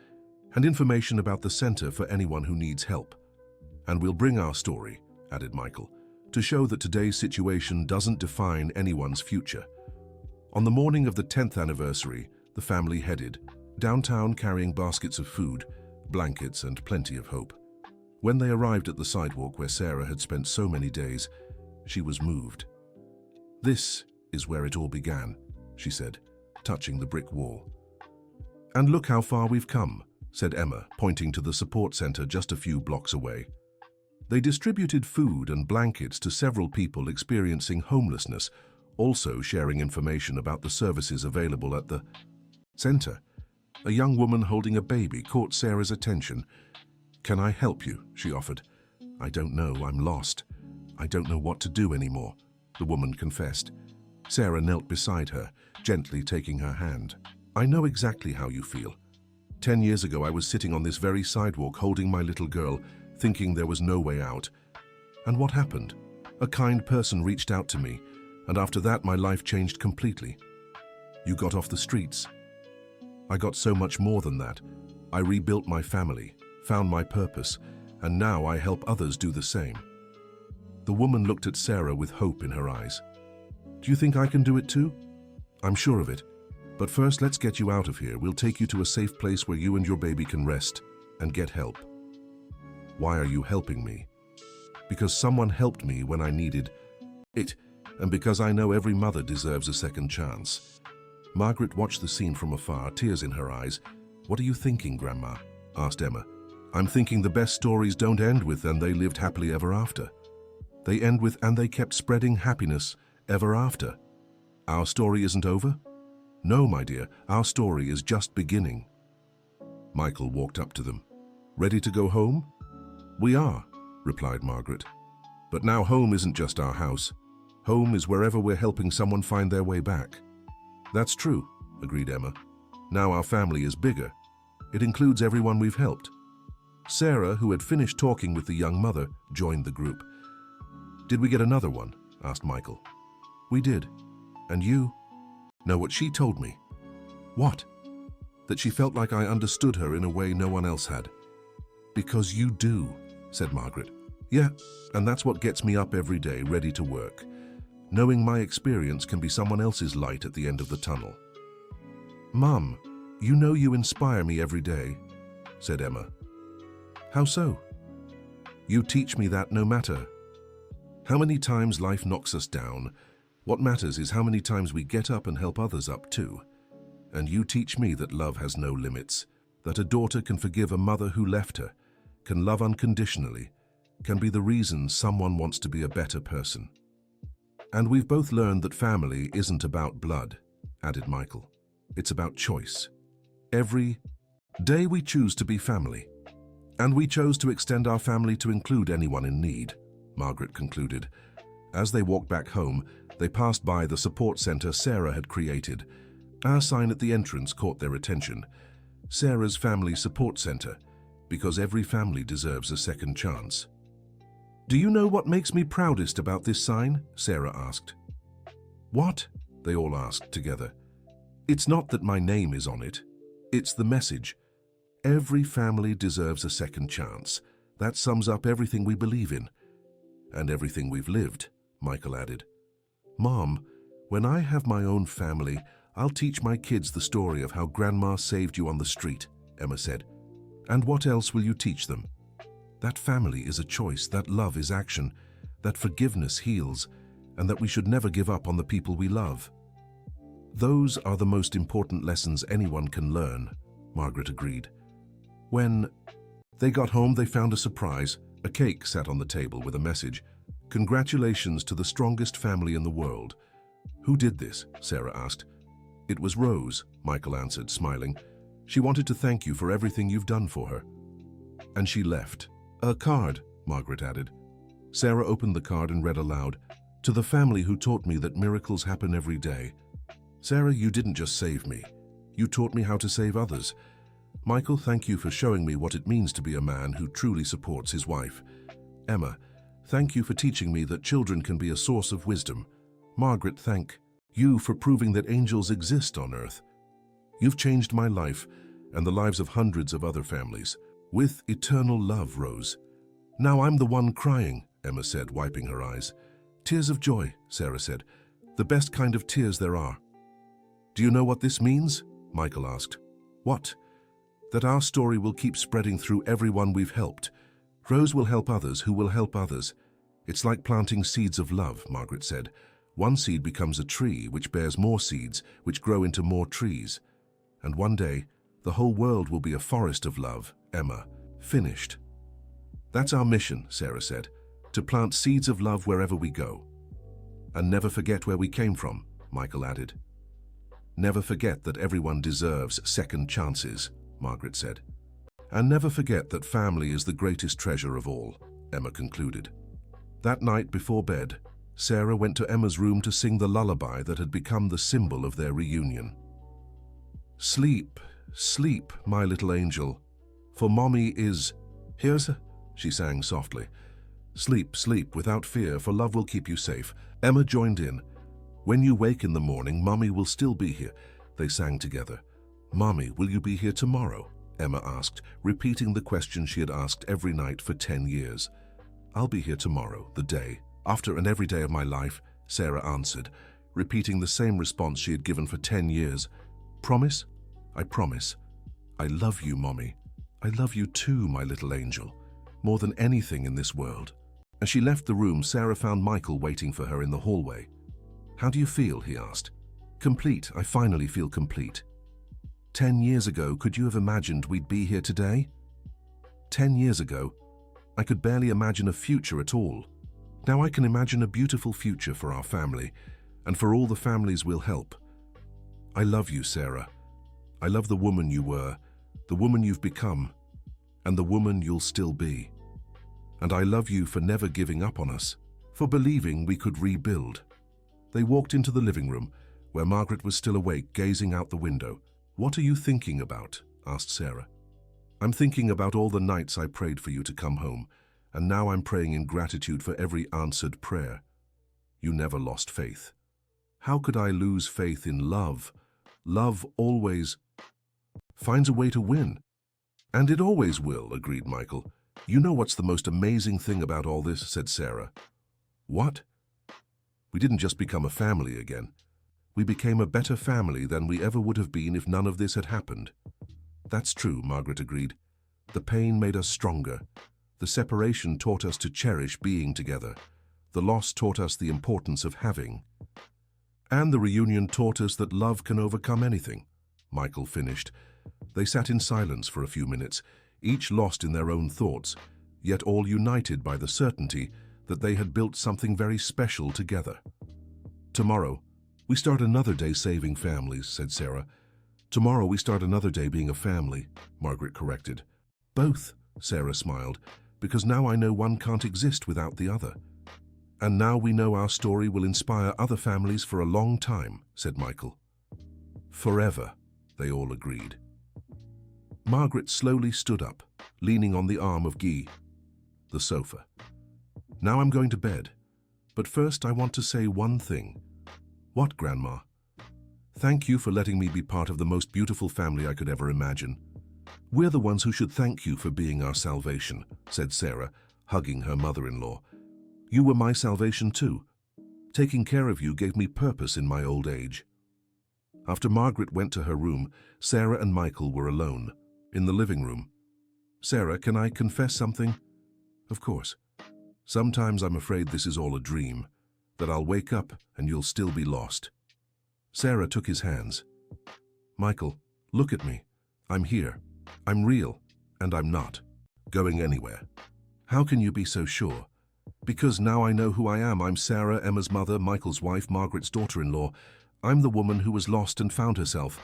and information about the center for anyone who needs help. And we'll bring our story, added Michael, to show that today's situation doesn't define anyone's future. On the morning of the 10th anniversary, the family headed downtown carrying baskets of food, blankets, and plenty of hope. When they arrived at the sidewalk where Sarah had spent so many days, she was moved. This is where it all began, she said, touching the brick wall. And look how far we've come, said Emma, pointing to the support center just a few blocks away. They distributed food and blankets to several people experiencing homelessness, also sharing information about the services available at the center. A young woman holding a baby caught Sarah's attention. Can I help you? She offered. I don't know, I'm lost. I don't know what to do anymore, the woman confessed. Sarah knelt beside her, gently taking her hand. I know exactly how you feel. 10 years ago I was sitting on this very sidewalk holding my little girl, thinking there was no way out. And what happened? A kind person reached out to me, and after that my life changed completely. You got off the streets. I got so much more than that. I rebuilt my family, found my purpose, and now I help others do the same. The woman looked at Sarah with hope in her eyes. Do you think I can do it too? I'm sure of it. But first, let's get you out of here. We'll take you to a safe place where you and your baby can rest and get help. Why are you helping me? Because someone helped me when I needed it, and because I know every mother deserves a second chance. Margaret watched the scene from afar, tears in her eyes. What are you thinking, Grandma? Asked Emma. I'm thinking the best stories don't end with "and they lived happily ever after." They end with "and they kept spreading happiness ever after." Our story isn't over? No, my dear, our story is just beginning. Michael walked up to them. Ready to go home? We are, replied Margaret. But now home isn't just our house. Home is wherever we're helping someone find their way back. That's true, agreed Emma. Now our family is bigger. It includes everyone we've helped. Sarah, who had finished talking with the young mother, joined the group. Did we get another one? Asked Michael. We did. And you? Know what she told me? What? That she felt like I understood her in a way no one else had. Because you do, said Margaret. Yeah, and that's what gets me up every day, ready to work. Knowing my experience can be someone else's light at the end of the tunnel. Mum, you know you inspire me every day, said Emma. How so? You teach me that no matter how many times life knocks us down, what matters is how many times we get up and help others up too. And you teach me that love has no limits, that a daughter can forgive a mother who left her, can love unconditionally, can be the reason someone wants to be a better person. And we've both learned that family isn't about blood, added Michael. It's about choice. Every day we choose to be family. And we chose to extend our family to include anyone in need, Margaret concluded. As they walked back home, they passed by the support center Sarah had created. Our sign at the entrance caught their attention. Sarah's Family Support Center, because every family deserves a second chance. Do you know what makes me proudest about this sign? Sarah asked. What? They all asked together. It's not that my name is on it. It's the message. Every family deserves a second chance. That sums up everything we believe in. And everything we've lived, Michael added. Mom, when I have my own family, I'll teach my kids the story of how Grandma saved you on the street, Emma said. And what else will you teach them? That family is a choice, that love is action, that forgiveness heals, and that we should never give up on the people we love. Those are the most important lessons anyone can learn, Margaret agreed. When they got home, they found a surprise. A cake sat on the table with a message. Congratulations to the strongest family in the world. Who did this? Sarah asked. It was Rose, Michael answered, smiling. She wanted to thank you for everything you've done for her. And she left. A card, Margaret added. Sarah opened the card and read aloud. To the family who taught me that miracles happen every day. Sarah, you didn't just save me. You taught me how to save others. Michael, thank you for showing me what it means to be a man who truly supports his wife. Emma, thank you for teaching me that children can be a source of wisdom. Margaret, thank you for proving that angels exist on earth. You've changed my life and the lives of hundreds of other families. With eternal love, Rose. Now I'm the one crying, Emma said, wiping her eyes. Tears of joy, Sarah said. The best kind of tears there are. Do you know what this means? Michael asked. What? That our story will keep spreading through everyone we've helped. Rose will help others who will help others. It's like planting seeds of love, Margaret said. One seed becomes a tree, which bears more seeds, which grow into more trees. And one day, the whole world will be a forest of love, Emma. Finished. That's our mission, Sarah said, to plant seeds of love wherever we go. And never forget where we came from, Michael added. Never forget that everyone deserves second chances, Margaret said. And never forget that family is the greatest treasure of all, Emma concluded. That night before bed, Sarah went to Emma's room to sing the lullaby that had become the symbol of their reunion. Sleep, sleep, my little angel, for Mommy is... Here's... she sang softly. Sleep, sleep, without fear, for love will keep you safe. Emma joined in. When you wake in the morning, Mommy will still be here, they sang together. Mommy, will you be here tomorrow? Emma asked, repeating the question she had asked every night for 10 years. I'll be here tomorrow, the day, after and every day of my life, Sarah answered, repeating the same response she had given for 10 years. Promise? I promise. I love you, Mommy. I love you too, my little angel, more than anything in this world. As she left the room, Sarah found Michael waiting for her in the hallway. How do you feel? He asked. Complete. I finally feel complete. 10 years ago, could you have imagined we'd be here today? 10 years ago, I could barely imagine a future at all. Now I can imagine a beautiful future for our family, and for all the families we'll help. I love you, Sarah. I love the woman you were, the woman you've become, and the woman you'll still be. And I love you for never giving up on us, for believing we could rebuild. They walked into the living room, where Margaret was still awake, gazing out the window. What are you thinking about? Asked Sarah. I'm thinking about all the nights I prayed for you to come home, and now I'm praying in gratitude for every answered prayer. You never lost faith. How could I lose faith in love? Love always finds a way to win. And it always will, agreed Michael. You know what's the most amazing thing about all this, said Sarah. What? We didn't just become a family again. We became a better family than we ever would have been if none of this had happened. That's true, Margaret agreed. The pain made us stronger. The separation taught us to cherish being together. The loss taught us the importance of having. And the reunion taught us that love can overcome anything, Michael finished. They sat in silence for a few minutes, each lost in their own thoughts, yet all united by the certainty that they had built something very special together. Tomorrow, we start another day saving families, said Sarah. Tomorrow we start another day being a family, Margaret corrected. Both, Sarah smiled, because now I know one can't exist without the other. And now we know our story will inspire other families for a long time, said Michael. Forever, they all agreed. Margaret slowly stood up, leaning on the arm of Guy. The sofa. Now I'm going to bed, but first I want to say one thing. What, Grandma? Thank you for letting me be part of the most beautiful family I could ever imagine. We're the ones who should thank you for being our salvation, said Sarah, hugging her mother-in-law. You were my salvation too. Taking care of you gave me purpose in my old age. After Margaret went to her room, Sarah and Michael were alone, in the living room. Sarah, can I confess something? Of course. Sometimes I'm afraid this is all a dream, that I'll wake up and you'll still be lost. Sarah took his hands. Michael, look at me. I'm here. I'm real, and I'm not going anywhere. How can you be so sure? Because now I know who I am. I'm Sarah, Emma's mother, Michael's wife, Margaret's daughter-in-law. I'm the woman who was lost and found herself.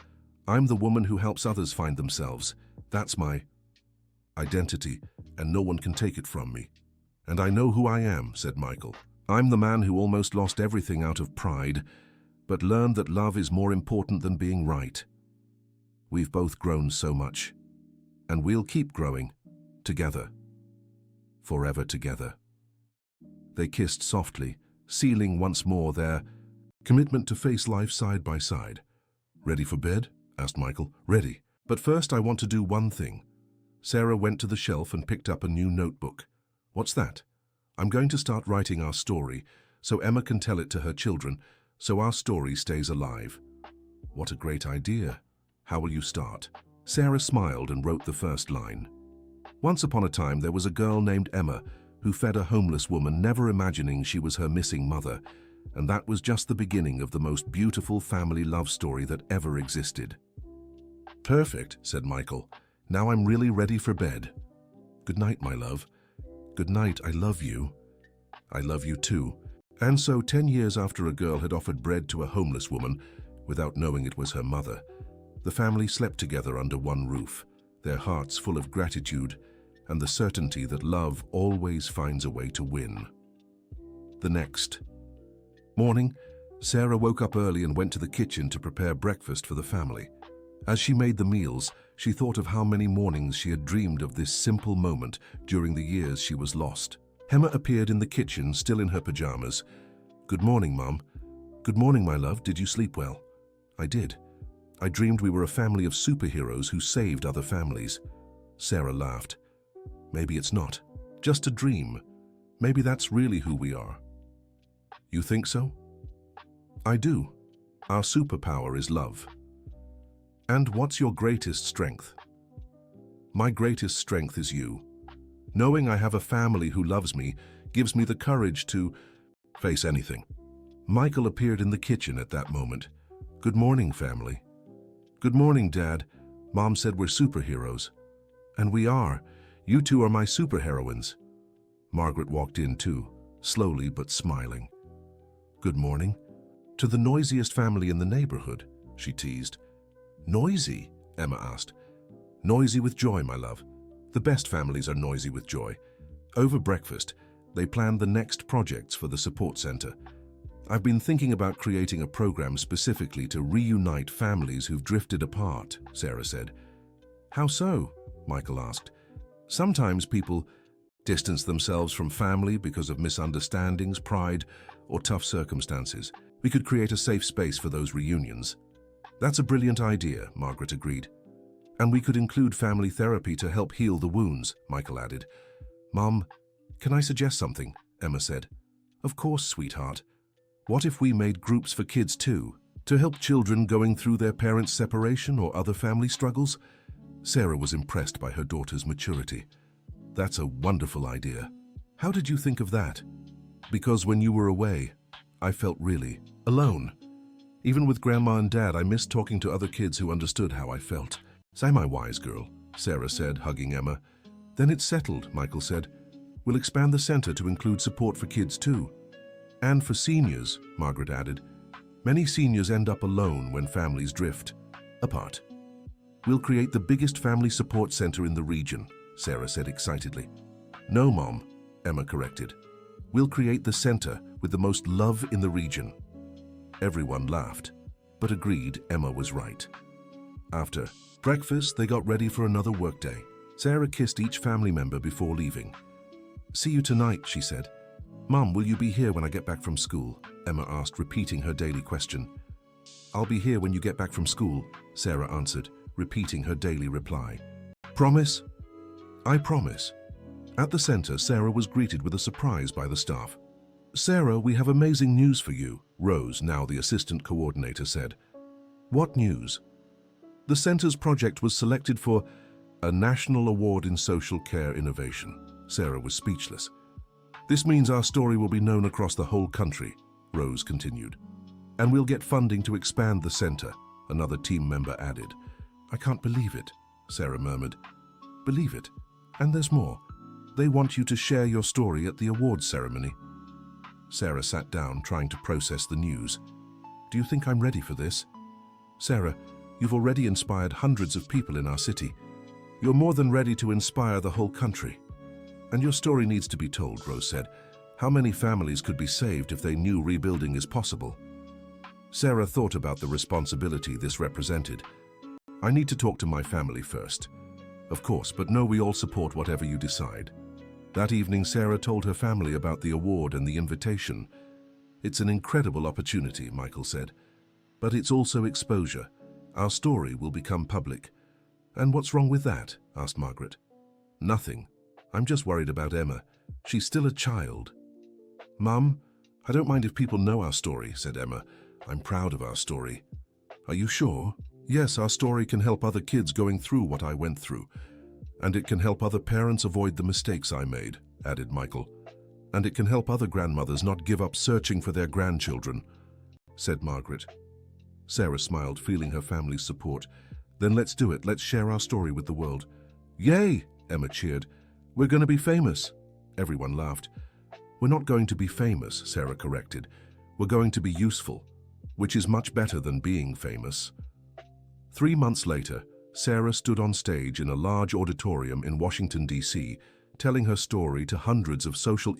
I'm the woman who helps others find themselves. That's my identity, and no one can take it from me. And I know who I am, said Michael. I'm the man who almost lost everything out of pride, but learned that love is more important than being right. We've both grown so much, and we'll keep growing, together, forever together. They kissed softly, sealing once more their commitment to face life side by side. Ready for bed? Asked Michael. Ready. But first I want to do one thing. Sarah went to the shelf and picked up a new notebook. What's that? I'm going to start writing our story, so Emma can tell it to her children, so our story stays alive. What a great idea. How will you start? Sarah smiled and wrote the first line. Once upon a time there was a girl named Emma who fed a homeless woman, never imagining she was her missing mother, and that was just the beginning of the most beautiful family love story that ever existed. Perfect, said Michael. Now I'm really ready for bed. Good night, my love. Good night, I love you. I love you too. And so 10 years after a girl had offered bread to a homeless woman, without knowing it was her mother, the family slept together under one roof, their hearts full of gratitude and the certainty that love always finds a way to win. The next morning, Sarah woke up early and went to the kitchen to prepare breakfast for the family. As she made the meals, she thought of how many mornings she had dreamed of this simple moment during the years she was lost. Emma appeared in the kitchen, still in her pajamas. "Good morning, Mom." "Good morning, my love. Did you sleep well?" "I did. I dreamed we were a family of superheroes who saved other families." Sarah laughed. "Maybe it's not. Just a dream. Maybe that's really who we are." "You think so?" "I do. Our superpower is love." "And what's your greatest strength?" "My greatest strength is you. Knowing I have a family who loves me gives me the courage to face anything." Michael appeared in the kitchen at that moment. "Good morning, family." "Good morning, Dad. Mom said we're superheroes." "And we are. You two are my superheroines." Margaret walked in too, slowly but smiling. "Good morning." "To the noisiest family in the neighborhood," she teased. "Noisy?" Emma asked. "Noisy with joy, my love. The best families are noisy with joy." Over breakfast, they planned the next projects for the support center. "I've been thinking about creating a program specifically to reunite families who've drifted apart," Sarah said. "How so?" Michael asked. "Sometimes people distance themselves from family because of misunderstandings, pride, or tough circumstances. We could create a safe space for those reunions." "That's a brilliant idea," Margaret agreed. "And we could include family therapy to help heal the wounds," Michael added. "Mom, can I suggest something?" Emma said. "Of course, sweetheart. What if we made groups for kids too, to help children going through their parents' separation or other family struggles?" Sarah was impressed by her daughter's maturity. "That's a wonderful idea. How did you think of that?" "Because when you were away, I felt really alone. Even with Grandma and Dad, I missed talking to other kids who understood how I felt." "Say, my wise girl," Sarah said, hugging Emma. "Then it's settled," Michael said. "We'll expand the center to include support for kids too." "And for seniors," Margaret added. "Many seniors end up alone when families drift apart." "We'll create the biggest family support center in the region," Sarah said excitedly. "No, Mom," Emma corrected. "We'll create the center with the most love in the region." Everyone laughed, but agreed Emma was right. After breakfast, they got ready for another workday. Sarah kissed each family member before leaving. "See you tonight," she said. "Mom, will you be here when I get back from school?" Emma asked, repeating her daily question. "I'll be here when you get back from school," Sarah answered, repeating her daily reply. "Promise?" "I promise." At the center, Sarah was greeted with a surprise by the staff. "Sarah, we have amazing news for you," Rose, now the assistant coordinator, said. "What news?" "The center's project was selected for a National Award in Social Care Innovation." Sarah was speechless. "This means our story will be known across the whole country," Rose continued. "And we'll get funding to expand the center," another team member added. "I can't believe it," Sarah murmured. "Believe it. And there's more. They want you to share your story at the awards ceremony." Sarah sat down, trying to process the news. "Do you think I'm ready for this?" "Sarah, you've already inspired hundreds of people in our city. You're more than ready to inspire the whole country. And your story needs to be told," Rose said. "How many families could be saved if they knew rebuilding is possible?" Sarah thought about the responsibility this represented. "I need to talk to my family first." "Of course, but no, we all support whatever you decide." That evening, Sarah told her family about the award and the invitation. "It's an incredible opportunity," Michael said. "But it's also exposure. Our story will become public." "And what's wrong with that?" asked Margaret. "Nothing. I'm just worried about Emma. She's still a child." "Mum, I don't mind if people know our story," said Emma. "I'm proud of our story." "Are you sure?" "Yes, our story can help other kids going through what I went through. And it can help other parents avoid the mistakes I made," added Michael. "And it can help other grandmothers not give up searching for their grandchildren," said Margaret. Sarah smiled, feeling her family's support. "Then let's do it. Let's share our story with the world." "Yay!" Emma cheered. "We're going to be famous." Everyone laughed. "We're not going to be famous," Sarah corrected. "We're going to be useful, which is much better than being famous." 3 months later, Sarah stood on stage in a large auditorium in Washington, D.C., telling her story to hundreds of social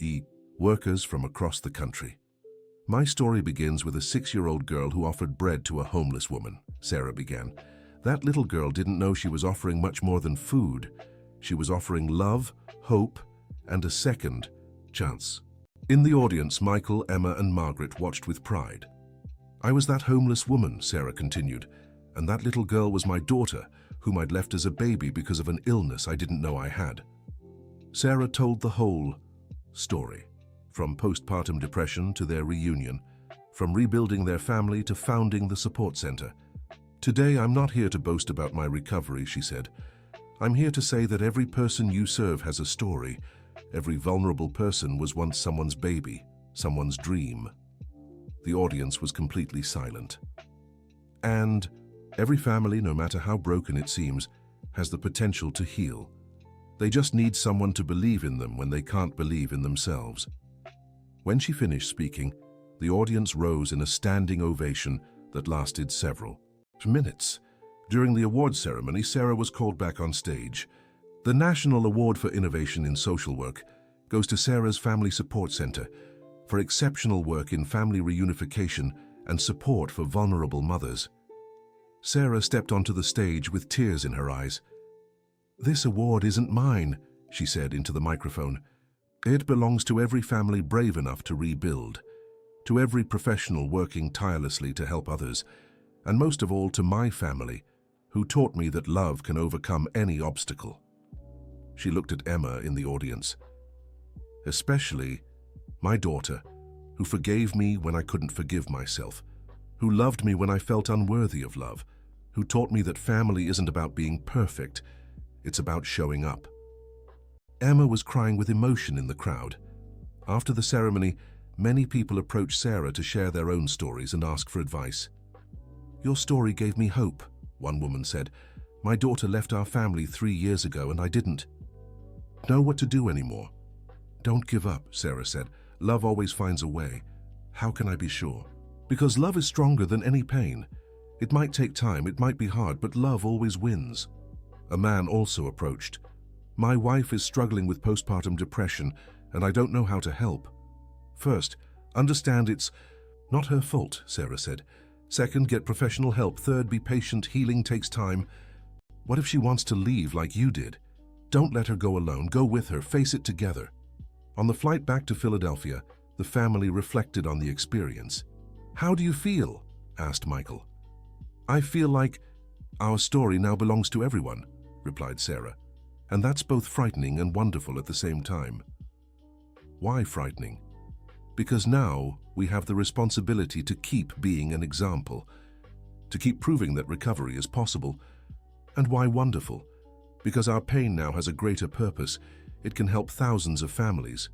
workers from across the country. "My story begins with a 6-year-old girl who offered bread to a homeless woman," Sarah began. "That little girl didn't know she was offering much more than food. She was offering love, hope, and a second, Chance. In the audience, Michael, Emma, and Margaret watched with pride. I was that homeless woman, Sarah continued, and that little girl was my daughter, whom I'd left as a baby because of an illness I didn't know I had. Sarah told the whole story, from postpartum depression to their reunion, from rebuilding their family to founding the support center. Today, I'm not here to boast about my recovery, she said. I'm here to say that every person you serve has a story. Every vulnerable person was once someone's baby, someone's dream. The audience was completely silent. And every family, no matter how broken it seems, has the potential to heal. They just need someone to believe in them when they can't believe in themselves. When she finished speaking, the audience rose in a standing ovation that lasted several minutes. During the awards ceremony, Sarah was called back on stage. The National Award for Innovation in Social Work goes to Sarah's Family Support Center for exceptional work in family reunification and support for vulnerable mothers. Sarah stepped onto the stage with tears in her eyes. "This award isn't mine," she said into the microphone. "It belongs to every family brave enough to rebuild, to every professional working tirelessly to help others, and most of all to my family, who taught me that love can overcome any obstacle." She looked at Emma in the audience. "Especially my daughter, who forgave me when I couldn't forgive myself, who loved me when I felt unworthy of love, who taught me that family isn't about being perfect, it's about showing up." Emma was crying with emotion in the crowd. After the ceremony, many people approached Sarah to share their own stories and ask for advice. "Your story gave me hope," one woman said. "My daughter left our family 3 years ago and I didn't know what to do anymore." "Don't give up," Sarah said. "Love always finds a way. How can I be sure? Because love is stronger than any pain. It might take time, it might be hard, but love always wins." A man also approached. "My wife is struggling with postpartum depression and I don't know how to help." "First, understand it's not her fault," Sarah said. "Second, get professional help. Third, be patient. Healing takes time. What if she wants to leave like you did? Don't let her go alone. Go with her. Face it together." On the flight back to Philadelphia, the family reflected on the experience. "How do you feel?" asked Michael. "I feel like our story now belongs to everyone," replied Sarah. "And that's both frightening and wonderful at the same time." Why frightening? Because now we have the responsibility to keep being an example, to keep proving that recovery is possible. And why wonderful? Because our pain now has a greater purpose. It can help thousands of families.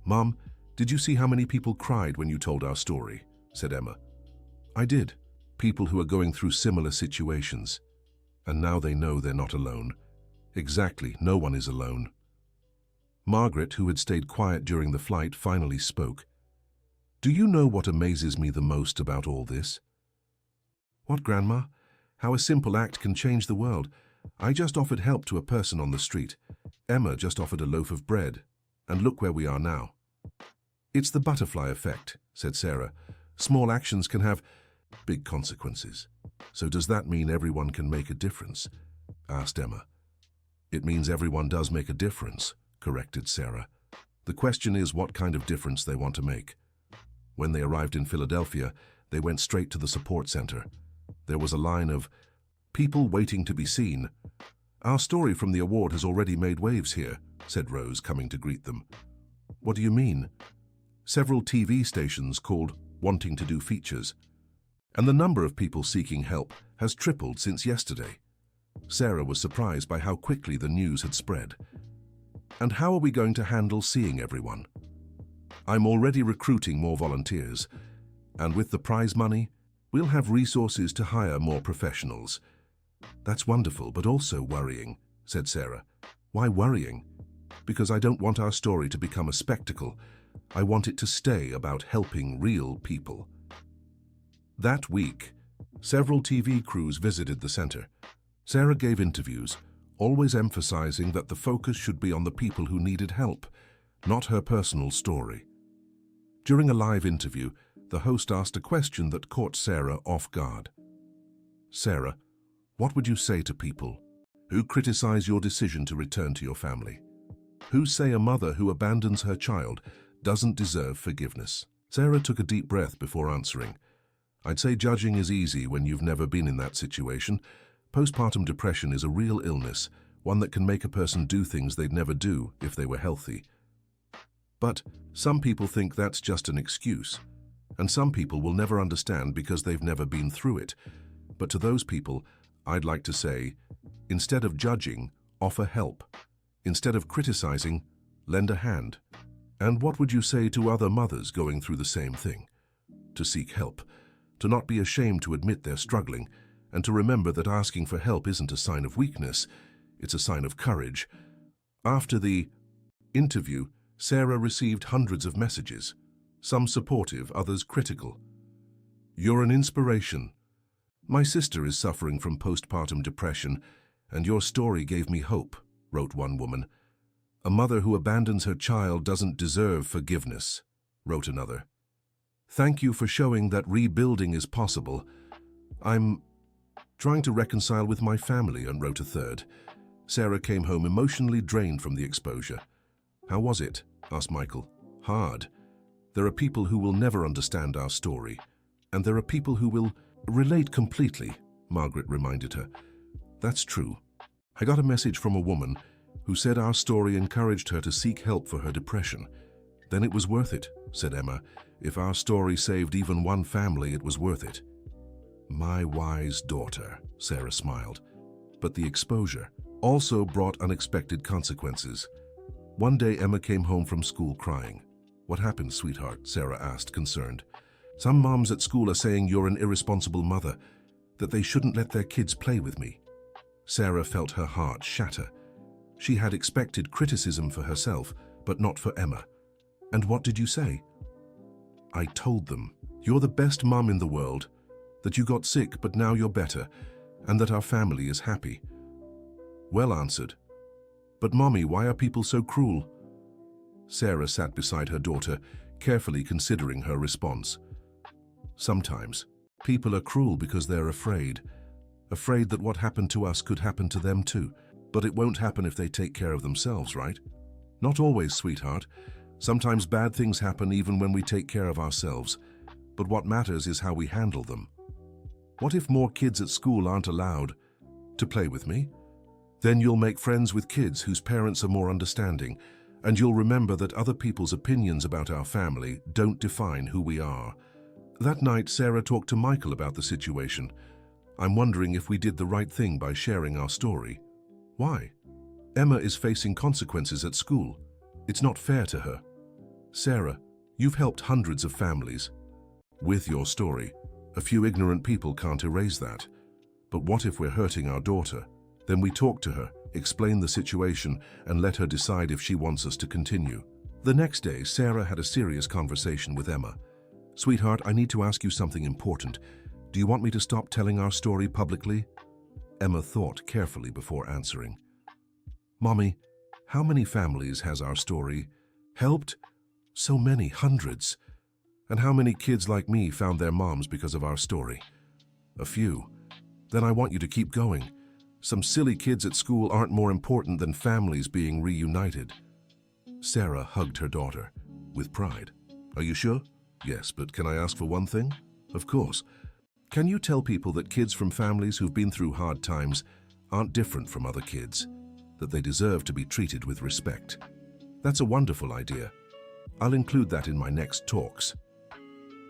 "Mom, did you see how many people cried when you told our story?" said Emma. "I did. People who are going through similar situations. And now they know they're not alone." "Exactly, no one is alone." Margaret, who had stayed quiet during the flight, finally spoke. "Do you know what amazes me the most about all this?" "What, Grandma? How a simple act can change the world. I just offered help to a person on the street. Emma just offered a loaf of bread. And look where we are now." "It's the butterfly effect," said Sarah. "Small actions can have big consequences." "So does that mean everyone can make a difference?" asked Emma. "It means everyone does make a difference," corrected Sarah. "The question is what kind of difference they want to make." When they arrived in Philadelphia, they went straight to the support center. There was a line of people waiting to be seen. "Our story from the award has already made waves here," said Rose, coming to greet them. "What do you mean?" "Several TV stations called wanting to do features. And the number of people seeking help has tripled since yesterday." Sarah was surprised by how quickly the news had spread. "And how are we going to handle seeing everyone?" "I'm already recruiting more volunteers. And with the prize money, we'll have resources to hire more professionals." "That's wonderful, but also worrying," said Sarah. "Why worrying?" "Because I don't want our story to become a spectacle. I want it to stay about helping real people." That week, several TV crews visited the center. Sarah gave interviews, always emphasizing that the focus should be on the people who needed help, not her personal story. During a live interview, the host asked a question that caught Sarah off guard. "Sarah, what would you say to people who criticize your decision to return to your family?" Who say a mother who abandons her child doesn't deserve forgiveness? Sarah took a deep breath before answering. I'd say judging is easy when you've never been in that situation. Postpartum depression is a real illness, one that can make a person do things they'd never do if they were healthy. But some people think that's just an excuse, and some people will never understand because they've never been through it. But to those people, I'd like to say, instead of judging, offer help. Instead of criticizing, lend a hand. And what would you say to other mothers going through the same thing? To seek help, to not be ashamed to admit they're struggling, and to remember that asking for help isn't a sign of weakness, it's a sign of courage. After the interview, Sarah received hundreds of messages, some supportive, others critical. You're an inspiration. My sister is suffering from postpartum depression, and your story gave me hope, wrote one woman. A mother who abandons her child doesn't deserve forgiveness, wrote another. Thank you for showing that rebuilding is possible. I'm trying to reconcile with my family, and wrote a third. Sarah came home emotionally drained from the exposure. How was it? Asked Michael. Hard. There are people who will never understand our story, and there are people who will relate completely, Margaret reminded her. That's true. I got a message from a woman who said our story encouraged her to seek help for her depression. Then it was worth it, said Emma. If our story saved even one family, it was worth it. My wise daughter, Sarah smiled. But the exposure also brought unexpected consequences. One day Emma came home from school crying. What happened, sweetheart? Sarah asked, concerned. Some moms at school are saying you're an irresponsible mother, that they shouldn't let their kids play with me. Sarah felt her heart shatter. She had expected criticism for herself, but not for Emma. And what did you say? I told them, you're the best mom in the world, that you got sick but now you're better, and that our family is happy. Well answered. But Mommy, why are people so cruel? Sarah sat beside her daughter, carefully considering her response. Sometimes, people are cruel because they're afraid that what happened to us could happen to them too. But it won't happen if they take care of themselves, right? Not always, sweetheart. Sometimes bad things happen even when we take care of ourselves. But what matters is how we handle them. What if more kids at school aren't allowed to play with me? Then you'll make friends with kids whose parents are more understanding, and you'll remember that other people's opinions about our family don't define who we are. That night, Sarah talked to Michael about the situation. I'm wondering if we did the right thing by sharing our story. Why? Emma is facing consequences at school. It's not fair to her. Sarah, you've helped hundreds of families. With your story, a few ignorant people can't erase that. But what if we're hurting our daughter? Then we talk to her, explain the situation, and let her decide if she wants us to continue. The next day, Sarah had a serious conversation with Emma. Sweetheart, I need to ask you something important. Do you want me to stop telling our story publicly? Emma thought carefully before answering. Mommy, how many families has our story helped? So many, hundreds. And how many kids like me found their moms because of our story? A few. Then I want you to keep going. Some silly kids at school aren't more important than families being reunited. Sarah hugged her daughter with pride. Are you sure? Yes, but can I ask for one thing? Of course. Can you tell people that kids from families who've been through hard times aren't different from other kids, that they deserve to be treated with respect? That's a wonderful idea. I'll include that in my next talks.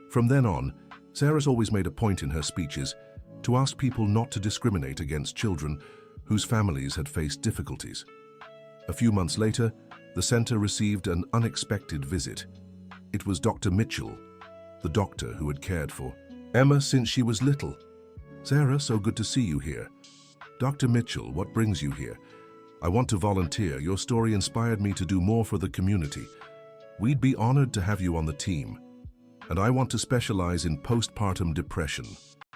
From then on, Sarah's always made a point in her speeches to ask people not to discriminate against children whose families had faced difficulties. A few months later, the center received an unexpected visit. It was Dr. Mitchell, the doctor who had cared for Emma since she was little. Sarah, so good to see you here. Dr. Mitchell, what brings you here? I want to volunteer. Your story inspired me to do more for the community. We'd be honored to have you on the team. And I want to specialize in postpartum depression,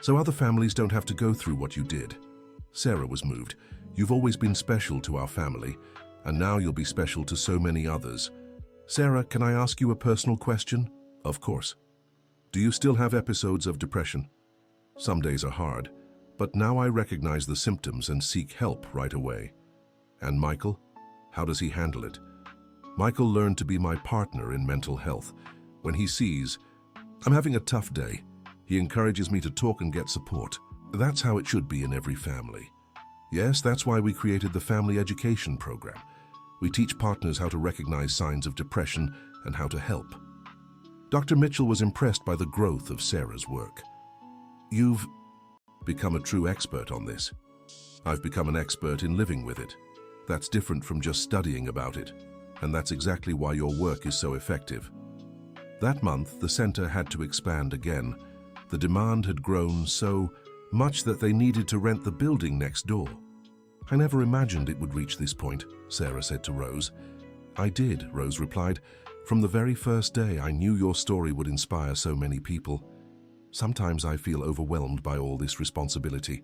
so other families don't have to go through what you did. Sarah was moved. You've always been special to our family, and now you'll be special to so many others. Sarah, can I ask you a personal question? Of course. Do you still have episodes of depression? Some days are hard, but now I recognize the symptoms and seek help right away. And Michael, how does he handle it? Michael learned to be my partner in mental health. When he sees I'm having a tough day, he encourages me to talk and get support. That's how it should be in every family. Yes, that's why we created the Family Education Program. We teach partners how to recognize signs of depression and how to help. Dr. Mitchell was impressed by the growth of Sarah's work. You've become a true expert on this. I've become an expert in living with it. That's different from just studying about it, and that's exactly why your work is so effective. That month, the center had to expand again. The demand had grown so much that they needed to rent the building next door. I never imagined it would reach this point, Sarah said to Rose. I did, Rose replied. From the very first day, I knew your story would inspire so many people. Sometimes I feel overwhelmed by all this responsibility.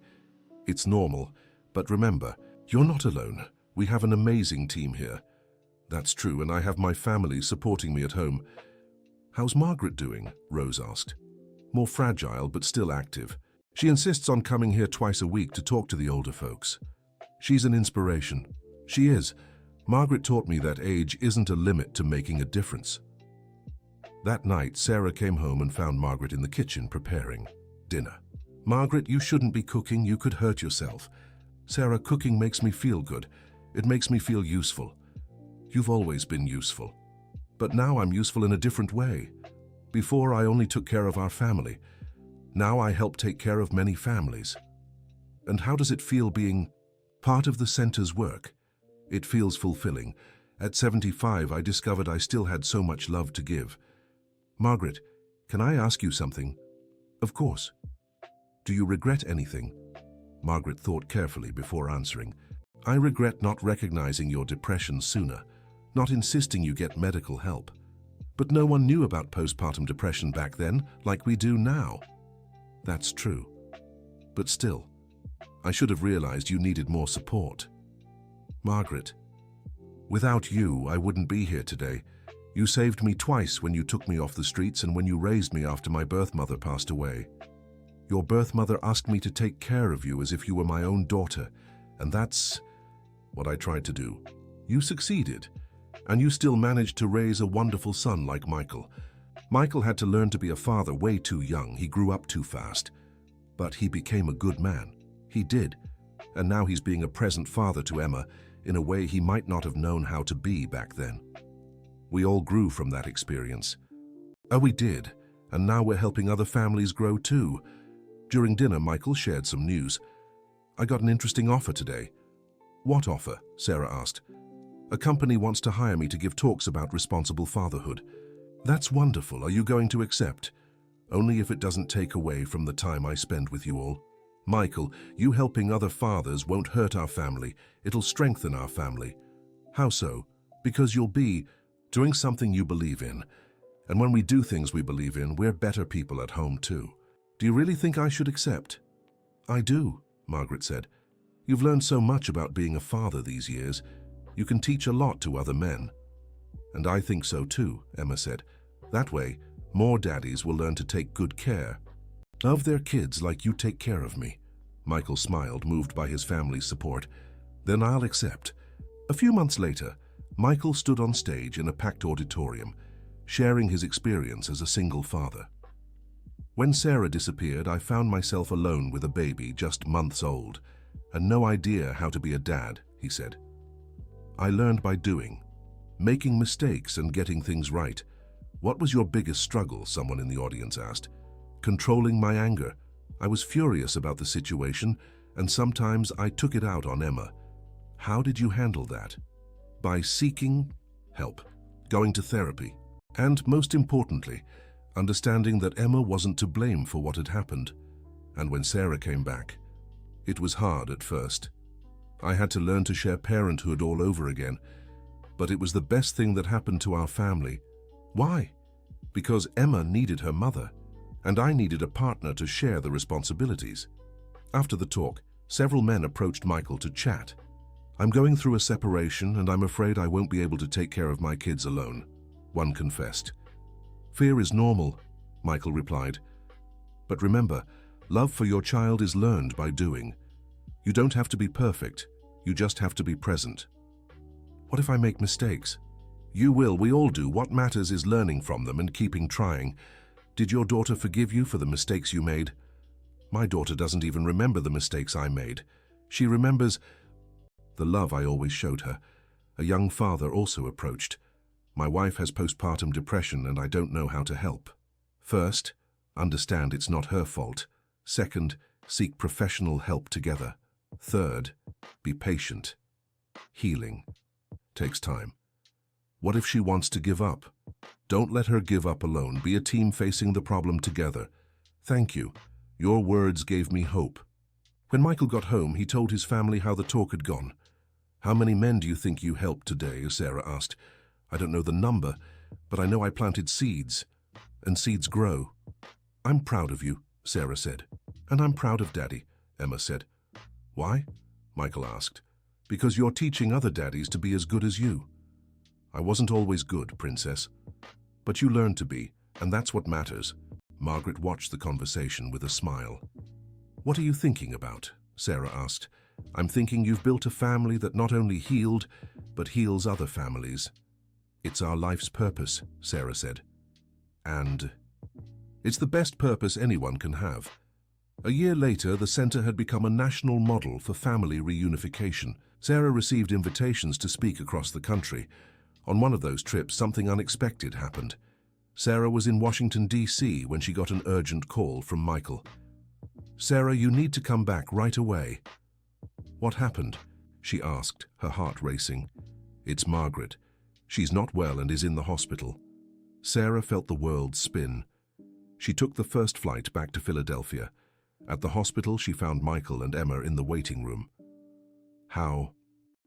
It's normal, but remember, you're not alone. We have an amazing team here. That's true, and I have my family supporting me at home. How's Margaret doing? Rose asked. More fragile, but still active. She insists on coming here twice a week to talk to the older folks. She's an inspiration. She is. Margaret taught me that age isn't a limit to making a difference. That night, Sarah came home and found Margaret in the kitchen preparing dinner. Margaret, you shouldn't be cooking. You could hurt yourself. Sarah, cooking makes me feel good. It makes me feel useful. You've always been useful. But now I'm useful in a different way. Before, I only took care of our family. Now I help take care of many families. And how does it feel being part of the center's work? It feels fulfilling. At 75, I discovered I still had so much love to give. Margaret, can I ask you something? Of course. Do you regret anything? Margaret thought carefully before answering. I regret not recognizing your depression sooner, not insisting you get medical help. But no one knew about postpartum depression back then, like we do now. That's true. But still, I should have realized you needed more support. Margaret, without you, I wouldn't be here today. You saved me twice when you took me off the streets and when you raised me after my birth mother passed away. Your birth mother asked me to take care of you as if you were my own daughter, and that's what I tried to do. You succeeded, and you still managed to raise a wonderful son like Michael. Michael had to learn to be a father way too young. He grew up too fast. But he became a good man. He did. And now he's being a present father to Emma in a way he might not have known how to be back then. We all grew from that experience. Oh, we did. And now we're helping other families grow too. During dinner, Michael shared some news. I got an interesting offer today. What offer? Sarah asked. A company wants to hire me to give talks about responsible fatherhood. That's wonderful. Are you going to accept? Only if it doesn't take away from the time I spend with you all. Michael, you helping other fathers won't hurt our family. It'll strengthen our family. How so? Because you'll be doing something you believe in. And when we do things we believe in, we're better people at home too. Do you really think I should accept? I do, Margaret said. You've learned so much about being a father these years. You can teach a lot to other men. And I think so too, Emma said. That way, more daddies will learn to take good care of their kids like you take care of me. Michael smiled, moved by his family's support. Then I'll accept. A few months later, Michael stood on stage in a packed auditorium, sharing his experience as a single father. When Sarah disappeared, I found myself alone with a baby just months old, and no idea how to be a dad, he said. I learned by doing, making mistakes and getting things right. What was your biggest struggle? Someone in the audience asked. Controlling my anger. I was furious about the situation, and sometimes I took it out on Emma. How did you handle that? By seeking help, going to therapy, and most importantly, understanding that Emma wasn't to blame for what had happened. And when Sarah came back, it was hard at first. I had to learn to share parenthood all over again, but it was the best thing that happened to our family. Why? Because Emma needed her mother, and I needed a partner to share the responsibilities. After the talk, several men approached Michael to chat. I'm going through a separation, and I'm afraid I won't be able to take care of my kids alone, one confessed. Fear is normal, Michael replied. But remember, love for your child is learned by doing. You don't have to be perfect, you just have to be present. What if I make mistakes? You will, we all do. What matters is learning from them and keeping trying. Did your daughter forgive you for the mistakes you made? My daughter doesn't even remember the mistakes I made. She remembers the love I always showed her. A young father also approached. My wife has postpartum depression and I don't know how to help. First, understand it's not her fault. Second, seek professional help together. Third, be patient. Healing takes time. What if she wants to give up? Don't let her give up alone. Be a team facing the problem together. Thank you. Your words gave me hope. When Michael got home, he told his family how the talk had gone. How many men do you think you helped today? Sarah asked. I don't know the number, but I know I planted seeds, and seeds grow. I'm proud of you, Sarah said. And I'm proud of Daddy, Emma said. Why? Michael asked. Because you're teaching other daddies to be as good as you. I wasn't always good, Princess. But you learned to be, and that's what matters. Margaret watched the conversation with a smile. What are you thinking about? Sarah asked. I'm thinking you've built a family that not only healed, but heals other families. It's our life's purpose, Sarah said. And it's the best purpose anyone can have. A year later, the center had become a national model for family reunification. Sarah received invitations to speak across the country. On one of those trips, something unexpected happened. Sarah was in Washington, D.C. when she got an urgent call from Michael. Sarah, you need to come back right away. What happened? She asked, her heart racing. It's Margaret. She's not well and is in the hospital. Sarah felt the world spin. She took the first flight back to Philadelphia. At the hospital, she found Michael and Emma in the waiting room. How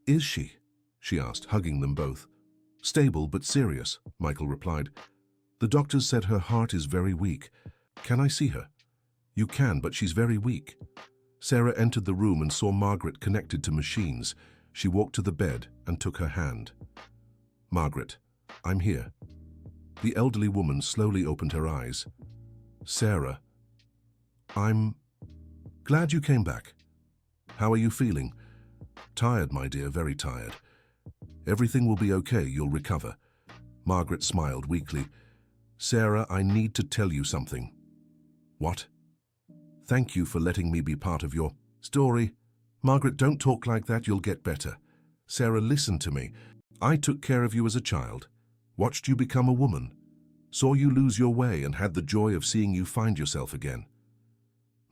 is she? She asked, hugging them both. Stable but serious, Michael replied. The doctors said her heart is very weak. Can I see her? You can, but she's very weak. Sarah entered the room and saw Margaret connected to machines. She walked to the bed and took her hand. Margaret, I'm here. The elderly woman slowly opened her eyes. Sarah, I'm glad you came back. How are you feeling? Tired, my dear, very tired. Everything will be okay, you'll recover. Margaret smiled weakly. Sarah, I need to tell you something. What? Thank you for letting me be part of your story. Margaret, don't talk like that, you'll get better. Sarah, listen to me. I took care of you as a child, watched you become a woman, saw you lose your way and had the joy of seeing you find yourself again.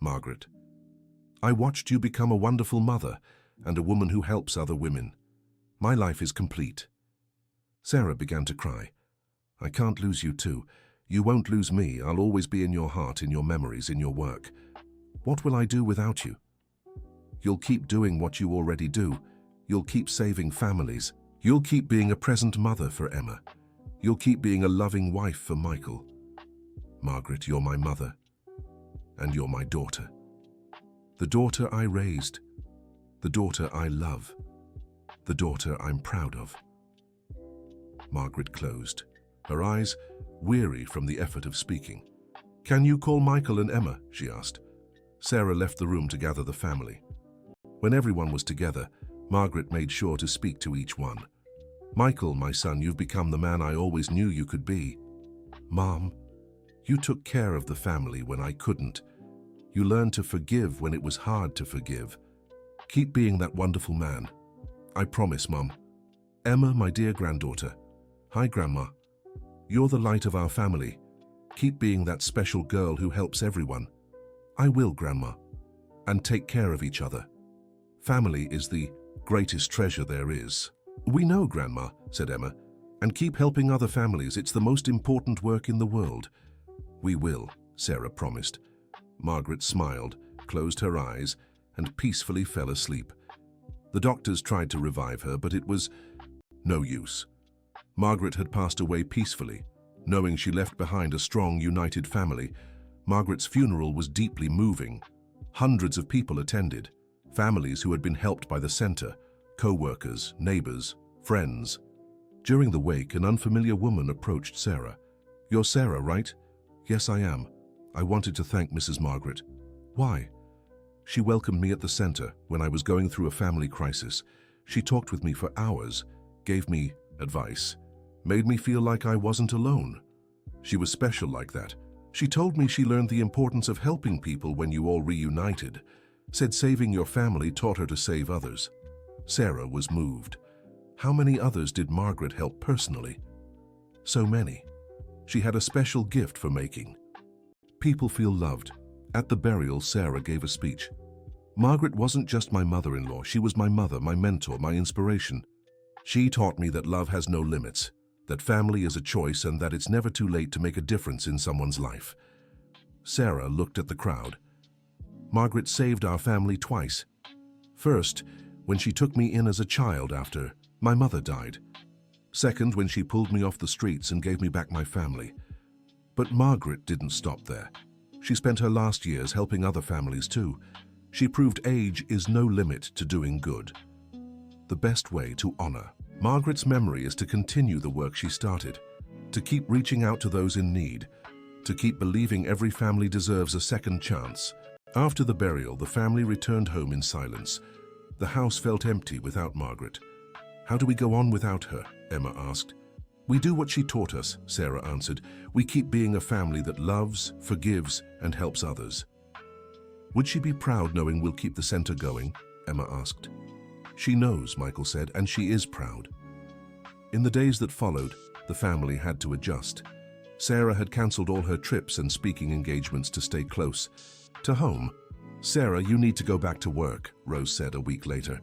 Margaret, I watched you become a wonderful mother and a woman who helps other women. My life is complete. Sarah began to cry. I can't lose you too. You won't lose me. I'll always be in your heart, in your memories, in your work. What will I do without you? You'll keep doing what you already do. You'll keep saving families. You'll keep being a present mother for Emma. You'll keep being a loving wife for Michael. Margaret, you're my mother. And you're my daughter. The daughter I raised. The daughter I love. The daughter I'm proud of. Margaret closed, her eyes weary from the effort of speaking. Can you call Michael and Emma? She asked. Sarah left the room to gather the family. When everyone was together, Margaret made sure to speak to each one. Michael, my son, you've become the man I always knew you could be. Mom, you took care of the family when I couldn't. You learned to forgive when it was hard to forgive. Keep being that wonderful man. I promise, Mom. Emma, my dear granddaughter. Hi, Grandma. You're the light of our family. Keep being that special girl who helps everyone. I will, Grandma. And take care of each other. Family is the greatest treasure there is. We know, Grandma, said Emma. And keep helping other families. It's the most important work in the world. We will, Sarah promised. Margaret smiled, closed her eyes, and peacefully fell asleep. The doctors tried to revive her, but it was no use. Margaret had passed away peacefully, knowing she left behind a strong, united family. Margaret's funeral was deeply moving. Hundreds of people attended, families who had been helped by the center, co-workers, neighbors, friends. During the wake, an unfamiliar woman approached Sarah. You're Sarah, right? Yes, I am. I wanted to thank Mrs. Margaret. Why? She welcomed me at the center when I was going through a family crisis. She talked with me for hours, gave me advice, made me feel like I wasn't alone. She was special like that. She told me she learned the importance of helping people when you all reunited, said saving your family taught her to save others. Sarah was moved. How many others did Margaret help personally? So many. She had a special gift for making people feel loved. At the burial, Sarah gave a speech. Margaret wasn't just my mother-in-law, she was my mother, my mentor, my inspiration. She taught me that love has no limits, that family is a choice, and that it's never too late to make a difference in someone's life. Sarah looked at the crowd. Margaret saved our family twice. First, when she took me in as a child after my mother died. Second, when she pulled me off the streets and gave me back my family. But Margaret didn't stop there. She spent her last years helping other families too. She proved age is no limit to doing good. The best way to honor Margaret's memory is to continue the work she started, to keep reaching out to those in need, to keep believing every family deserves a second chance. After the burial, the family returned home in silence. The house felt empty without Margaret. How do we go on without her? Emma asked. We do what she taught us, Sarah answered. We keep being a family that loves, forgives, and helps others. Would she be proud knowing we'll keep the center going? Emma asked. She knows, Michael said, and she is proud. In the days that followed, the family had to adjust. Sarah had cancelled all her trips and speaking engagements to stay close to home. Sarah, you need to go back to work, Rose said a week later.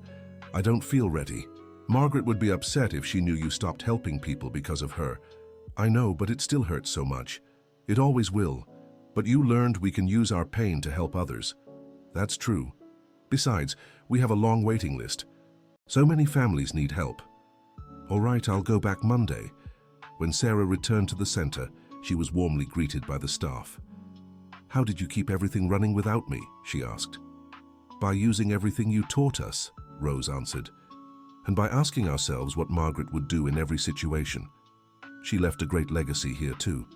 I don't feel ready. Margaret would be upset if she knew you stopped helping people because of her. I know, but it still hurts so much. It always will. But you learned we can use our pain to help others. That's true. Besides, we have a long waiting list. So many families need help. All right, I'll go back Monday. When Sarah returned to the center, she was warmly greeted by the staff. How did you keep everything running without me? She asked. By using everything you taught us, Rose answered, and by asking ourselves what Margaret would do in every situation. She left a great legacy here too.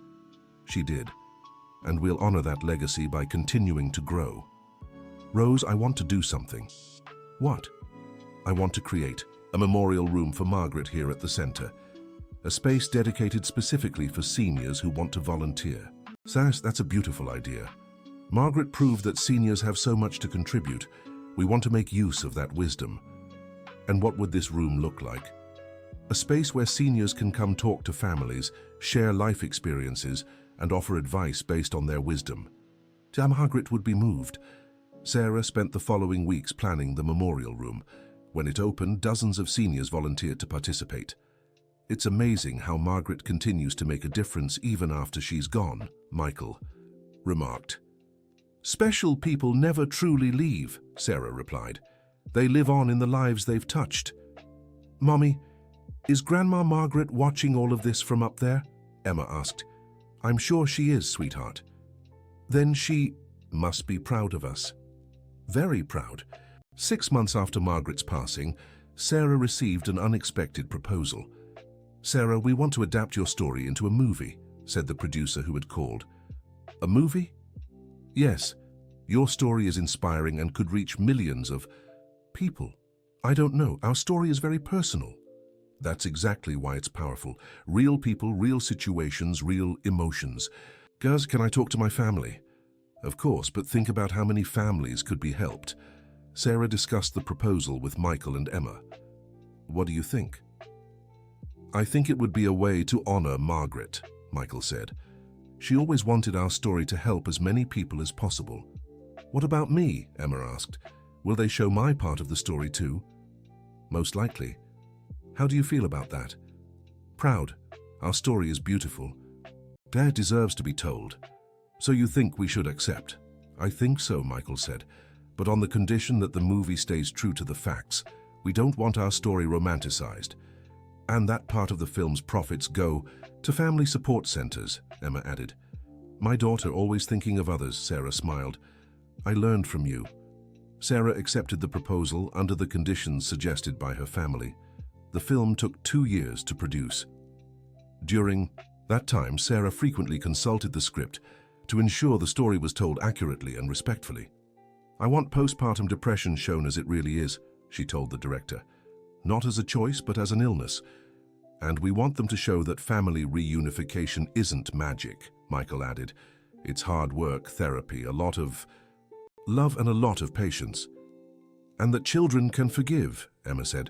She did, and we'll honor that legacy by continuing to grow. Rose, I want to do something. What? I want to create a memorial room for Margaret here at the center, a space dedicated specifically for seniors who want to volunteer. Sass, that's a beautiful idea. Margaret proved that seniors have so much to contribute. We want to make use of that wisdom. And what would this room look like? A space where seniors can come talk to families, share life experiences, and offer advice based on their wisdom. Margaret would be moved. Sarah spent the following weeks planning the memorial room. When it opened, dozens of seniors volunteered to participate. It's amazing how Margaret continues to make a difference even after she's gone, Michael remarked. Special people never truly leave, Sarah replied. They live on in the lives they've touched. Mommy, is Grandma Margaret watching all of this from up there? Emma asked. I'm sure she is, sweetheart. Then she must be proud of us. Very proud. 6 months after Margaret's passing, Sarah received an unexpected proposal. Sarah, we want to adapt your story into a movie, said the producer who had called. A movie? Yes. Your story is inspiring and could reach millions of people. I don't know. Our story is very personal. That's exactly why it's powerful. Real people, real situations, real emotions. Guz, can I talk to my family? Of course, but think about how many families could be helped. Sarah discussed the proposal with Michael and Emma. What do you think? I think it would be a way to honor Margaret, Michael said. She always wanted our story to help as many people as possible. What about me? Emma asked. Will they show my part of the story too? Most likely. How do you feel about that? Proud. Our story is beautiful. Claire deserves to be told. So you think we should accept? I think so, Michael said, but on the condition that the movie stays true to the facts. We don't want our story romanticized. And that part of the film's profits go to family support centers, Emma added. My daughter always thinking of others, Sarah smiled. I learned from you. Sarah accepted the proposal under the conditions suggested by her family. The film took 2 years to produce. During that time, Sarah frequently consulted the script to ensure the story was told accurately and respectfully. I want postpartum depression shown as it really is, she told the director. Not as a choice, but as an illness. And we want them to show that family reunification isn't magic, Michael added. It's hard work, therapy, a lot of love and a lot of patience. And that children can forgive, Emma said.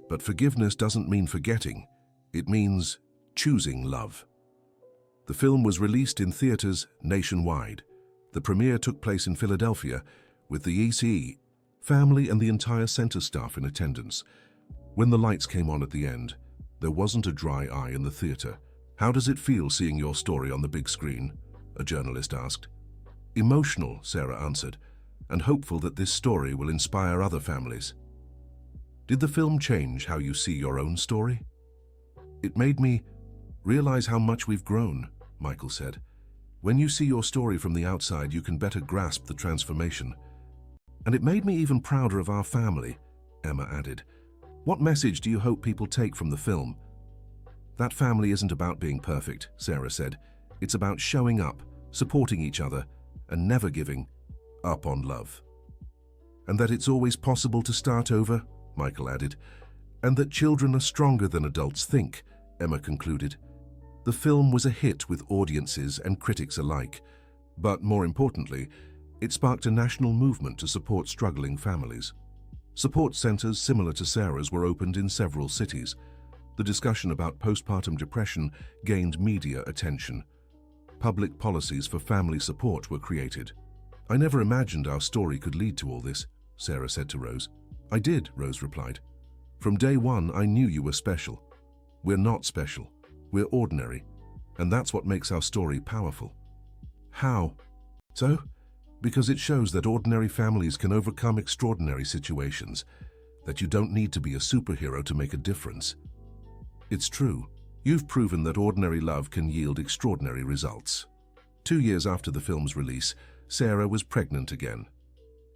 But forgiveness doesn't mean forgetting. It means choosing love. The film was released in theaters nationwide. The premiere took place in Philadelphia, with the ECE, family and the entire center staff in attendance. When the lights came on at the end, there wasn't a dry eye in the theater. "How does it feel seeing your story on the big screen?" a journalist asked. "Emotional," Sarah answered, "and hopeful that this story will inspire other families." "Did the film change how you see your own story?" "It made me realize how much we've grown," Michael said. "When you see your story from the outside, you can better grasp the transformation. And it made me even prouder of our family," Emma added. "What message do you hope people take from the film?" "That family isn't about being perfect," Sarah said. "It's about showing up, supporting each other, and never giving up on love." "And that it's always possible to start over," Michael added. "And that children are stronger than adults think," Emma concluded. The film was a hit with audiences and critics alike. But more importantly, it sparked a national movement to support struggling families. Support centers similar to Sarah's were opened in several cities. The discussion about postpartum depression gained media attention. Public policies for family support were created. "I never imagined our story could lead to all this," Sarah said to Rose. "I did," Rose replied. "From day one, I knew you were special. We're not special. We're ordinary. And that's what makes our story powerful." "How?" "So? Because it shows that ordinary families can overcome extraordinary situations, that you don't need to be a superhero to make a difference." "It's true. You've proven that ordinary love can yield extraordinary results." 2 years after the film's release, Sarah was pregnant again.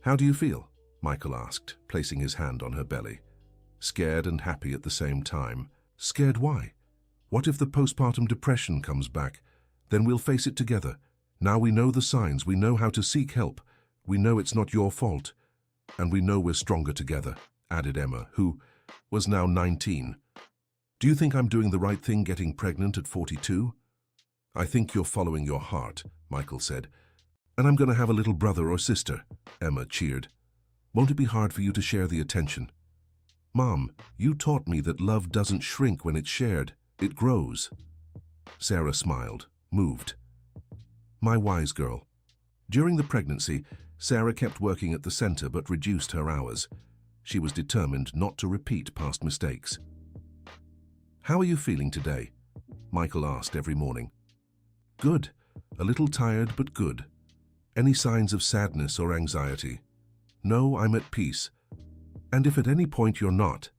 "How do you feel?" Michael asked, placing his hand on her belly. "Scared and happy at the same time." "Scared why?" "What if the postpartum depression comes back? Then we'll face it together. Now we know the signs, we know how to seek help, we know it's not your fault, and we know we're stronger together," added Emma, who was now 19. "Do you think I'm doing the right thing getting pregnant at 42? "I think you're following your heart," Michael said. "And I'm going to have a little brother or sister," Emma cheered. "Won't it be hard for you to share the attention?" "Mom, you taught me that love doesn't shrink when it's shared, it grows." Sarah smiled, moved. "My wise girl." During the pregnancy, Sarah kept working at the center but reduced her hours. She was determined not to repeat past mistakes. "How are you feeling today?" Michael asked every morning. "Good. A little tired, but good." "Any signs of sadness or anxiety?" "No, I'm at peace. And if at any point you're not,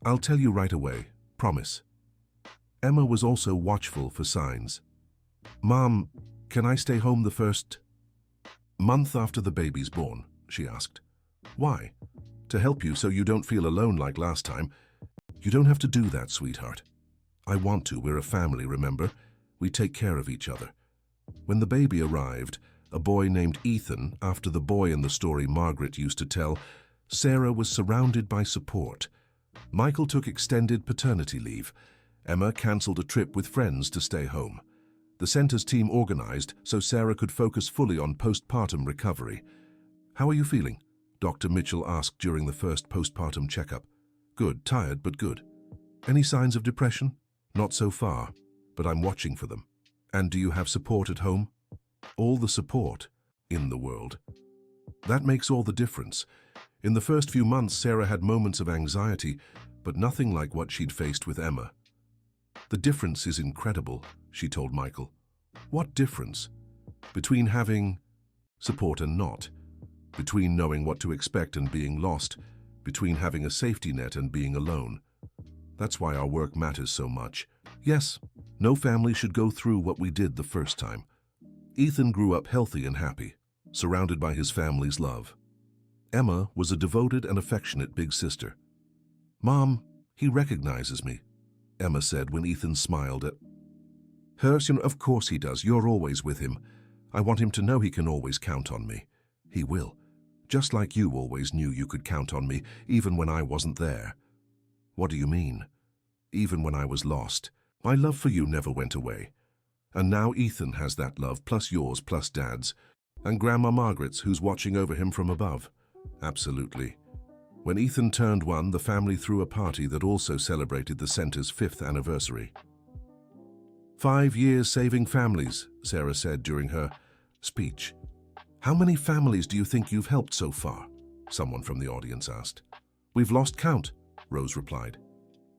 I'll tell you right away, promise." Emma was also watchful for signs. "Mom, can I stay home the first month after the baby's born?" she asked. "Why?" "To help you so you don't feel alone like last time." "You don't have to do that, sweetheart." "I want to. We're a family, remember? We take care of each other." When the baby arrived, a boy named Ethan, after the boy in the story Margaret used to tell, Sarah was surrounded by support. Michael took extended paternity leave. Emma cancelled a trip with friends to stay home. The center's team organized so Sarah could focus fully on postpartum recovery. "How are you feeling?" Dr. Mitchell asked during the first postpartum checkup. "Good, tired, but good." "Any signs of depression?" "Not so far, but I'm watching for them." "And do you have support at home?" "All the support in the world." That makes all the difference. In the first few months, Sarah had moments of anxiety, but nothing like what she'd faced with Emma. "The difference is incredible," she told Michael. "What difference?" "Between having support and not. Between knowing what to expect and being lost. Between having a safety net and being alone. That's why our work matters so much. Yes, no family should go through what we did the first time." Ethan grew up healthy and happy, surrounded by his family's love. Emma was a devoted and affectionate big sister. "Mom, he recognizes me," Emma said when Ethan smiled at her. "Of course he does. You're always with him. I want him to know he can always count on me." "He will. Just like you always knew you could count on me, even when I wasn't there." "What do you mean?" even when I was lost. My love for you never went away. And now Ethan has that love, plus yours, plus Dad's, and Grandma Margaret's, who's watching over him from above. Absolutely. When Ethan turned 1, the family threw a party that also celebrated the center's 5th anniversary. 5 years saving families, Sarah said during her speech. How many families do you think you've helped so far? Someone from the audience asked. We've lost count, Rose replied.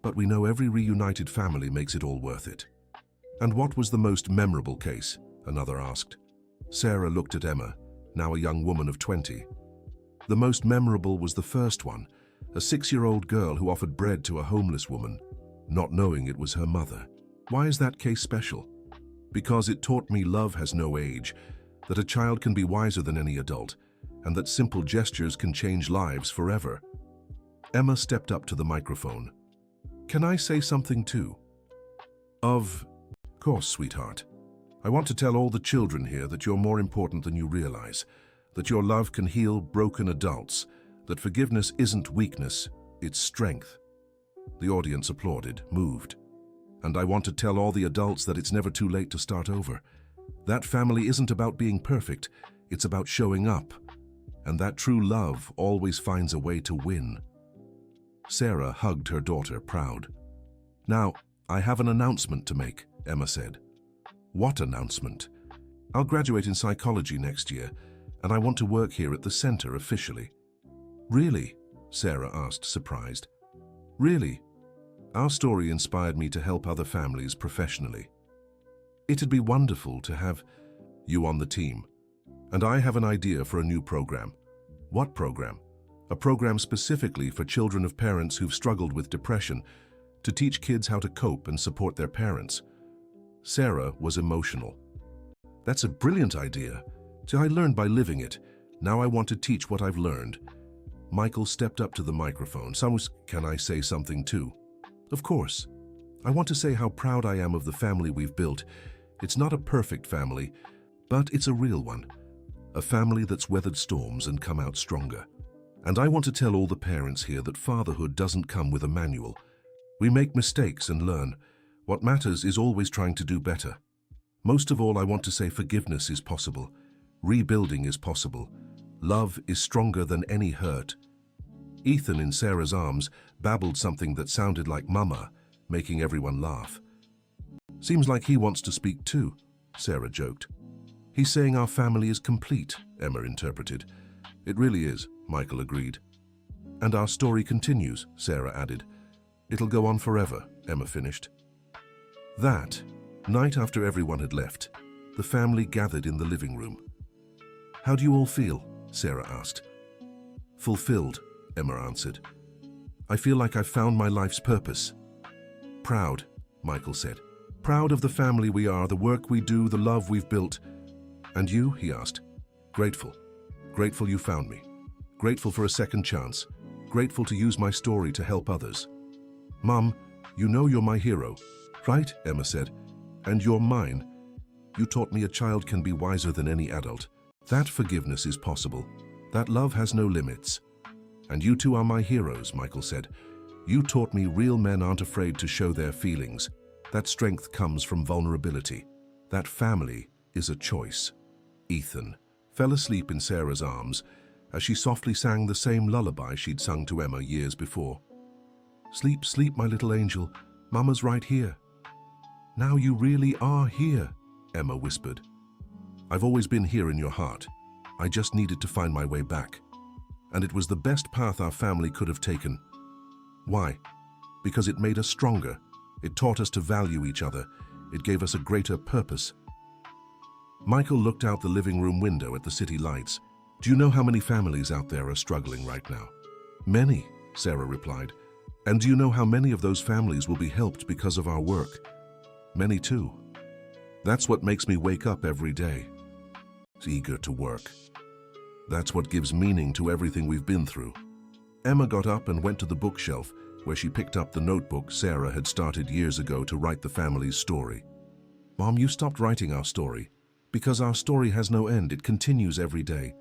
But we know every reunited family makes it all worth it. And what was the most memorable case? Another asked. Sarah looked at Emma, now a young woman of 20. The most memorable was the first one, a 6-year-old girl who offered bread to a homeless woman, not knowing it was her mother. Why is that case special? Because it taught me love has no age, that a child can be wiser than any adult, and that simple gestures can change lives forever. Emma stepped up to the microphone. Can I say something too? Of course, sweetheart. I want to tell all the children here that you're more important than you realize, that your love can heal broken adults, that forgiveness isn't weakness, it's strength. The audience applauded, moved. And I want to tell all the adults that it's never too late to start over. That family isn't about being perfect, it's about showing up. And that true love always finds a way to win. Sarah hugged her daughter, proud. Now, I have an announcement to make, Emma said. What announcement? I'll graduate in psychology next year, and I want to work here at the center officially. Really? Sarah asked, surprised. Really? Our story inspired me to help other families professionally. It'd be wonderful to have you on the team. And I have an idea for a new program. What program? A program specifically for children of parents who've struggled with depression, to teach kids how to cope and support their parents. Sarah was emotional. That's a brilliant idea. So I learned by living it. Now I want to teach what I've learned. Michael stepped up to the microphone. Can I say something too? Of course. I want to say how proud I am of the family we've built. It's not a perfect family, but it's a real one. A family that's weathered storms and come out stronger. And I want to tell all the parents here that fatherhood doesn't come with a manual. We make mistakes and learn. What matters is always trying to do better. Most of all, I want to say forgiveness is possible. Rebuilding is possible. Love is stronger than any hurt. Ethan, in Sarah's arms, babbled something that sounded like mama, making everyone laugh. Seems like he wants to speak too, Sarah joked. He's saying our family is complete, Emma interpreted. It really is, Michael agreed. And our story continues, Sarah added. It'll go on forever, Emma finished. That night, after everyone had left, the family gathered in the living room. How do you all feel? Sarah asked. Fulfilled, Emma answered. I feel like I've found my life's purpose. Proud, Michael said. Proud of the family we are, the work we do, the love we've built. And you? He asked. Grateful. Grateful you found me. Grateful for a second chance. Grateful to use my story to help others. Mum, you know you're my hero. Right? Emma said. And you're mine. You taught me a child can be wiser than any adult. That forgiveness is possible. That love has no limits. And you two are my heroes, Michael said. You taught me real men aren't afraid to show their feelings. That strength comes from vulnerability. That family is a choice. Ethan fell asleep in Sarah's arms as she softly sang the same lullaby she'd sung to Emma years before. Sleep, sleep, my little angel. Mama's right here. Now you really are here, Emma whispered. I've always been here in your heart. I just needed to find my way back. And it was the best path our family could have taken. Why? Because it made us stronger. It taught us to value each other. It gave us a greater purpose. Michael looked out the living room window at the city lights. Do you know how many families out there are struggling right now? Many, Sarah replied. And do you know how many of those families will be helped because of our work? Many too. That's what makes me wake up every day. Eager to work. That's what gives meaning to everything we've been through. Emma got up and went to the bookshelf, where she picked up the notebook Sarah had started years ago to write the family's story. Mom, you stopped writing our story. Because our story has no end, it continues every day.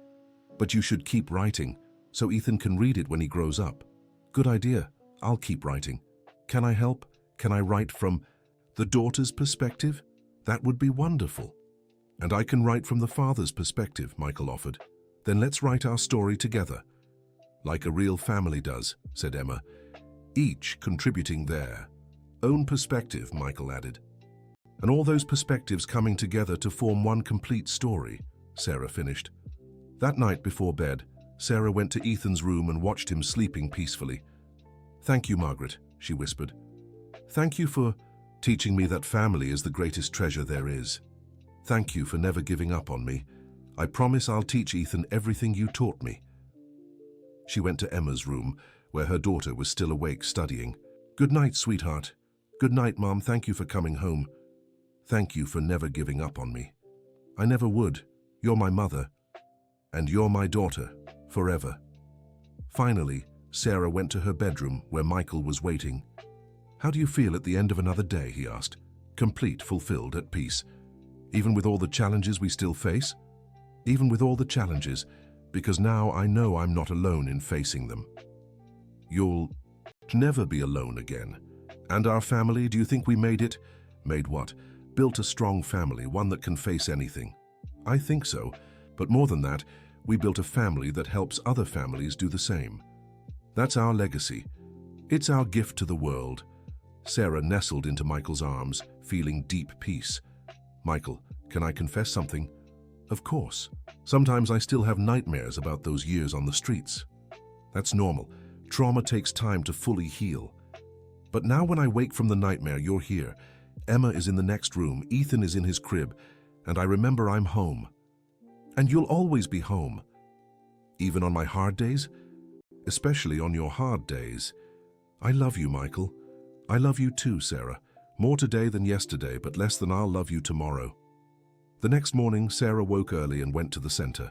But you should keep writing, so Ethan can read it when he grows up. Good idea. I'll keep writing. Can I help? Can I write from the daughter's perspective? That would be wonderful. And I can write from the father's perspective, Michael offered. Then let's write our story together. Like a real family does, said Emma, each contributing their own perspective, Michael added. And all those perspectives coming together to form one complete story, Sarah finished. That night before bed, Sarah went to Ethan's room and watched him sleeping peacefully. Thank you, Margaret, she whispered. Thank you for teaching me that family is the greatest treasure there is. Thank you for never giving up on me. I promise I'll teach Ethan everything you taught me. She went to Emma's room, where her daughter was still awake studying. Good night, sweetheart. Good night, Mom. Thank you for coming home. Thank you for never giving up on me. I never would. You're my mother. And you're my daughter, forever. Finally, Sarah went to her bedroom where Michael was waiting. How do you feel at the end of another day, he asked. Complete, fulfilled, at peace. Even with all the challenges we still face? Even with all the challenges, because now I know I'm not alone in facing them. You'll never be alone again. And our family, do you think we made it? Made what? Built a strong family, one that can face anything. I think so, but more than that, we built a family that helps other families do the same. That's our legacy. It's our gift to the world. Sarah nestled into Michael's arms, feeling deep peace. Michael, can I confess something? Of course. Sometimes I still have nightmares about those years on the streets. That's normal. Trauma takes time to fully heal. But now when I wake from the nightmare, you're here. Emma is in the next room, Ethan is in his crib, and I remember I'm home. And you'll always be home. Even on my hard days? Especially on your hard days. I love you, Michael. I love you too, Sarah. More today than yesterday, but less than I'll love you tomorrow. The next morning, Sarah woke early and went to the center.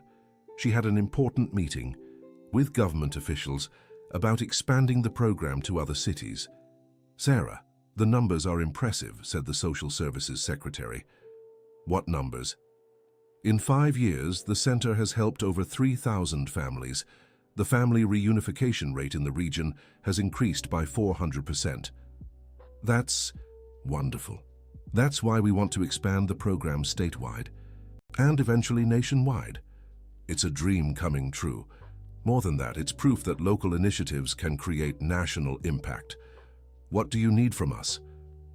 She had an important meeting with government officials about expanding the program to other cities. Sarah, the numbers are impressive, said the Social Services Secretary. What numbers? In 5 years, the center has helped over 3,000 families. The family reunification rate in the region has increased by 400%. That's wonderful. That's why we want to expand the program statewide and eventually nationwide. It's a dream coming true. More than that, it's proof that local initiatives can create national impact. What do you need from us?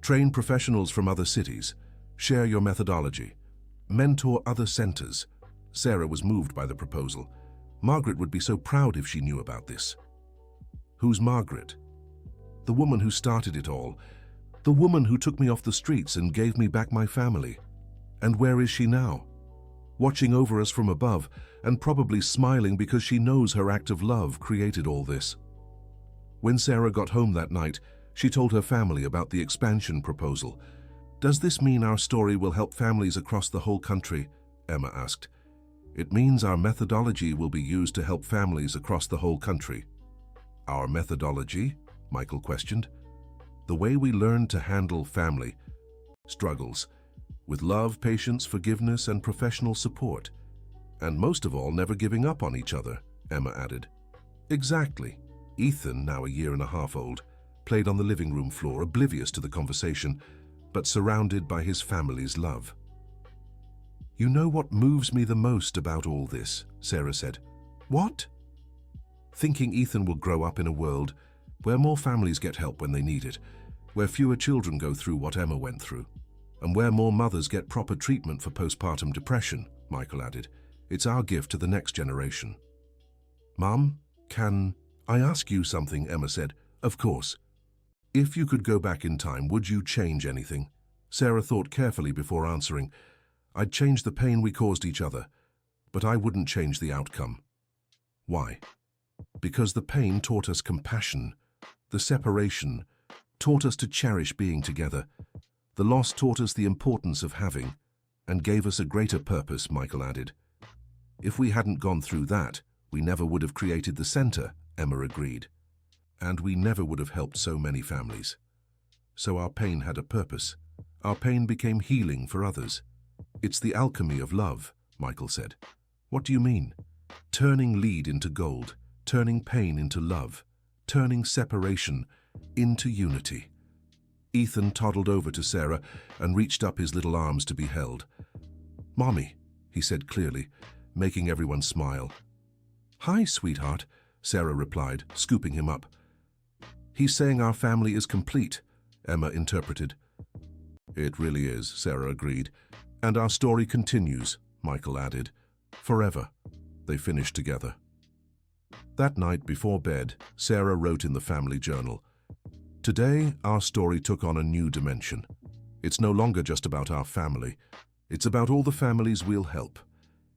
Train professionals from other cities. Share your methodology. Mentor other centers. Sarah was moved by the proposal. Margaret would be so proud if she knew about this. Who's Margaret? The woman who started it all. The woman who took me off the streets and gave me back my family. And where is she now? Watching over us from above and probably smiling because she knows her act of love created all this. When Sarah got home that night, she told her family about the expansion proposal. Does this mean our story will help families across the whole country? Emma asked. It means our methodology will be used to help families across the whole country. Our methodology? Michael questioned. The way we learn to handle family struggles with love, patience, forgiveness, and professional support. And most of all, never giving up on each other, Emma added. Exactly. Ethan, now a 1.5 years old, played on the living room floor, oblivious to the conversation, but surrounded by his family's love. You know what moves me the most about all this, Sarah said. What? Thinking Ethan will grow up in a world where more families get help when they need it, where fewer children go through what Emma went through, and where more mothers get proper treatment for postpartum depression, Michael added. It's our gift to the next generation. Mom, can I ask you something? Emma said. Of course. If you could go back in time, would you change anything? Sarah thought carefully before answering. I'd change the pain we caused each other, but I wouldn't change the outcome. Why? Because the pain taught us compassion. The separation taught us to cherish being together. The loss taught us the importance of having, and gave us a greater purpose, Michael added. If we hadn't gone through that, we never would have created the center, Emma agreed. And we never would have helped so many families. So our pain had a purpose. Our pain became healing for others. It's the alchemy of love, Michael said. What do you mean? Turning lead into gold, turning pain into love, turning separation into unity. Ethan toddled over to Sarah and reached up his little arms to be held. "Mommy," he said clearly, making everyone smile. "Hi, sweetheart," Sarah replied, scooping him up. "He's saying our family is complete," Emma interpreted. "It really is," Sarah agreed. "And our story continues," Michael added. "Forever." They finished together. That night before bed, Sarah wrote in the family journal, "Today, our story took on a new dimension. It's no longer just about our family. It's about all the families we'll help.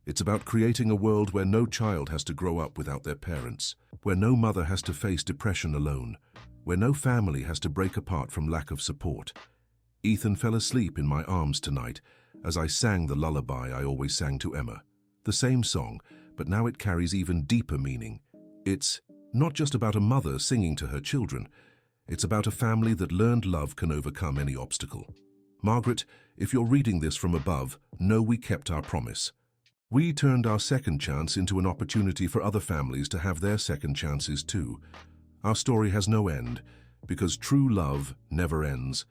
It's about creating a world where no child has to grow up without their parents, where no mother has to face depression alone, where no family has to break apart from lack of support. Ethan fell asleep in my arms tonight as I sang the lullaby I always sang to Emma. The same song, but now it carries even deeper meaning. It's not just about a mother singing to her children. It's about a family that learned love can overcome any obstacle. Margaret, if you're reading this from above, know we kept our promise. We turned our second chance into an opportunity for other families to have their second chances too. Our story has no end, because true love never ends.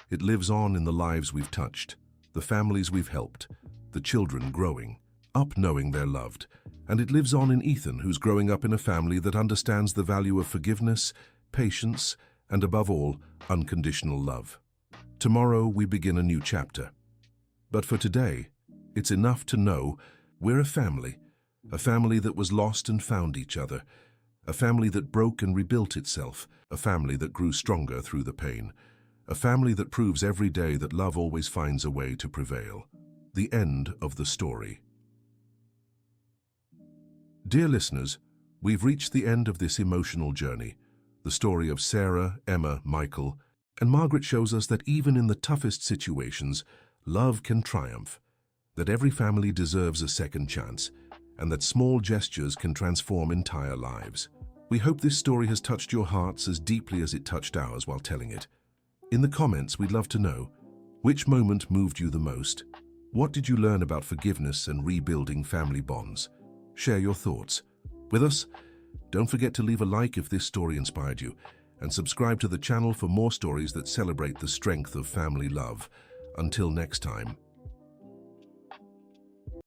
It lives on in the lives we've touched, the families we've helped, the children growing up knowing they're loved. And it lives on in Ethan, who's growing up in a family that understands the value of forgiveness, patience, and above all, unconditional love. Tomorrow we begin a new chapter. But for today, it's enough to know we're a family that was lost and found each other, a family that broke and rebuilt itself, a family that grew stronger through the pain, a family that proves every day that love always finds a way to prevail. The end of the story. Dear listeners, we've reached the end of this emotional journey. The story of Sarah, Emma, Michael, and Margaret shows us that even in the toughest situations, love can triumph, that every family deserves a second chance, and that small gestures can transform entire lives. We hope this story has touched your hearts as deeply as it touched ours while telling it. In the comments, we'd love to know, which moment moved you the most? What did you learn about forgiveness and rebuilding family bonds? Share your thoughts with us. Don't forget to leave a like if this story inspired you, and subscribe to the channel for more stories that celebrate the strength of family love. Until next time.